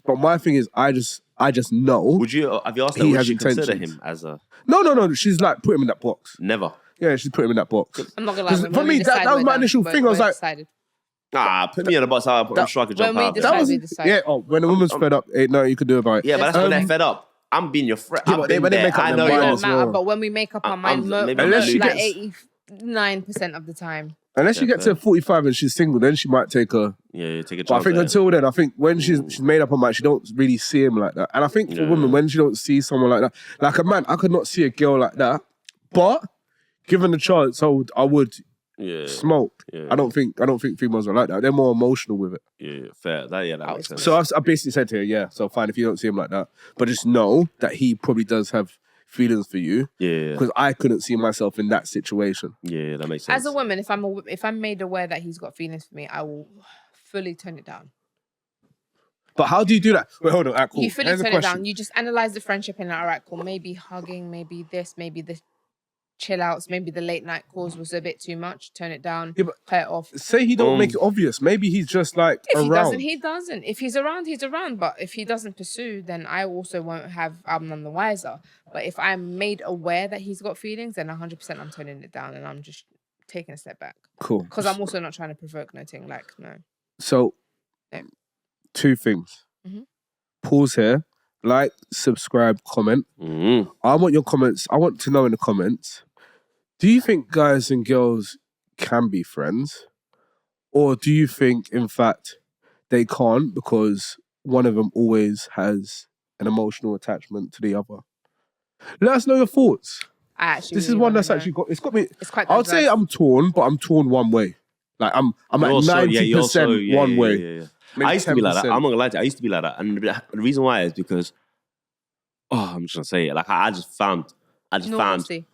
Speaker 3: But my thing is I just know.
Speaker 1: Would you have you asked her?
Speaker 3: He
Speaker 1: Would
Speaker 3: has
Speaker 1: you consider
Speaker 3: intentions.
Speaker 1: him as a
Speaker 3: No. She's like put him in that box.
Speaker 1: never?
Speaker 3: Yeah, she's put him in that box.
Speaker 2: I'm not gonna lie.
Speaker 3: 'Cause
Speaker 2: when
Speaker 3: for
Speaker 2: we
Speaker 3: me,
Speaker 2: decide
Speaker 3: that was
Speaker 2: we're
Speaker 3: my
Speaker 2: done,
Speaker 3: initial
Speaker 2: we're-
Speaker 3: thing. I was
Speaker 2: we're
Speaker 3: like,
Speaker 2: decided.
Speaker 1: Put me on the box. I'm sure I could jump
Speaker 2: When we
Speaker 1: out.
Speaker 2: decide-
Speaker 3: That was
Speaker 2: we decide.
Speaker 3: Yeah. Oh, when a woman's fed up, ain't nothing you can do about it.
Speaker 1: Yeah, but that's when they're
Speaker 3: Um,
Speaker 1: fed up. I'm being your friend.
Speaker 3: Yeah,
Speaker 1: I've
Speaker 3: but
Speaker 1: been
Speaker 3: when they
Speaker 1: there.
Speaker 3: make up
Speaker 1: I
Speaker 3: their
Speaker 1: know
Speaker 2: It
Speaker 3: mind
Speaker 1: you're.
Speaker 2: don't
Speaker 3: as
Speaker 2: matter,
Speaker 3: well.
Speaker 2: but when we make up our
Speaker 1: I'm-
Speaker 2: mind,
Speaker 1: maybe
Speaker 3: Unless she
Speaker 2: like
Speaker 3: gets-
Speaker 2: 89% of the time.
Speaker 3: Unless she gets to 45 and she's single, then she might take a.
Speaker 1: Yeah, take a chance.
Speaker 3: But I think
Speaker 1: at it.
Speaker 3: until then, I think when she's made up her mind, she don't really see him like that. And I think for
Speaker 1: Yeah,
Speaker 3: women,
Speaker 1: yeah.
Speaker 3: when she don't see someone like that, like a man, I could not see a girl like that. But given the chance, I would
Speaker 1: Yeah,
Speaker 3: smoke.
Speaker 1: yeah.
Speaker 3: I don't think females are like that. They're more emotional with it.
Speaker 1: yeah, fair. That makes sense.
Speaker 3: So I basically said to her, yeah, so fine if you don't see him like that, but just know that he probably does have feelings for you
Speaker 1: Yeah,
Speaker 3: because I couldn't see myself in that situation.
Speaker 1: yeah, that makes sense.
Speaker 2: As a woman, if I'm made aware that he's got feelings for me, I will fully turn it down.
Speaker 3: But how do you do that? Wait, hold on. All right, cool.
Speaker 2: You fully
Speaker 3: Here's a
Speaker 2: turn it
Speaker 3: question.
Speaker 2: down. You just analyze the friendship and all right, cool. Maybe hugging, maybe this, maybe the chill outs, maybe the late night calls was a bit too much. Turn it down.
Speaker 3: Yeah, but
Speaker 2: cut it off.
Speaker 3: Say he don't make it obvious. Maybe he's just like
Speaker 2: If he
Speaker 3: around.
Speaker 2: doesn't, he doesn't. If he's around, he's around. But if he doesn't pursue, then I also won't have. I'm none the wiser. But if I'm made aware that he's got feelings, then 100% I'm turning it down and I'm just taking a step back.
Speaker 3: Cool.
Speaker 2: Because I'm also not trying to provoke nothing. Like no.
Speaker 3: So,
Speaker 2: No.
Speaker 3: two things.
Speaker 2: Mhm.
Speaker 3: Pause here. Like, subscribe, comment.
Speaker 1: Mm.
Speaker 3: I want your comments. I want to know in the comments. Do you think guys and girls can be friends? Or do you think, in fact, they can't because one of them always has an emotional attachment to the other? Let us know your thoughts.
Speaker 2: I actually.
Speaker 3: This is
Speaker 2: really
Speaker 3: one
Speaker 2: wanna
Speaker 3: that's
Speaker 2: know.
Speaker 3: actually got. It's got me.
Speaker 2: It's quite.
Speaker 3: I would say
Speaker 2: diverse.
Speaker 3: I'm torn, but I'm torn one way. Like I'm at
Speaker 1: Also,
Speaker 3: 90% one way.
Speaker 1: Yeah.
Speaker 3: Maybe
Speaker 1: I used to be like that.
Speaker 3: 10%.
Speaker 1: I'm not gonna lie to you. I used to be like that, and the reason why is because, I'm just gonna say it. Like I just found
Speaker 2: Normalcy.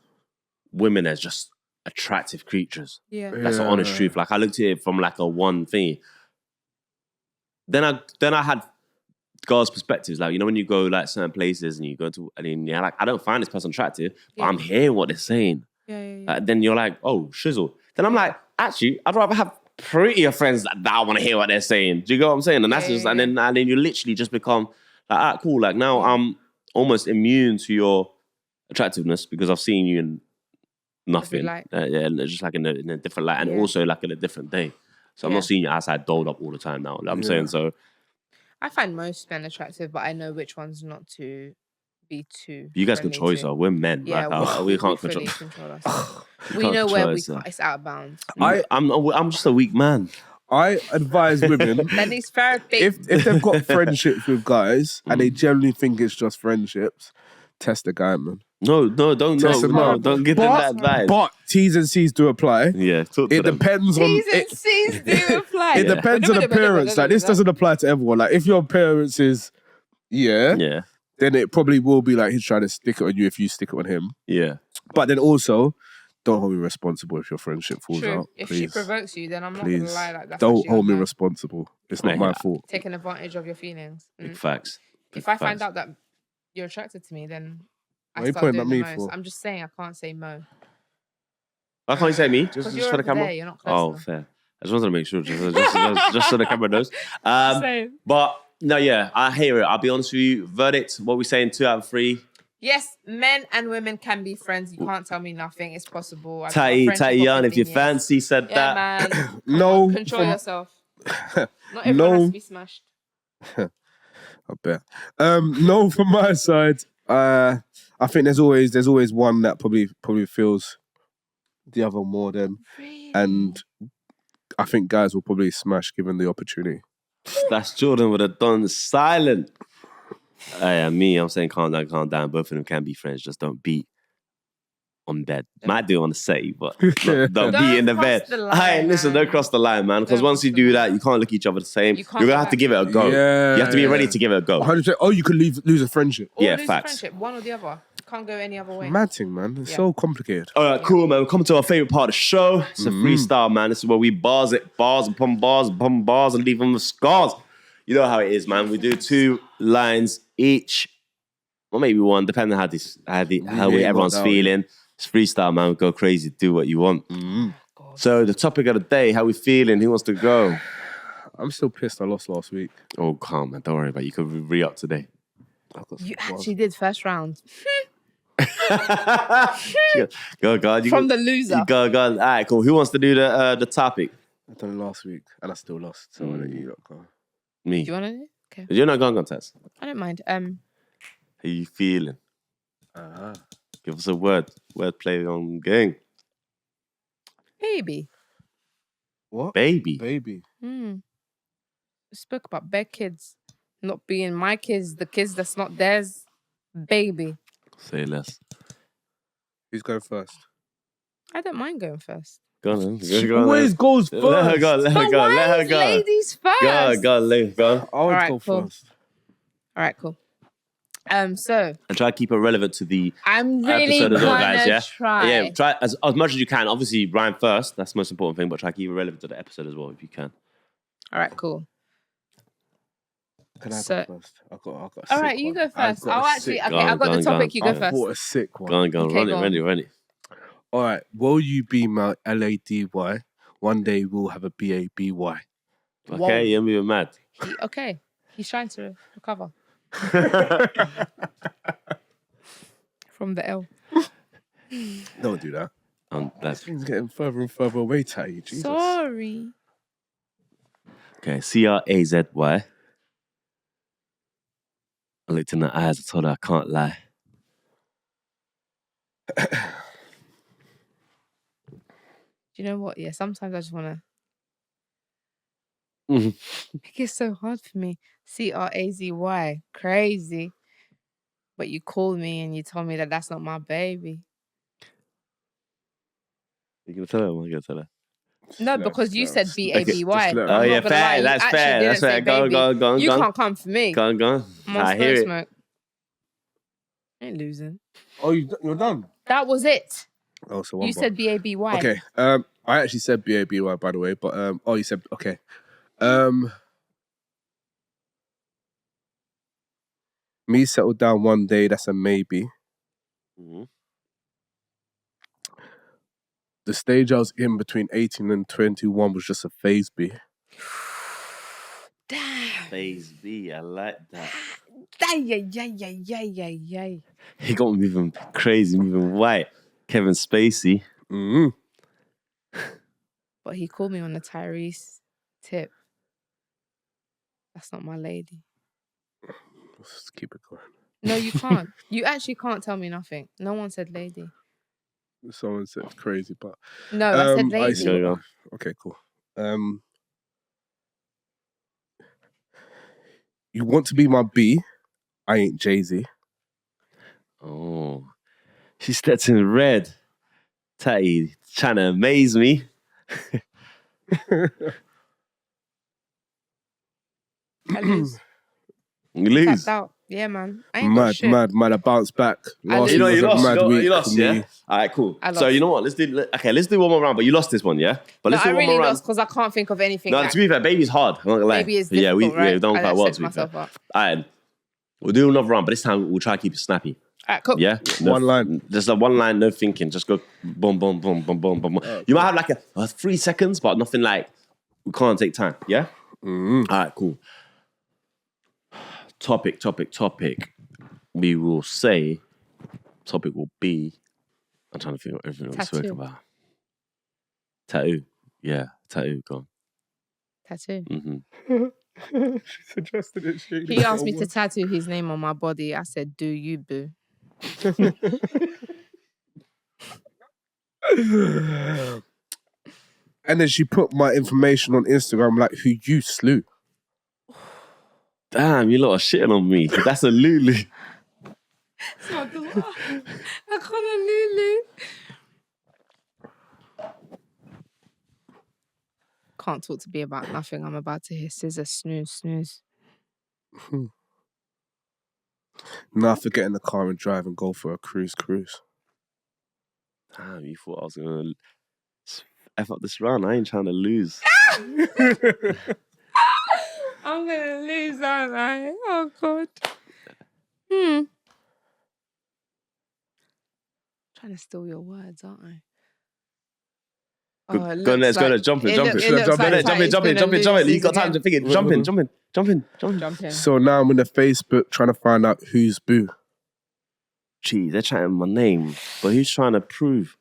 Speaker 1: women as just attractive creatures.
Speaker 2: Yeah.
Speaker 1: That's the honest truth. Like I looked at it from like a one thing. Then I had girls' perspectives. Like, you know, when you go like certain places and you go to, and then, like, I don't find this person attractive, but
Speaker 2: Yeah.
Speaker 1: I'm hearing what they're saying.
Speaker 2: Yeah.
Speaker 1: Then you're like, oh, shizzle. Then I'm like, actually, I'd rather have prettier friends that I want to hear what they're saying. Do you get what I'm saying? And that's
Speaker 2: Yeah,
Speaker 1: just,
Speaker 2: yeah,
Speaker 1: and then you literally just become like, ah, cool. Like now I'm almost immune to your attractiveness because I've seen you in nothing.
Speaker 2: light.
Speaker 1: Yeah, and just like in a different light, and
Speaker 2: Yeah.
Speaker 1: also like in a different day. So I'm
Speaker 2: Yeah.
Speaker 1: not seeing you outside dolled up all the time now. Like I'm
Speaker 3: Yeah.
Speaker 1: saying, so
Speaker 2: I find most men attractive, but I know which ones not to be too.
Speaker 1: you guys
Speaker 2: friendly
Speaker 1: control
Speaker 2: to.
Speaker 1: yourself. We're men.
Speaker 2: Yeah,
Speaker 1: like, we can't
Speaker 2: fully
Speaker 1: control.
Speaker 2: control ourselves. we
Speaker 1: can't
Speaker 2: know
Speaker 1: control
Speaker 2: where we
Speaker 1: ourselves.
Speaker 2: can't. It's out of bounds.
Speaker 1: I'm just a weak man.
Speaker 3: I advise women
Speaker 2: That needs therapy.
Speaker 3: if they've got friendships with guys and they generally think it's just friendships, test the guy, man.
Speaker 1: No, don't
Speaker 3: Test them out.
Speaker 1: don't give them that advice.
Speaker 3: But T's and C's do apply.
Speaker 1: Yeah, talk to
Speaker 3: It
Speaker 1: them.
Speaker 3: depends on
Speaker 2: T's and
Speaker 3: it.
Speaker 2: C's do apply.
Speaker 3: It depends on appearance. Like this doesn't apply to everyone. Like if your appearance is
Speaker 1: Yeah,
Speaker 3: then it probably will be like he's trying to stick it on you if you stick it on him.
Speaker 1: yeah.
Speaker 3: But then also, don't hold me responsible if your friendship falls
Speaker 2: True.
Speaker 3: out.
Speaker 2: If
Speaker 3: please.
Speaker 2: she provokes you, then I'm not
Speaker 3: Please.
Speaker 2: gonna lie like that.
Speaker 3: Don't hold me responsible. It's not
Speaker 1: Mate,
Speaker 3: my fault.
Speaker 2: Taking advantage of your feelings.
Speaker 1: Big facts.
Speaker 2: If I find out that you're attracted to me, then
Speaker 3: Why
Speaker 2: I
Speaker 3: are you
Speaker 2: start
Speaker 3: pointing
Speaker 2: doing
Speaker 3: at
Speaker 2: the
Speaker 3: me
Speaker 2: most.
Speaker 3: for?
Speaker 2: I'm just saying I can't say Mo.
Speaker 1: Why can't you say me?
Speaker 2: Because
Speaker 1: Just
Speaker 2: you're
Speaker 1: for the
Speaker 2: over
Speaker 1: camera.
Speaker 2: there, you're not close
Speaker 1: Oh,
Speaker 2: enough.
Speaker 1: fair. I just wanted to make sure, just so the camera knows.
Speaker 2: Same.
Speaker 1: But no, yeah, I hear it. I'll be honest with you. Verdict: what we saying? 2 out of 3.
Speaker 2: Yes, men and women can be friends. You can't tell me nothing. It's possible. I've got a
Speaker 1: Tatty
Speaker 2: friendship of
Speaker 1: yarn. If
Speaker 2: 15
Speaker 1: you
Speaker 2: years.
Speaker 1: fancy said
Speaker 2: Yeah,
Speaker 1: that.
Speaker 2: man.
Speaker 3: No,
Speaker 2: Control yourself. Not everyone
Speaker 3: No.
Speaker 2: has to be smashed.
Speaker 3: I bet. No, from my side, I think there's always one that probably feels the other more than, and I think guys will probably smash given the opportunity.
Speaker 1: That's Jordan with a done silent. Me, I'm saying calm down. Both of them can be friends. Just don't beat on bed. Might do it on the set, but don't be in the
Speaker 2: cross
Speaker 1: bed.
Speaker 2: the line,
Speaker 1: Listen,
Speaker 2: man.
Speaker 1: don't cross the line, man. Because
Speaker 2: Don't
Speaker 1: once
Speaker 2: cross
Speaker 1: you
Speaker 2: the
Speaker 1: do
Speaker 2: line.
Speaker 1: that, you can't look each other the same.
Speaker 2: You
Speaker 1: You're
Speaker 2: can't
Speaker 1: gonna
Speaker 2: go
Speaker 1: have to
Speaker 2: back.
Speaker 1: give it a go.
Speaker 3: Yeah,
Speaker 1: You have to be ready to give it a go.
Speaker 3: 100%. Oh, you could lose a friendship.
Speaker 2: Or
Speaker 1: Yeah,
Speaker 2: lose
Speaker 1: facts.
Speaker 2: a friendship, one or the other. Can't go any other way.
Speaker 3: Mad thing, man. It's
Speaker 2: Yeah.
Speaker 3: so complicated.
Speaker 1: All right, cool, man. We're coming to our favorite part of the show. It's a freestyle, man. This is where we bars upon bars, and leave them with scars. You know how it is, man. We do 2 lines each, or maybe 1, depending on how everyone's feeling. It's freestyle, man. Go crazy, do what you want. So the topic of the day, how we feeling? Who wants to go?
Speaker 3: I'm still pissed I lost last week.
Speaker 1: Oh, calm, man. Don't worry about it. You could re-up today.
Speaker 2: You actually did first round.
Speaker 1: Go, God.
Speaker 2: From the loser.
Speaker 1: Go. All right, cool. Who wants to do the topic?
Speaker 3: I done it last week and I still lost. So I'll let you lot go.
Speaker 1: Me.
Speaker 2: Do you want to do? Okay.
Speaker 1: You're not going contest.
Speaker 2: I don't mind.
Speaker 1: How you feeling? Give us a wordplay on gang.
Speaker 2: Baby.
Speaker 3: What?
Speaker 1: Baby.
Speaker 2: We spoke about bare kids not being my kids, the kids that's not theirs. Baby.
Speaker 1: Say less.
Speaker 3: Who's going first?
Speaker 2: I don't mind going first.
Speaker 1: Go on, then.
Speaker 3: She
Speaker 1: Go on,
Speaker 3: always
Speaker 1: then.
Speaker 3: goes first.
Speaker 1: Let her go. Let her
Speaker 2: But
Speaker 1: go.
Speaker 2: why
Speaker 1: Let her
Speaker 2: is
Speaker 1: go.
Speaker 2: ladies first?
Speaker 1: Go.
Speaker 3: I always
Speaker 2: Alright,
Speaker 3: go
Speaker 2: cool.
Speaker 3: first.
Speaker 2: All right, cool. So
Speaker 1: And try to keep it relevant to the
Speaker 2: I'm really
Speaker 1: episode as well,
Speaker 2: gonna
Speaker 1: guys. Yeah,
Speaker 2: try.
Speaker 1: Yeah. Try as much as you can. Obviously, rhyme first. That's the most important thing. But try to keep it relevant to the episode as well, if you can.
Speaker 2: All right, cool.
Speaker 3: Can I
Speaker 2: So-
Speaker 3: go first? I got a
Speaker 2: All
Speaker 3: sick
Speaker 2: right, you
Speaker 3: one.
Speaker 2: go
Speaker 3: I've
Speaker 2: first.
Speaker 3: got a
Speaker 2: I'll actually.
Speaker 3: sick
Speaker 2: Okay,
Speaker 1: Go on,
Speaker 2: I've got
Speaker 1: go
Speaker 2: the
Speaker 1: on,
Speaker 2: topic.
Speaker 1: go
Speaker 2: You
Speaker 1: on.
Speaker 2: go
Speaker 3: I
Speaker 2: first.
Speaker 3: bought a sick one.
Speaker 1: Go on.
Speaker 2: Okay,
Speaker 1: Run
Speaker 2: go on.
Speaker 1: it. Run it.
Speaker 3: All right. Will you be my lady? One day we'll have a baby.
Speaker 2: Whoa.
Speaker 1: Okay, you're moving mad.
Speaker 2: He's trying to recover from the L.
Speaker 3: Don't do that. This
Speaker 1: That's
Speaker 3: thing's getting further and further away, Tatty. Jesus.
Speaker 2: Sorry.
Speaker 1: okay. CRAZY. I looked in the eyes. I told her I can't lie.
Speaker 2: Do you know what? Yeah, sometimes I just want to.
Speaker 1: Mhm.
Speaker 2: It gets so hard for me. CRAZY. Crazy. But you called me and you told me that that's not my baby.
Speaker 1: You gonna tell her? I'm gonna tell her.
Speaker 2: No, because you said BABY.
Speaker 3: just let her-
Speaker 1: Oh
Speaker 2: I'm
Speaker 1: yeah,
Speaker 2: not gonna lie,
Speaker 1: fair.
Speaker 2: you
Speaker 1: That's
Speaker 2: actually
Speaker 1: fair.
Speaker 2: didn't
Speaker 1: That's
Speaker 2: say
Speaker 1: fair. Go
Speaker 2: baby.
Speaker 1: on.
Speaker 2: You can't come for me.
Speaker 1: Go on.
Speaker 2: I'm on
Speaker 1: I hear it.
Speaker 2: smoke. Ain't losing.
Speaker 3: Oh, you're done.
Speaker 2: That was it.
Speaker 3: Oh, so one
Speaker 2: You
Speaker 3: more.
Speaker 2: said BABY.
Speaker 3: Okay. I actually said BABY by the way, but you said okay. Me settle down one day. That's a maybe.
Speaker 1: Mhm.
Speaker 3: The stage I was in between 18 and 21 was just a phase B.
Speaker 2: Damn.
Speaker 1: Phase B. I like that.
Speaker 2: Yay.
Speaker 1: He got me moving crazy, moving white. Kevin Spacey.
Speaker 3: Mm-hmm.
Speaker 2: But he called me on the Tyrese tip. That's not my lady.
Speaker 3: Let's keep it going.
Speaker 2: No, you can't. You actually can't tell me nothing. No one said lady.
Speaker 3: Someone said crazy, but
Speaker 2: No, I said
Speaker 3: I
Speaker 2: lady.
Speaker 3: see.
Speaker 1: Go.
Speaker 3: Okay, cool. You want to be my B? I ain't Jay-Z.
Speaker 1: Oh, she stepped in red. Tatty trying to amaze me.
Speaker 2: I lose.
Speaker 1: You lose.
Speaker 2: Tapped out. Yeah, man. I ain't got shit.
Speaker 3: Mad. I bounced back. Last
Speaker 2: lose.
Speaker 3: week
Speaker 1: You
Speaker 3: was
Speaker 1: lost.
Speaker 3: a mad week
Speaker 1: You lost,
Speaker 3: for
Speaker 1: yeah?
Speaker 3: me.
Speaker 1: All right, cool.
Speaker 2: I
Speaker 1: So
Speaker 2: lost.
Speaker 1: you know what? Let's do one more round. But you lost this one, yeah? But
Speaker 2: No,
Speaker 1: let's
Speaker 2: I
Speaker 1: do one
Speaker 2: really
Speaker 1: more
Speaker 2: lost
Speaker 1: round.
Speaker 2: because I can't think of anything.
Speaker 1: No, to be fair, baby's hard. I'm not gonna lie.
Speaker 2: Baby is
Speaker 1: But yeah,
Speaker 2: difficult, right?
Speaker 1: we've done
Speaker 2: I
Speaker 1: quite well.
Speaker 2: set
Speaker 1: To be fair.
Speaker 2: myself up.
Speaker 1: All right, we'll do another round, but this time we'll try to keep it snappy.
Speaker 2: All right, cool.
Speaker 1: Yeah,
Speaker 3: One line.
Speaker 1: Just a one line, no thinking. Just go boom, boom, boom, boom, boom, boom. You might have like a 3 seconds, but nothing like we can't take time. Yeah.
Speaker 3: Mm-hmm.
Speaker 1: All right, cool. Topic. We will say. Topic will be. I'm trying to think of everything we spoke
Speaker 2: Tattoo.
Speaker 1: about. Tattoo. Yeah, tattoo. Go on.
Speaker 2: Tattoo.
Speaker 1: Mm-hmm.
Speaker 3: She suggested it.
Speaker 2: He asked me to tattoo his name on my body. I said, "Do you, boo?"
Speaker 3: And then she put my information on Instagram like, who you slew.
Speaker 1: Damn, you lot are shitting on me. That's a Lulu.
Speaker 2: I call her Lulu. Can't talk to B about nothing. I'm about to hear scissor snooze.
Speaker 3: Now forget in the car and drive and go for a cruise.
Speaker 1: Damn, you thought I was gonna F up this round. I ain't trying to lose.
Speaker 2: I'm gonna lose, aren't I? Oh God. Trying to steal your words, aren't I?
Speaker 1: Go on, let's go. Jump in. Jump in. You got time to think it. Jump in.
Speaker 3: So now I'm in the Facebook trying to find out who's boo.
Speaker 1: Gee, they're chatting my name, but who's trying to prove?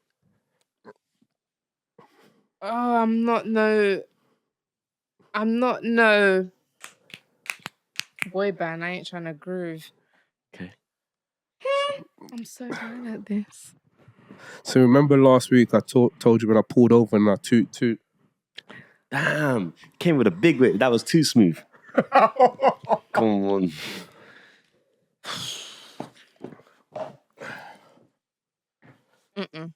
Speaker 2: Oh, I'm not no. I'm not no boy band. I ain't trying to groove.
Speaker 1: Okay.
Speaker 2: I'm so bad at this.
Speaker 3: So remember last week I told you when I pulled over and I toot.
Speaker 1: Damn. Came with a big whip. That was too smooth. Come on.
Speaker 2: I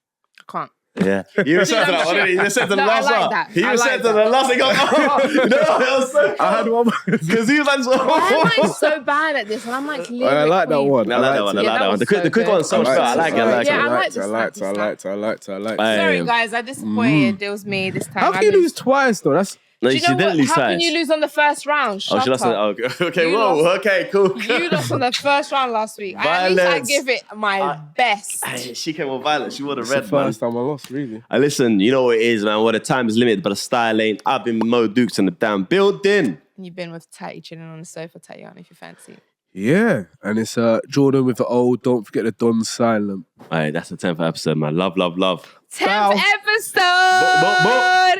Speaker 2: can't.
Speaker 1: Yeah. You were said to that one, didn't you? You said to the
Speaker 2: No, I
Speaker 1: last
Speaker 2: like
Speaker 1: one.
Speaker 2: that.
Speaker 1: He
Speaker 2: I
Speaker 1: was
Speaker 2: like
Speaker 1: said to
Speaker 2: that.
Speaker 1: the last one. No, it was so
Speaker 3: I had one.
Speaker 1: because he was like,
Speaker 2: Why am I so bad at this? And I'm like,
Speaker 3: I like that one.
Speaker 1: I like that one. I like that one. The quick one's so much better. I like it. I like it.
Speaker 2: Yeah, I like the snappy
Speaker 3: I like it.
Speaker 2: Sorry, guys, I disappointed. It was me this time.
Speaker 3: How can you lose twice though? That's
Speaker 1: No,
Speaker 2: Do you
Speaker 1: she
Speaker 2: know
Speaker 1: didn't
Speaker 2: what?
Speaker 1: lose
Speaker 2: How can
Speaker 1: twice.
Speaker 2: you lose on the first round? Shut
Speaker 1: she lost.
Speaker 2: up.
Speaker 1: Okay,
Speaker 2: You
Speaker 1: whoa.
Speaker 2: lost.
Speaker 1: Okay, cool.
Speaker 2: You lost on the first round last week. At least I
Speaker 1: Violence.
Speaker 2: give it my best.
Speaker 1: Hey, she came with violence. She would have
Speaker 3: the
Speaker 1: red, man.
Speaker 3: first time I lost, really.
Speaker 1: Listen, you know what it is, man. Well, the time is limited, but the style ain't. I've been with Mo Dukes in the damn building.
Speaker 2: You've been with Tatty chilling on the sofa, Tatiana, if you fancy.
Speaker 3: Yeah, and it's Jordan with the old. Don't forget the Don silent.
Speaker 1: All right, that's the 10th episode, man. Love.
Speaker 2: 10th episode.
Speaker 1: Boop.